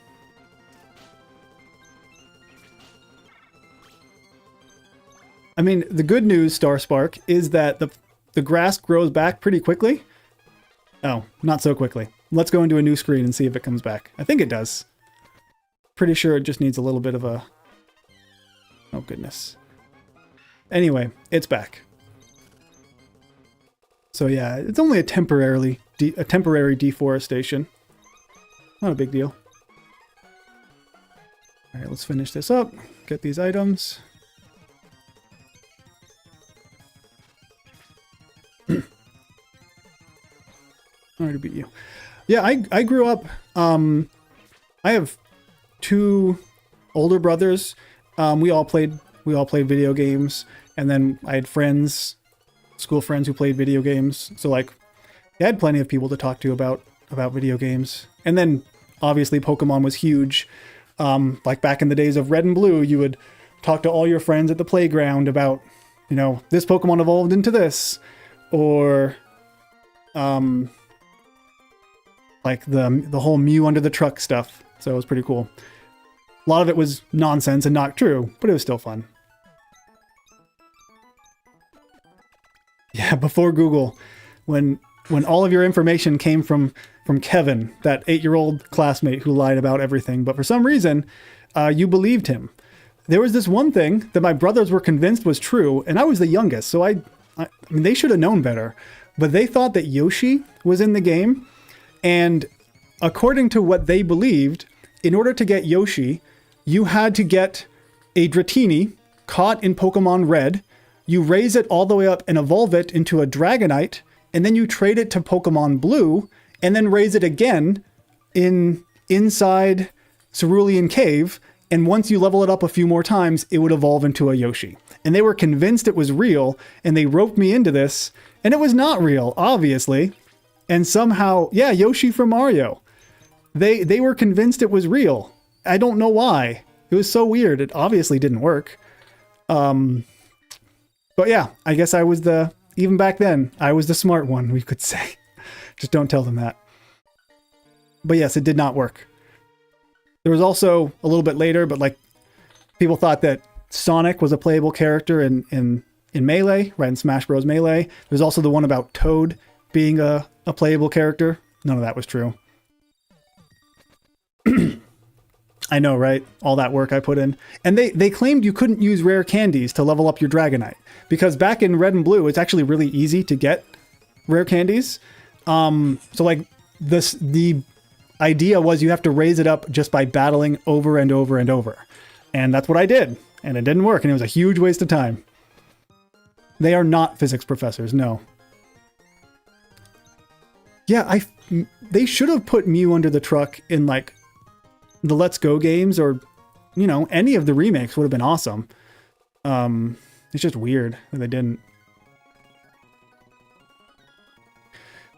I mean, the good news, Starspark, is that the grass grows back pretty quickly. Oh, not so quickly. Let's go into a new screen and see if it comes back. I think it does. Pretty sure it just needs a little bit of a... Oh, goodness. Anyway, it's back. So yeah, it's only a temporary deforestation. Not a big deal. All right, let's finish this up. Get these items. I already beat you. Yeah, I grew up. I have 2 older brothers. We all played video games, and then I had friends, school friends who played video games. So like, I had plenty of people to talk to about video games. And then obviously Pokemon was huge. Like back in the days of Red and Blue, you would talk to all your friends at the playground about, you know, this Pokemon evolved into this, or like the whole Mew under the truck stuff. So it was pretty cool. A lot of it was nonsense and not true, but it was still fun. Yeah, before Google, when all of your information came from Kevin, that 8-year-old classmate who lied about everything, but for some reason, you believed him. there was this one thing that my brothers were convinced was true, and I was the youngest, so I mean, they should have known better. But they thought that Yoshi was in the game, and according to what they believed, in order to get Yoshi, you had to get a Dratini caught in Pokemon Red, you raise it all the way up and evolve it into a Dragonite, and then you trade it to Pokemon Blue, and then raise it again inside Cerulean Cave, and once you level it up a few more times, it would evolve into a Yoshi. And they were convinced it was real, and they roped me into this, and it was not real, obviously. And somehow, yeah, Yoshi from Mario. They were convinced it was real. I don't know why. It was so weird. It obviously didn't work. But yeah, I guess I was even back then, I was the smart one, we could say. Just don't tell them that. But yes, it did not work. There was also a little bit later, but like people thought that Sonic was a playable character in Melee, right, in Smash Bros. Melee. There's also the one about Toad being a playable character. None of that was true. I know, right? All that work I put in. And they claimed you couldn't use rare candies to level up your Dragonite. Because back in Red and Blue, it's actually really easy to get rare candies. So like the idea was you have to raise it up just by battling over and over and over. And that's what I did. And it didn't work. And it was a huge waste of time. They are not physics professors, no. Yeah, they should have put Mew under the truck in like the Let's Go games, or, you know, any of the remakes would have been awesome. It's just weird that they didn't.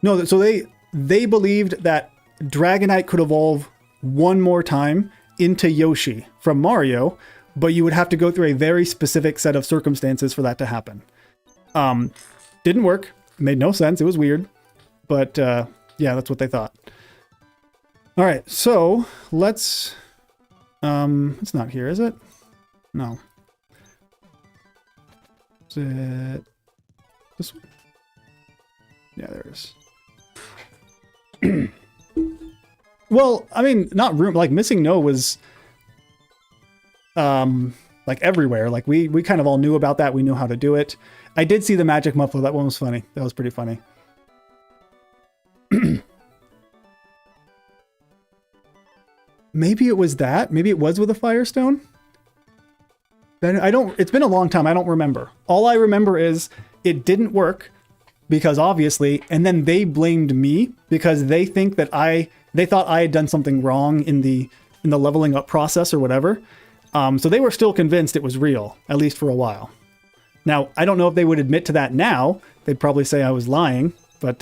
No, so they believed that Dragonite could evolve one more time into Yoshi from Mario, but you would have to go through a very specific set of circumstances for that to happen. Didn't work. Made no sense. It was weird. But yeah, that's what they thought. All right, so let's... it's not here, is it? No. Is it this one? Yeah, there it is. Well, I mean, not room, like Missing No was like everywhere. Like we kind of all knew about that. We knew how to do it. I did see the magic muffler. That one was funny. That was pretty funny. Maybe it was that. Maybe it was with a Firestone. Then it's been a long time. I don't remember. All I remember is it didn't work because obviously, and then they blamed me because they think that they thought I had done something wrong in the leveling up process or whatever. So they were still convinced it was real, at least for a while. Now, I don't know if they would admit to that now. They'd probably say I was lying, but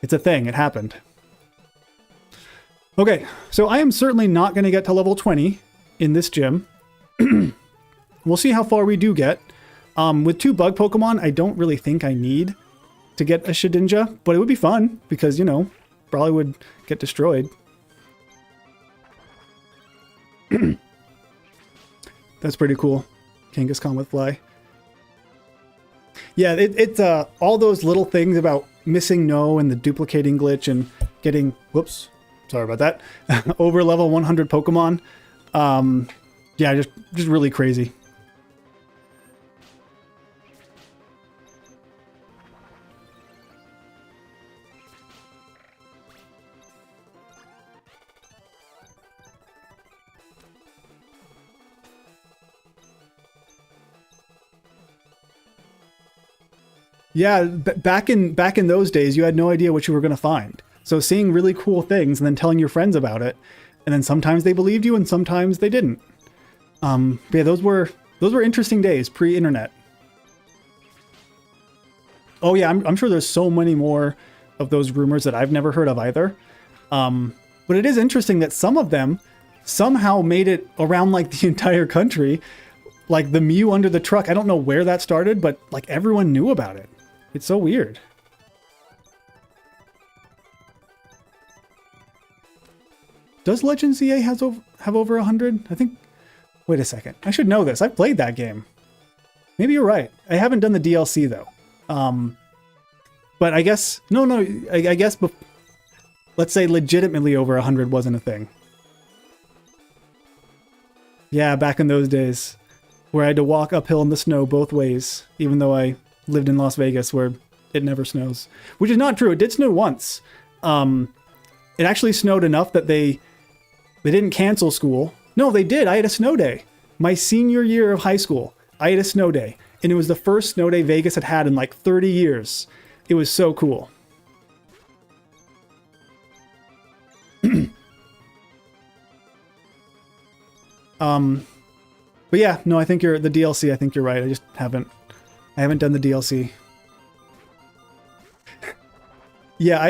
it's a thing. It happened. Okay, so I am certainly not going to get to level 20 in this gym. We'll see how far we do get. With 2 bug Pokemon, I don't really think I need to get a Shedinja, but it would be fun because, you know, probably would get destroyed. That's pretty cool. Kangaskhan with Fly. Yeah, it's all those little things about Missing No and the duplicating glitch and getting... Whoops. Sorry about that. Over level 100 Pokemon. Yeah, just really crazy. Yeah, back in those days, you had no idea what you were going to find. So seeing really cool things and then telling your friends about it, and then sometimes they believed you and sometimes they didn't. Yeah, those were interesting days, pre-internet. Oh yeah, I'm sure there's so many more of those rumors that I've never heard of either. But it is interesting that some of them somehow made it around like the entire country. Like the Mew under the truck, I don't know where that started, but like everyone knew about it. It's so weird. Does Legends EA have over 100? I think... Wait a second. I should know this. I've played that game. Maybe you're right. I haven't done the DLC, though. But I guess... No, I guess... Let's say legitimately over 100 wasn't a thing. Yeah, back in those days. where I had to walk uphill in the snow both ways, even though I lived in Las Vegas where it never snows. Which is not true. It did snow once. It actually snowed enough that they didn't cancel school. No, they did. I had a snow day. My senior year of high school, I had a snow day. And it was the first snow day Vegas had had in like 30 years. It was so cool. But yeah, no, I think the DLC, I think you're right. I haven't done the DLC. Yeah,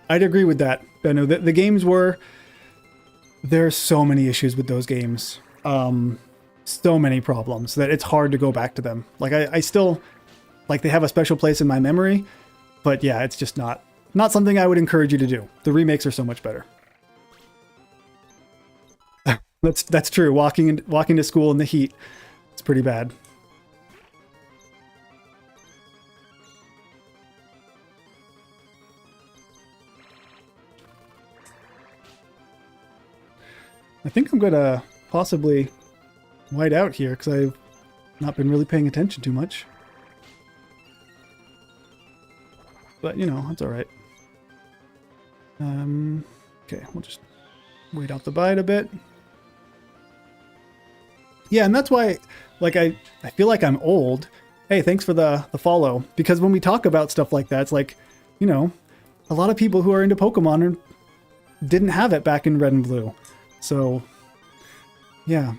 I'd agree with that. No, the games there's so many issues with those games. So many problems that it's hard to go back to them. Like I still, like they have a special place in my memory, but yeah, it's just not something I would encourage you to do. The remakes are so much better. That's true. Walking to school in the heat, it's pretty bad. I think I'm gonna possibly white out here because I've not been really paying attention too much. But you know, that's all right. Okay, we'll just wait out the bite a bit. Yeah, and that's why, like, I feel like I'm old. Hey, thanks for the follow. Because when we talk about stuff like that, it's like, you know, a lot of people who are into Pokemon didn't have it back in Red and Blue. So, yeah.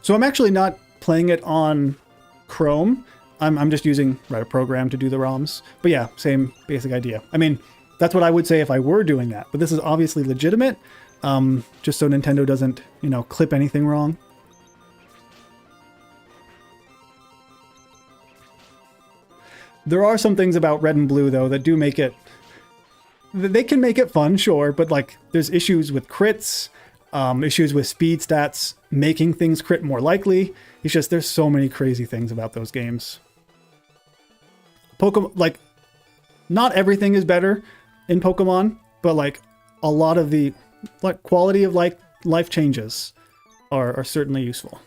So I'm actually not playing it on Chrome. I'm just using a program to do the ROMs. But yeah, same basic idea. I mean, that's what I would say if I were doing that. But this is obviously legitimate, just so Nintendo doesn't, you know, clip anything wrong. There are some things about Red and Blue, though, that do make it... They can make it fun, sure, but, like, there's issues with crits, issues with speed stats, making things crit more likely. It's just, there's so many crazy things about those games. Pokemon, like, not everything is better in Pokemon, but, like, a lot of the quality of life changes are certainly useful.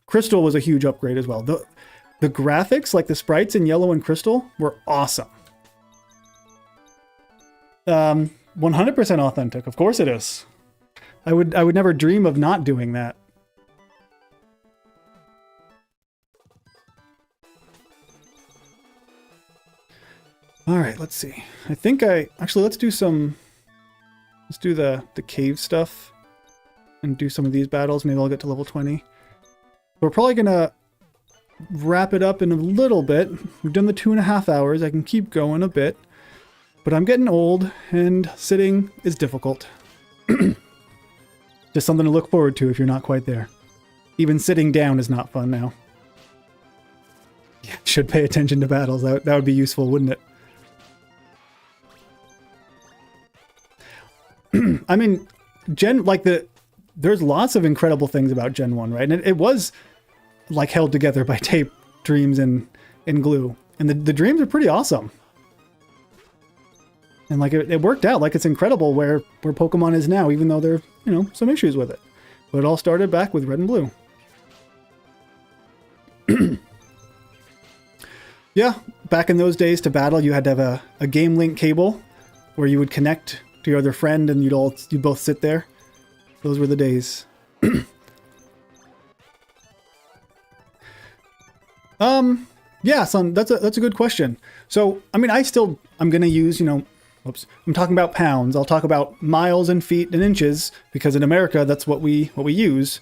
Crystal was a huge upgrade as well. The graphics, like the sprites in Yellow and Crystal, were awesome. 100% authentic. Of course it is. I would never dream of not doing that. All right, let's see. I think actually let's do the cave stuff and do some of these battles. Maybe I'll get to level 20. We're probably gonna wrap it up in a little bit. We've done the 2.5 hours. I can keep going a bit, but I'm getting old and sitting is difficult. Just something to look forward to if you're not quite there. Even sitting down is not fun now. Yeah, should pay attention to battles. That would be useful, wouldn't it? I mean, there's lots of incredible things about Gen 1, right? And it was like held together by tape, dreams, and glue. And the dreams are pretty awesome. And like it worked out. Like it's incredible where Pokemon is now, even though there are, you know, some issues with it. But it all started back with Red and Blue. Yeah, back in those days to battle, you had to have a Game Link cable where you would connect to your other friend and you'd both sit there. Those were the days. Yeah, son, that's a good question. So, I mean, I'm going to use, you know, I'm talking about pounds. I'll talk about miles and feet and inches because in America, that's what we use.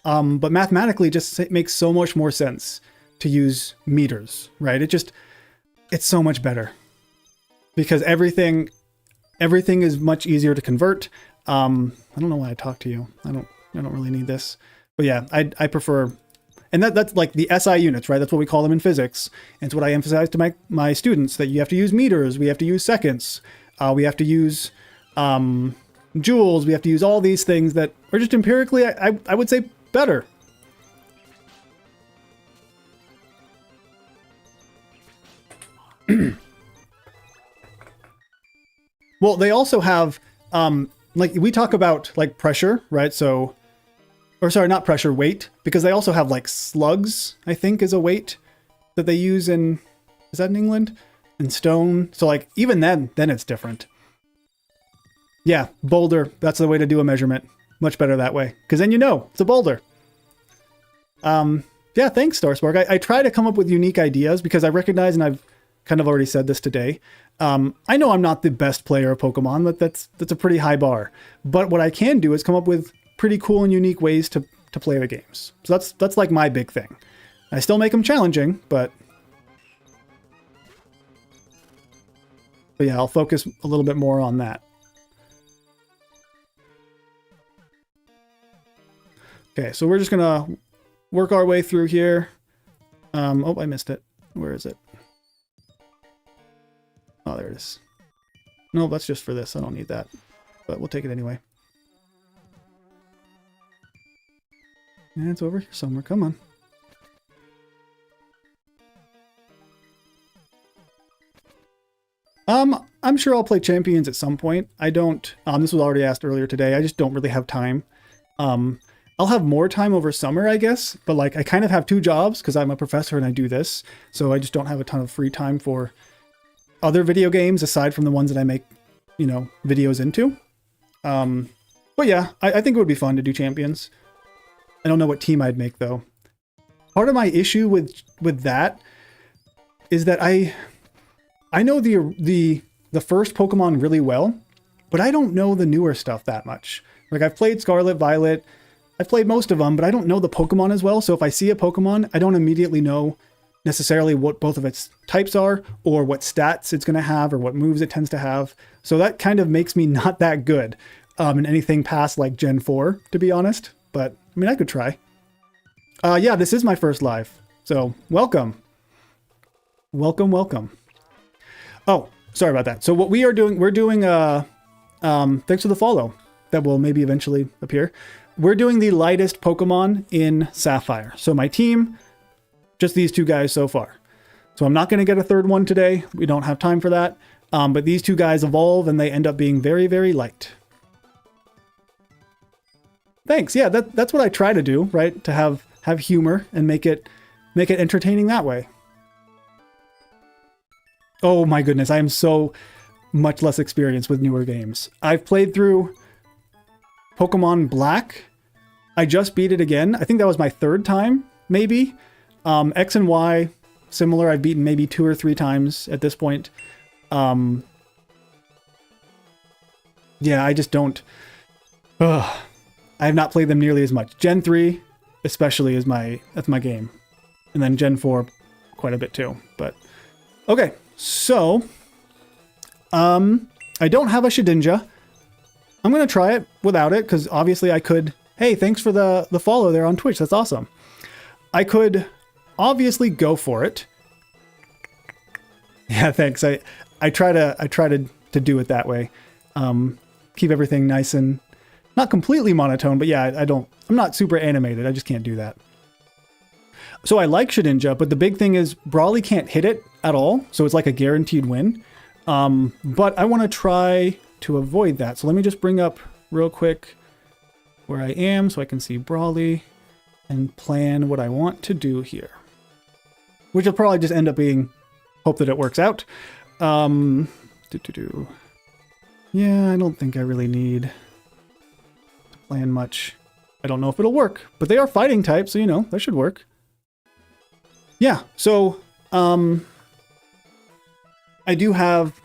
But mathematically, it makes so much more sense to use meters, right? It's so much better because everything is much easier to convert. I don't know why I talk to you. I don't really need this, but yeah, I prefer, and that's like the SI units, right? That's what we call them in physics. And it's what I emphasize to my students, that you have to use meters, we have to use seconds, we have to use joules, we have to use all these things that are just empirically, I would say, better. Well, they also have, like we talk about like pressure, right? So, or sorry, not pressure, weight, because they also have like slugs, I think is a weight that they use in, is that in England? And stone. So like even then it's different. Yeah, boulder. That's the way to do a measurement. Much better that way. Because then you know, it's a boulder. Yeah, thanks, Starspark. I try to come up with unique ideas because I recognize, and I've kind of already said this today, I know I'm not the best player of Pokemon, but that's a pretty high bar. But what I can do is come up with pretty cool and unique ways to play the games. So that's like my big thing. I still make them challenging, but yeah, I'll focus a little bit more on that. Okay, so we're just gonna work our way through here. Oh, I missed it. Where is it? Oh, there it is. No, that's just for this. I don't need that, but we'll take it anyway. And it's over here somewhere. Come on. I'm sure I'll play Champions at some point. I don't, this was already asked earlier today. I just don't really have time. I'll have more time over summer, I guess, but like I kind of have two jobs because I'm a professor and I do this. So I just don't have a ton of free time for other video games aside from the ones that I make, you know, videos into. But yeah, I think it would be fun to do Champions. I don't know what team I'd make though. Part of my issue with that is that I know the first Pokemon really well, but I don't know the newer stuff that much. Like I've played Scarlet, Violet, I've played most of them, but I don't know the Pokemon as well. So if I see a Pokemon, I don't immediately know necessarily what both of its types are or what stats it's going to have or what moves it tends to have. So that kind of makes me not that good in anything past like Gen 4, to be honest. But I mean, I could try. Yeah, this is my first live. So welcome. Welcome, welcome. Oh, sorry about that. So what we are doing, we're doing, thanks for the follow. That will maybe eventually appear. We're doing the lightest Pokemon in Sapphire. So my team, just these two guys so far. So I'm not going to get a third one today. We don't have time for that. But these two guys evolve and they end up being very, very light. Thanks. Yeah, that's what I try to do, right? To have humor and make it entertaining that way. Oh my goodness, I am so much less experienced with newer games. I've played through Pokemon Black. I just beat it again. I think that was my third time, maybe. X and Y, similar. I've beaten maybe 2 or 3 times at this point. Yeah, I just don't... I have not played them nearly as much. Gen 3, especially, that's my game. And then Gen 4, quite a bit too. But, okay. So, I don't have a Shedinja. I'm going to try it without it, because obviously I could... Hey, thanks for the follow there on Twitch. That's awesome. I could obviously go for it. Yeah, thanks. I try to do it that way. Keep everything nice and not completely monotone, but yeah, I'm not super animated. I just can't do that. So I like Shedinja, but the big thing is Brawly can't hit it at all. So it's like a guaranteed win. But I want to try to avoid that. So let me just bring up real quick where I am so I can see Brawly and plan what I want to do here. Which will probably just end up being hope that it works out. Yeah, I don't think I really need to plan much. I don't know if it'll work, but they are fighting types, so you know, that should work. Yeah, so I do have,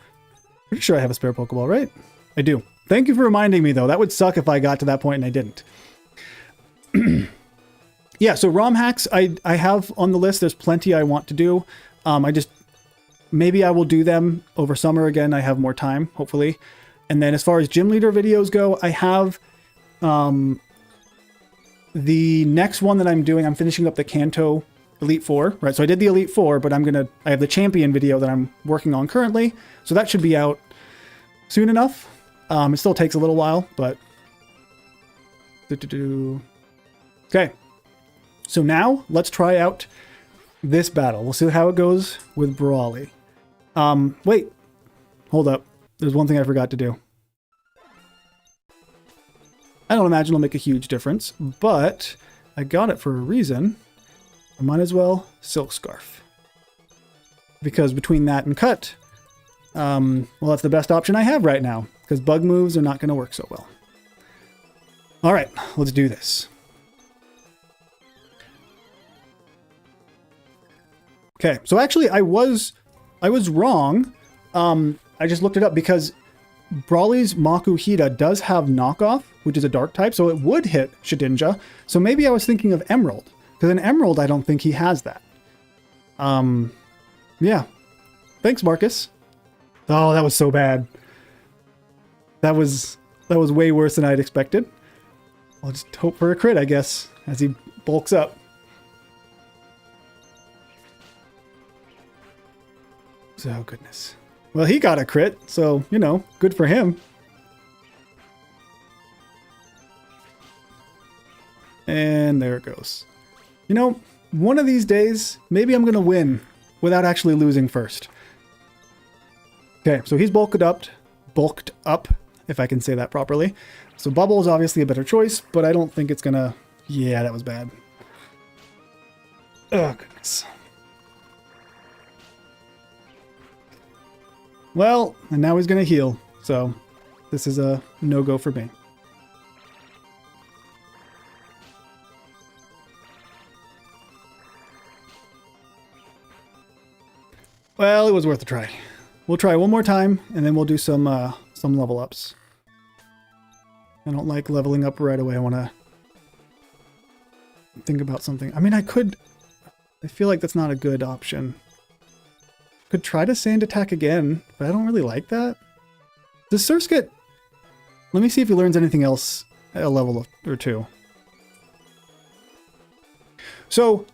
pretty sure I have a spare Pokeball, right? I do. Thank you for reminding me though. That would suck if I got to that point and I didn't. Yeah, so ROM hacks I have on the list. There's plenty I want to do. Maybe I will do them over summer again. I have more time, hopefully. And then as far as gym leader videos go, I have the next one that I'm doing. I'm finishing up the Kanto Elite Four, right? So I did the Elite Four, but I have the champion video that I'm working on currently. So that should be out soon enough. It still takes a little while, but... Okay. So now, let's try out this battle. We'll see how it goes with Brawly. Wait. Hold up. there's one thing I forgot to do. I don't imagine it'll make a huge difference, but I got it for a reason. I might as well Silk Scarf. Because between that and Cut, well, that's the best option I have right now, because bug moves are not going to work so well. All right, let's do this. Okay, so actually I was wrong. I just looked it up because Brawly's Makuhita does have knockoff, which is a dark type, so it would hit Shedinja. So maybe I was thinking of Emerald, because in Emerald I don't think he has that. Yeah. Thanks, Marcus. Oh, that was so bad. That was way worse than I'd expected. I'll just hope for a crit, I guess, as he bulks up. Oh, goodness. Well, he got a crit, so, you know, good for him. And there it goes. You know, one of these days, maybe I'm going to win without actually losing first. Okay, so he's bulked up, if I can say that properly. So Bubble is obviously a better choice, but I don't think it's going to... Yeah, that was bad. Oh, goodness. Well, and now he's going to heal, so this is a no-go for me. Well, it was worth a try. We'll try one more time, and then we'll do some level ups. I don't like leveling up right away. I want to think about something. I mean, I feel like that's not a good option. Could try to Sand Attack again, but I don't really like that. Does Surskit... Let me see if he learns anything else at a level or two. So,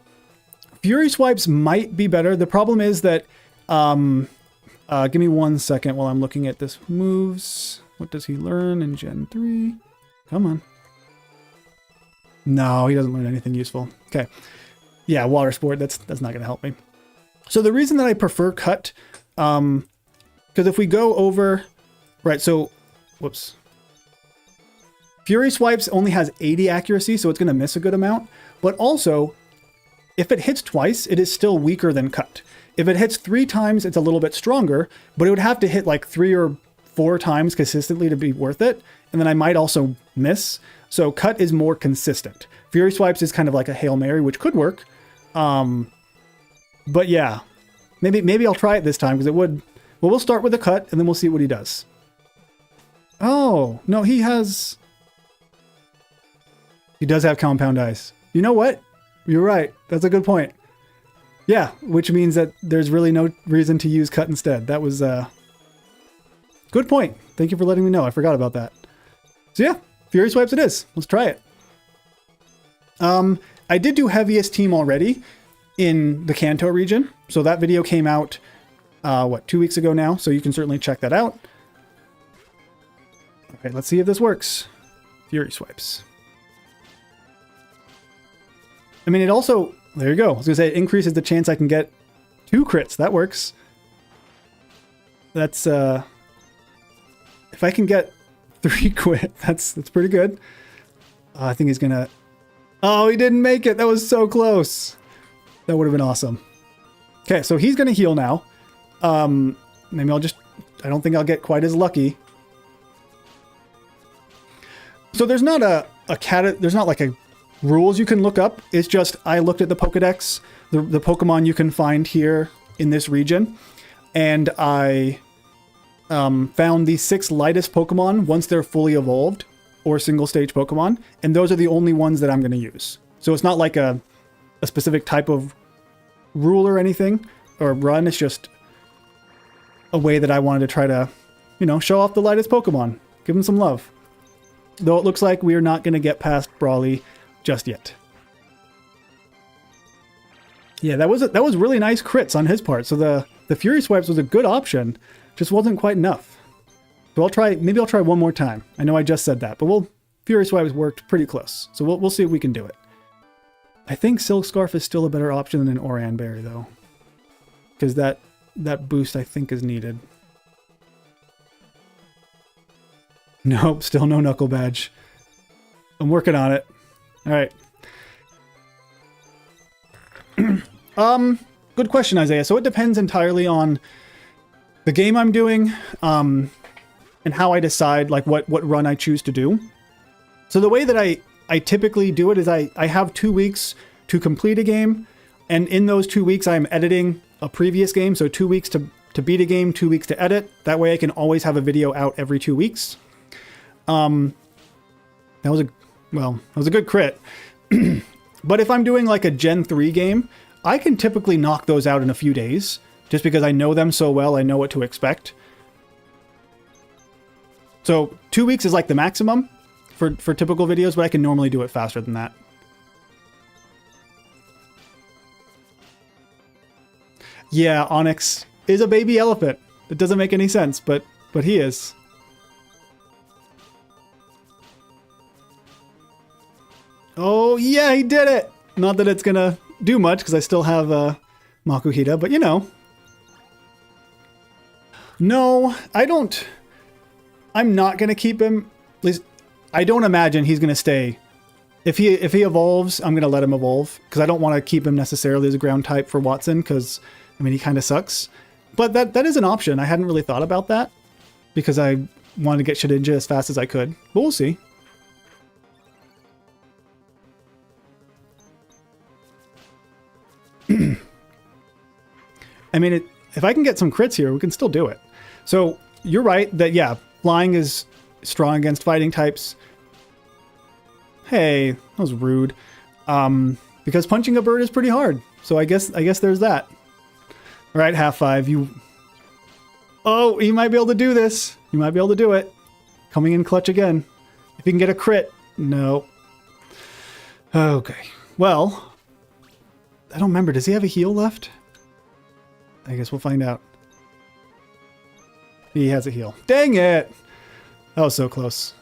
Fury Swipes might be better. The problem is that... give me 1 second while I'm looking at this moves. What does he learn in Gen 3? Come on. No, he doesn't learn anything useful. Okay. Yeah, Water Sport, that's not going to help me. So the reason that I prefer Cut, because if we go over, right, so, whoops. Fury Swipes only has 80 accuracy, so it's going to miss a good amount. But also, if it hits twice, it is still weaker than Cut. If it hits 3 times, it's a little bit stronger, but it would have to hit like 3 or 4 times consistently to be worth it. And then I might also miss. So Cut is more consistent. Fury Swipes is kind of like a Hail Mary, which could work. But yeah, maybe I'll try it this time because it would. Well, we'll start with a Cut and then we'll see what he does. Oh, no, he does have Compound Eyes. You know what? You're right. That's a good point. Yeah, which means that there's really no reason to use Cut instead. That was a good point. Thank you for letting me know. I forgot about that. So yeah, Fury Swipes it is. Let's try it. I did do Heaviest Team already in the Kanto region. So that video came out, 2 weeks ago now. So you can certainly check that out. Okay, let's see if this works. Fury Swipes. I mean, it also... There you go. I was going to say it increases the chance I can get 2 crits. That works. That's, if I can get 3 quit, that's pretty good. I think he's going to... Oh, he didn't make it. That was so close. That would have been awesome. Okay, so he's going to heal now. Maybe I'll just... I don't think I'll get quite as lucky. So there's not there's not like a rules you can look up. It's just I looked at the Pokedex, the Pokemon you can find here in this region, and I found the 6 lightest Pokemon once they're fully evolved or single stage Pokemon, and those are the only ones that I'm going to use. So it's not like a specific type of rule or anything or run. It's just a way that I wanted to try to, show off the lightest Pokemon, give them some love. Though it looks like we are not going to get past Brawly just yet. Yeah, that was really nice crits on his part. So the Fury Swipes was a good option, just wasn't quite enough. So maybe I'll try one more time. I know I just said that, but Fury Swipes worked pretty close. So we'll see if we can do it. I think Silk Scarf is still a better option than an Oran Berry though, because that boost I think is needed. Nope, still no knuckle badge. I'm working on it. All right. Good question, Isaiah. So it depends entirely on the game I'm doing, and how I decide like what run I choose to do. So the way that I typically do it is I have 2 weeks to complete a game, and in those 2 weeks I'm editing a previous game. So 2 weeks to beat a game, 2 weeks to edit. That way I can always have a video out every 2 weeks. That was a good crit. But if I'm doing like a Gen 3 game, I can typically knock those out in a few days, just because I know them so well, I know what to expect. So 2 weeks is like the maximum for typical videos, but I can normally do it faster than that. Yeah, Onyx is a baby elephant. It doesn't make any sense, but he is. Oh, yeah, he did it! Not that it's gonna do much, because I still have Makuhita, but you know. No, I don't... I'm not gonna keep him. At least, I don't imagine he's gonna stay. If he evolves, I'm gonna let him evolve, because I don't want to keep him necessarily as a ground type for Watson, because, I mean, he kind of sucks. But that is an option. I hadn't really thought about that, because I wanted to get Shedinja as fast as I could. But we'll see. I mean, if I can get some crits here, we can still do it. So you're right that, yeah, flying is strong against fighting types. Hey, that was rude. Because punching a bird is pretty hard. So I guess there's that. All right, half five. Oh, you might be able to do this. You might be able to do it. Coming in clutch again. If you can get a crit. No. Okay. Well, I don't remember. Does he have a heal left? I guess we'll find out. He has a heal. Dang it! That was so close.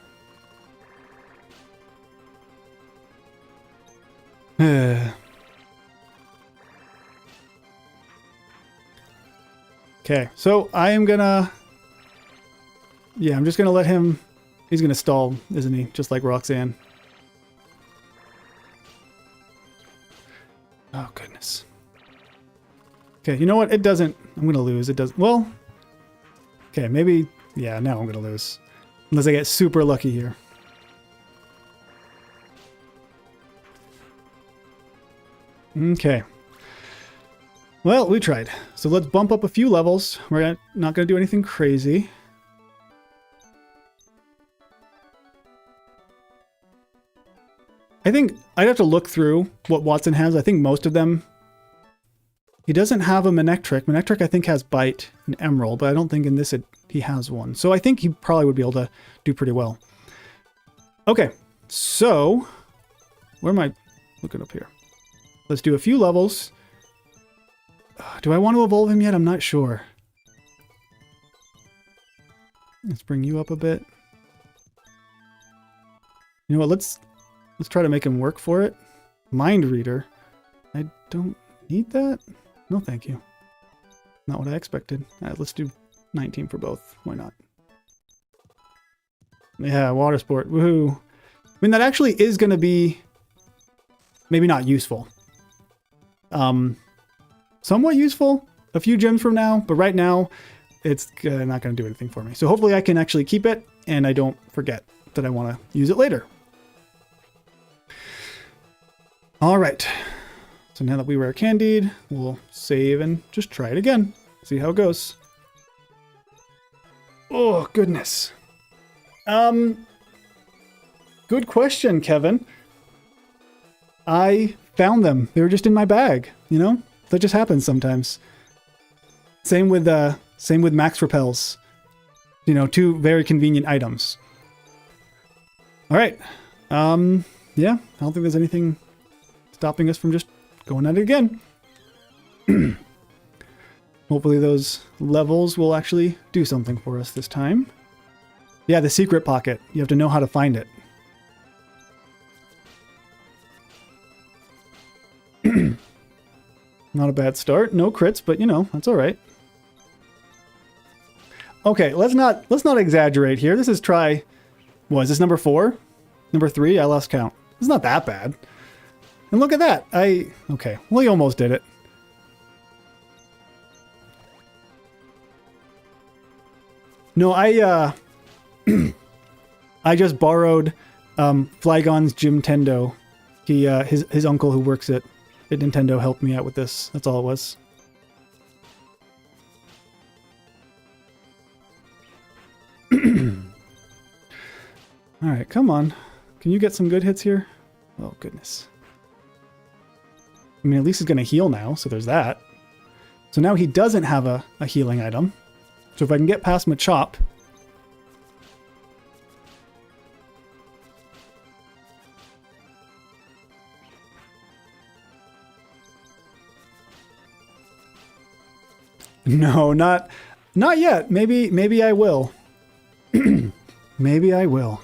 Okay, so I am gonna... Yeah, I'm just gonna let him... He's gonna stall, isn't he? Just like Roxanne. Oh, goodness. Okay, you know what? It doesn't... I'm gonna lose. It doesn't... Well... Okay, maybe... Yeah, now I'm gonna lose. Unless I get super lucky here. Okay. Well, we tried. So let's bump up a few levels. We're not gonna do anything crazy. I think I'd have to look through what Watson has. I think most of them... He doesn't have a Manectric. Manectric, I think, has Bite and Emerald, but I don't think in this he has one. So I think he probably would be able to do pretty well. Okay, so... Where am I looking up here? Let's do a few levels. Do I want to evolve him yet? I'm not sure. Let's bring you up a bit. You know what? Let's try to make him work for it. Mind Reader. I don't need that. No, thank you. Not what I expected. All right, let's do 19 for both. Why not? Yeah, water sport. Woohoo. I mean, that actually is going to be maybe not useful. Somewhat useful a few gems from now, but right now it's not going to do anything for me. So hopefully I can actually keep it and I don't forget that I want to use it later. All right. So now that we were candied, we'll save and just try it again. See how it goes. Oh, goodness. Good question, Kevin. I found them. They were just in my bag, you know? That just happens sometimes. Same with Max Repels. You know, two very convenient items. All right. Yeah, I don't think there's anything stopping us from just going at it again. Hopefully those levels will actually do something for us this time. Yeah, the secret pocket. You have to know how to find it. Not a bad start. No crits, but you know, that's all right. Okay, let's not exaggerate here. This is try Was this number 4? Number 3? I lost count. It's not that bad. And look at that. Okay. Well, you almost did it. No, I just borrowed Flygon's Gymtendo. He his uncle who works at Nintendo helped me out with this. That's all it was. All right, come on. Can you get some good hits here? Oh, goodness. I mean, at least he's going to heal now, so there's that. So now he doesn't have a healing item. So if I can get past Machop... No, not yet. Maybe I will. Maybe I will.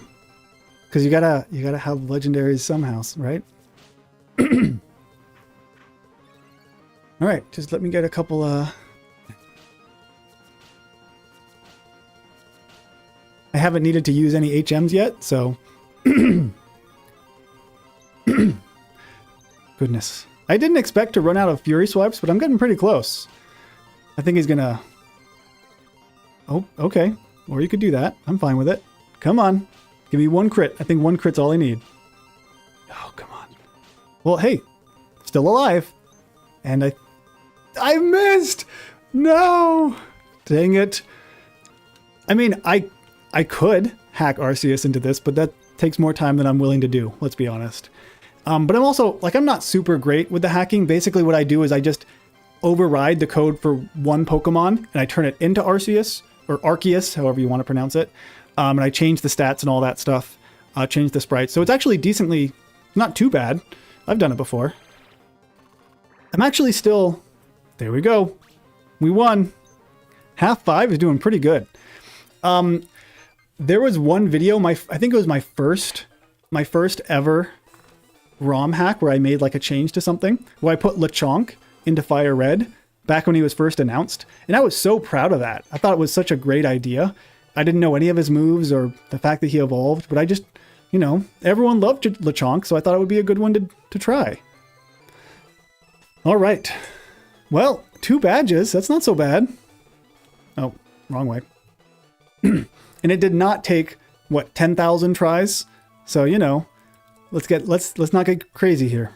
Because you gotta have legendaries somehow, right? All right, just let me get a couple. I haven't needed to use any HMs yet, so. Goodness, I didn't expect to run out of Fury Swipes, but I'm getting pretty close. I think he's gonna. Oh, okay. Or you could do that. I'm fine with it. Come on. Give me one crit. I think one crit's all I need. Oh, come on. Well, hey. Still alive. And I missed! No! Dang it. I mean, I could hack Arceus into this, but that takes more time than I'm willing to do. Let's be honest. But I'm also, like, I'm not super great with the hacking. Basically, what I do is I just override the code for one Pokemon, and I turn it into Arceus, or Arceus, however you want to pronounce it. And I change the stats and all that stuff, change the sprites. So it's actually decently, not too bad. I've done it before. I'm actually still, there we go. We won. Half 5 is doing pretty good. There was one video, I think it was my first ever ROM hack where I made like a change to something, where I put Lechonk into Fire Red back when he was first announced. And I was so proud of that. I thought it was such a great idea. I didn't know any of his moves or the fact that he evolved, but I just, you know, everyone loved Lechonk, so I thought it would be a good one to try. All right. Well, 2 badges. That's not so bad. Oh, wrong way. And it did not take, what, 10,000 tries? So, you know, let's not get crazy here.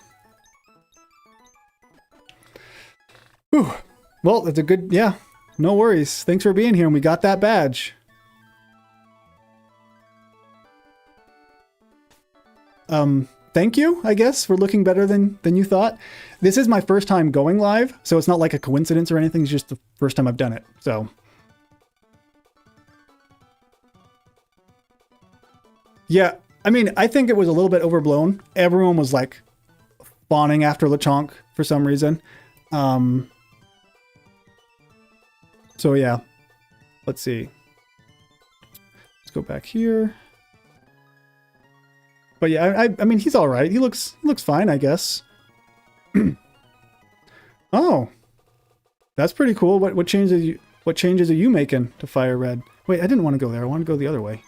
Whew. Well, that's a good, yeah, no worries. Thanks for being here, and we got that badge. Thank you, I guess, for looking better than you thought. This is my first time going live, so it's not like a coincidence or anything. It's just the first time I've done it, so. Yeah, I mean, I think it was a little bit overblown. Everyone was like fawning after Lechonk for some reason. So yeah, let's see. Let's go back here. But yeah, I mean, he's all right. He looks fine, I guess. Oh, that's pretty cool. What changes are you making to Fire Red? Wait, I didn't want to go there. I want to go the other way.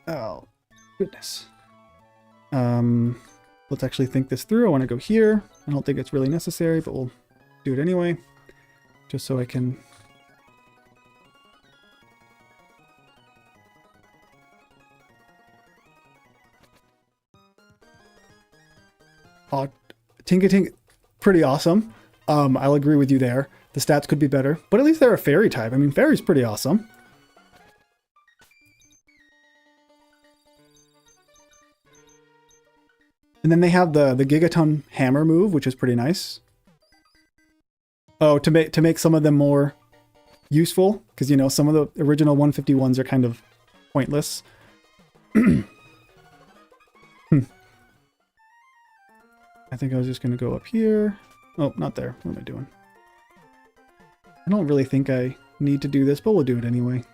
Oh, goodness. Let's actually think this through. I want to go here. I don't think it's really necessary, but we'll do it anyway, just so I can. Oh, Tinkatinka, pretty awesome. I'll agree with you there. The stats could be better, but at least they're a fairy type. I mean, fairy's pretty awesome. And then they have the Gigaton Hammer move, which is pretty nice. Oh, to make some of them more useful, because, you know, some of the original 151s are kind of pointless. I think I was just going to go up here. Oh, not there. What am I doing? I don't really think I need to do this, but we'll do it anyway.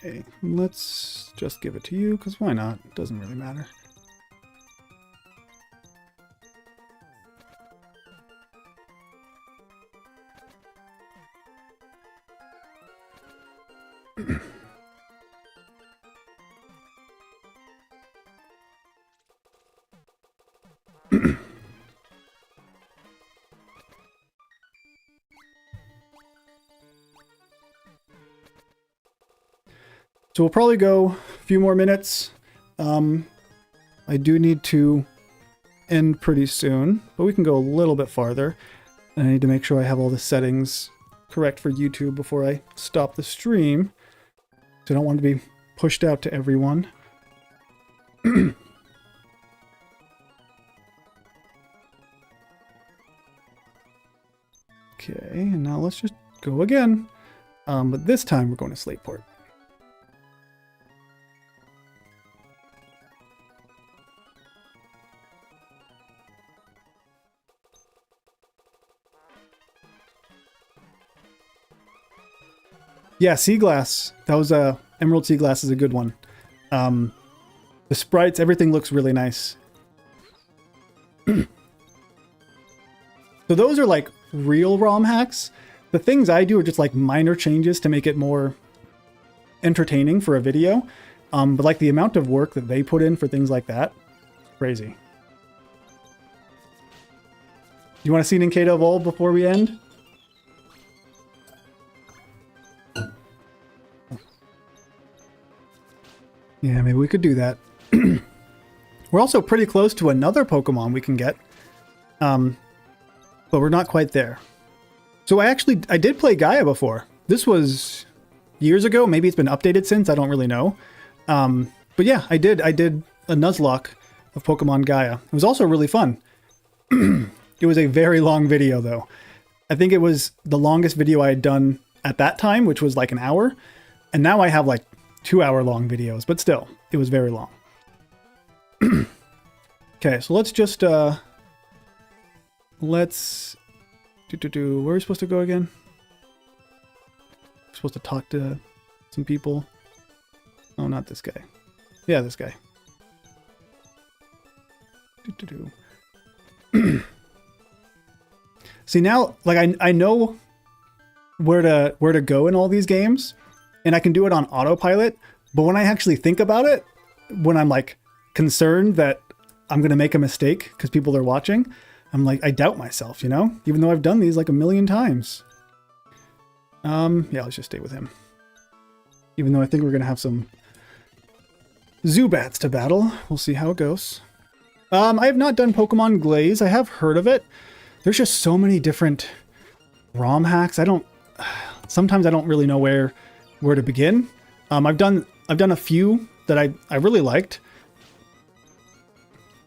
Okay, let's just give it to you, because why not? It doesn't really matter. So we'll probably go a few more minutes. I do need to end pretty soon, but we can go a little bit farther. And I need to make sure I have all the settings correct for YouTube before I stop the stream. So I don't want to be pushed out to everyone. Okay, and now let's just go again. But this time we're going to Slateport. Yeah, Sea Glass. That was Emerald Sea Glass is a good one. The sprites, everything looks really nice. So those are like real ROM hacks. The things I do are just like minor changes to make it more entertaining for a video. But like the amount of work that they put in for things like that, crazy. You want to see Ninkata evolve before we end? Yeah, maybe we could do that. We're also pretty close to another Pokemon we can get. But we're not quite there. So I did play Gaia before. This was years ago. Maybe it's been updated since. I don't really know. But yeah, I did a Nuzlocke of Pokemon Gaia. It was also really fun. It was a very long video though. I think it was the longest video I had done at that time, which was like an hour. And now I have like 2-hour-long videos, but still, it was very long. Okay, so let's just, where are we supposed to go again? We're supposed to talk to some people. Oh, not this guy. Yeah, this guy. See, now, like, I know where to go in all these games, and I can do it on autopilot, but when I actually think about it, when I'm like concerned that I'm going to make a mistake because people are watching, I'm like, I doubt myself, you know, even though I've done these like a million times. Yeah, let's just stay with him. Even though I think we're going to have some Zubats to battle. We'll see how it goes. I have not done Pokemon Glaze. I have heard of it. There's just so many different ROM hacks. Sometimes I don't really know where to begin. I've done a few that I really liked,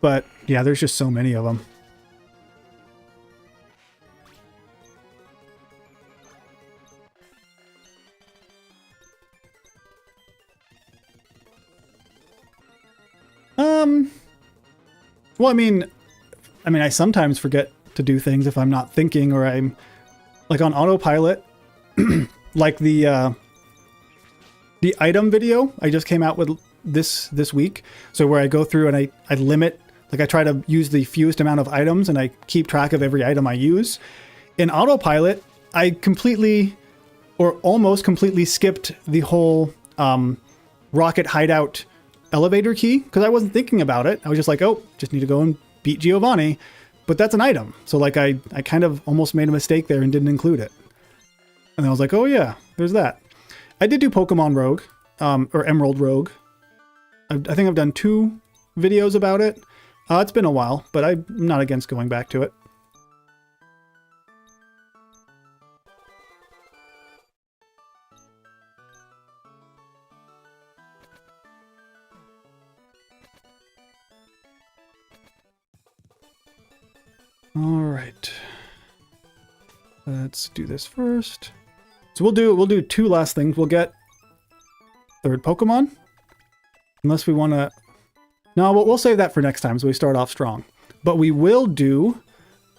but yeah, there's just so many of them. Well, I mean, I sometimes forget to do things if I'm not thinking, or I'm like on autopilot. Like the item video I just came out with this week. So where I go through and I limit, like I try to use the fewest amount of items and I keep track of every item I use. In autopilot, I completely or almost completely skipped the whole rocket hideout elevator key because I wasn't thinking about it. I was just like, oh, just need to go and beat Giovanni. But that's an item. So like I kind of almost made a mistake there and didn't include it. And I was like, oh yeah, there's that. I did do Pokemon Rogue, or Emerald Rogue. I think I've done 2 videos about it. It's been a while, but I'm not against going back to it. All right. Let's do this first. So we'll do 2 last things. We'll get 3rd Pokemon. Unless we want to... No, we'll save that for next time so we start off strong. But we will do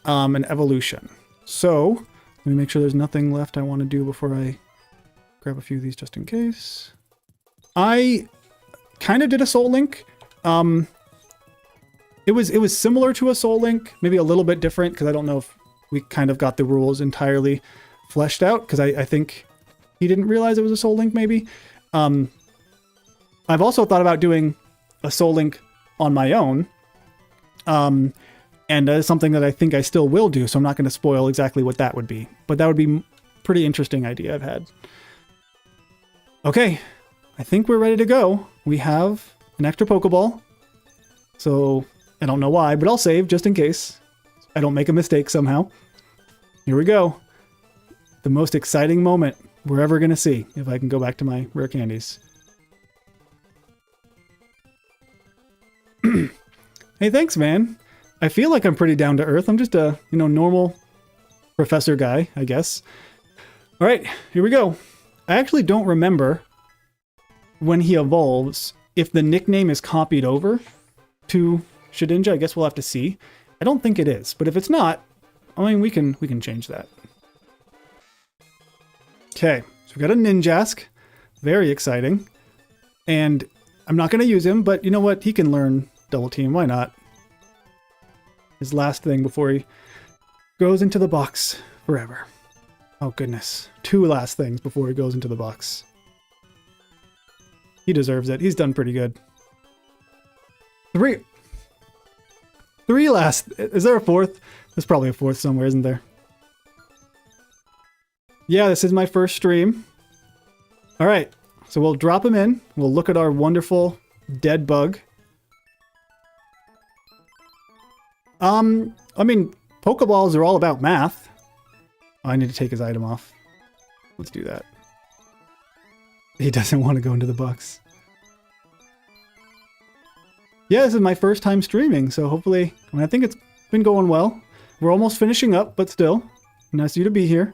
an evolution. So let me make sure there's nothing left I want to do before I grab a few of these just in case. I kind of did a Soul Link. It was similar to a Soul Link, maybe a little bit different, because I don't know if we kind of got the rules entirely fleshed out, because I think he didn't realize it was a Soul Link, maybe. I've also thought about doing a Soul Link on my own, and that is something that I think I still will do, so I'm not going to spoil exactly what that would be. But that would be a pretty interesting idea I've had. Okay, I think we're ready to go. We have an extra Pokeball, so I don't know why, but I'll save just in case I don't make a mistake somehow. Here we go. The most exciting moment we're ever going to see, if I can go back to my rare candies. Hey, thanks, man. I feel like I'm pretty down to earth. I'm just a, normal professor guy, I guess. All right, here we go. I actually don't remember when he evolves if the nickname is copied over to Shedinja. I guess we'll have to see. I don't think it is, but if it's not, I mean, we can change that. Okay, so we got a Ninjask. Very exciting. And I'm not going to use him, but you know what? He can learn Double Team. Why not? His last thing before he goes into the box forever. Oh, goodness. 2 last things before he goes into the box. He deserves it. He's done pretty good. 3 last. Is there a 4th? There's probably a 4th somewhere, isn't there? Yeah, this is my first stream. All right. So we'll drop him in. We'll look at our wonderful dead bug. I mean, Pokeballs are all about math. Oh, I need to take his item off. Let's do that. He doesn't want to go into the box. Yeah, this is my first time streaming, so hopefully, I think it's been going well. We're almost finishing up, but still, nice of you to be here.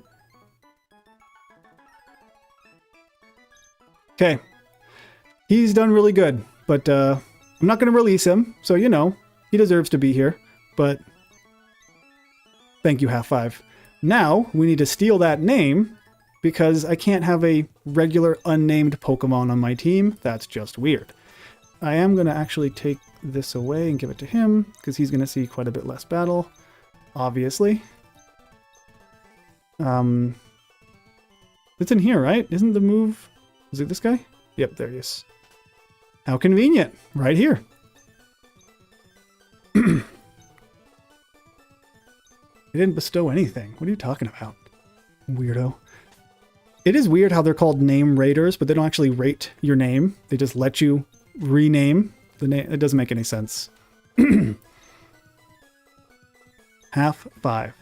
Okay. He's done really good, but I'm not going to release him, so he deserves to be here. But thank you, Half Five. Now we need to steal that name because I can't have a regular unnamed Pokemon on my team. That's just weird. I am going to actually take this away and give it to him because he's going to see quite a bit less battle, obviously. It's in here, right? Isn't the move... Is it this guy? Yep, there he is. How convenient. Right here. They didn't bestow anything. What are you talking about? Weirdo. It is weird how they're called name raiders, but they don't actually rate your name. They just let you rename the name. It doesn't make any sense. Half Five.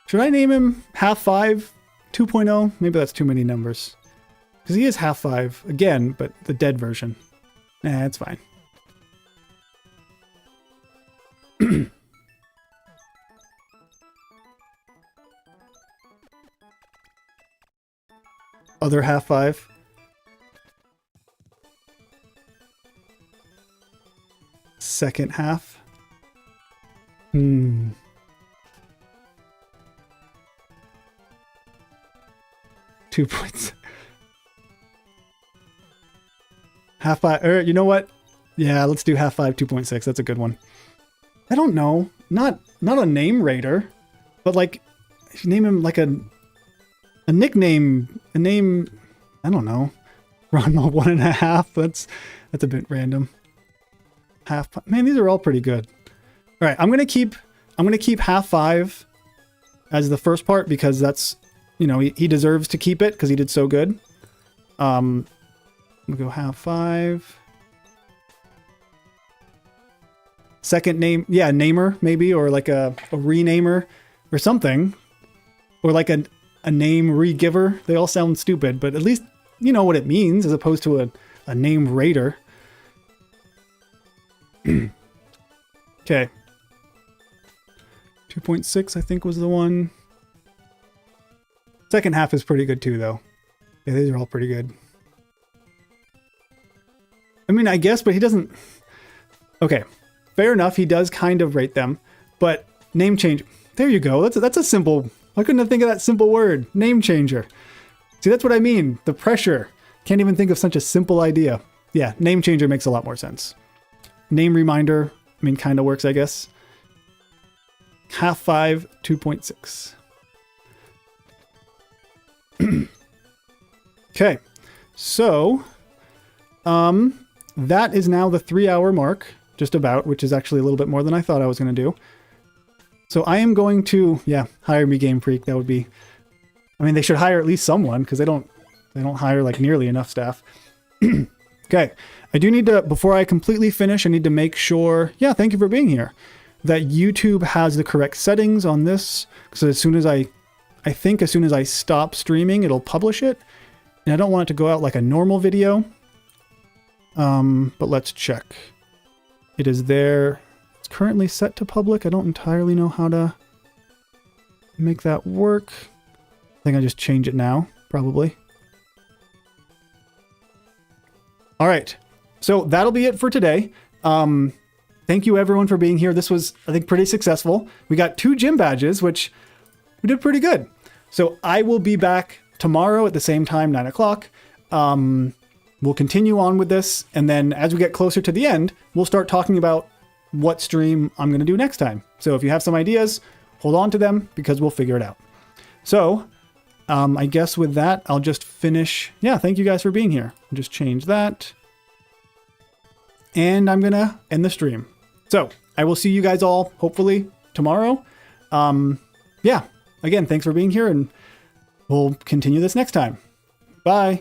Should I name him Half Five 2.0? Maybe that's too many numbers. Because he is Half Five again, but the dead version. Nah, it's fine. Other Half Five. Second half. 2 points. Half Five. You know what? Yeah, let's do Half Five 2.6. That's a good one. I don't know. Not a name raider, but like, if you name him like a nickname, a name. I don't know. Ronmo 1.5. That's a bit random. Man, these are all pretty good. All right, I'm gonna keep Half Five as the first part because that's, he deserves to keep it because he did so good. We'll go Half Five. Second name, yeah, namer maybe, or like a renamer or something, or like a name re-giver. They all sound stupid, but at least you know what it means as opposed to a name raider. Okay. 2.6 I think was the one. Second half is pretty good too, though. Yeah, these are all pretty good. I mean, I guess, but he doesn't... Okay, fair enough. He does kind of rate them, but name change... There you go. That's a simple I couldn't have think of that simple word. Name changer. See, that's what I mean. The pressure. Can't even think of such a simple idea. Yeah, name changer makes a lot more sense. Name reminder, I mean, kind of works, I guess. Half 5, 2.6. Okay, so that is now the 3-hour mark, just about, which is actually a little bit more than I thought I was going to do. So I am going to, yeah, hire me Game Freak. That would be, I mean, they should hire at least someone because they don't hire like nearly enough staff. Okay, I do need to, before I completely finish, I need to make sure, yeah, thank you for being here, that YouTube has the correct settings on this. So as soon as I think as soon as I stop streaming, it'll publish it. And I don't want it to go out like a normal video. But let's check. It is there. It's currently set to public. I don't entirely know how to make that work. I think I just change it now, probably. All right. So that'll be it for today. Thank you everyone for being here. This was, I think, pretty successful. We got 2 gym badges, which we did pretty good. So I will be back tomorrow at the same time, 9 o'clock. We'll continue on with this. And then as we get closer to the end, we'll start talking about what stream I'm going to do next time. So if you have some ideas, hold on to them because we'll figure it out. So I guess with that, I'll just finish. Yeah, thank you guys for being here. I'll just change that. And I'm going to end the stream. So I will see you guys all hopefully tomorrow. Yeah, again, thanks for being here and we'll continue this next time. Bye.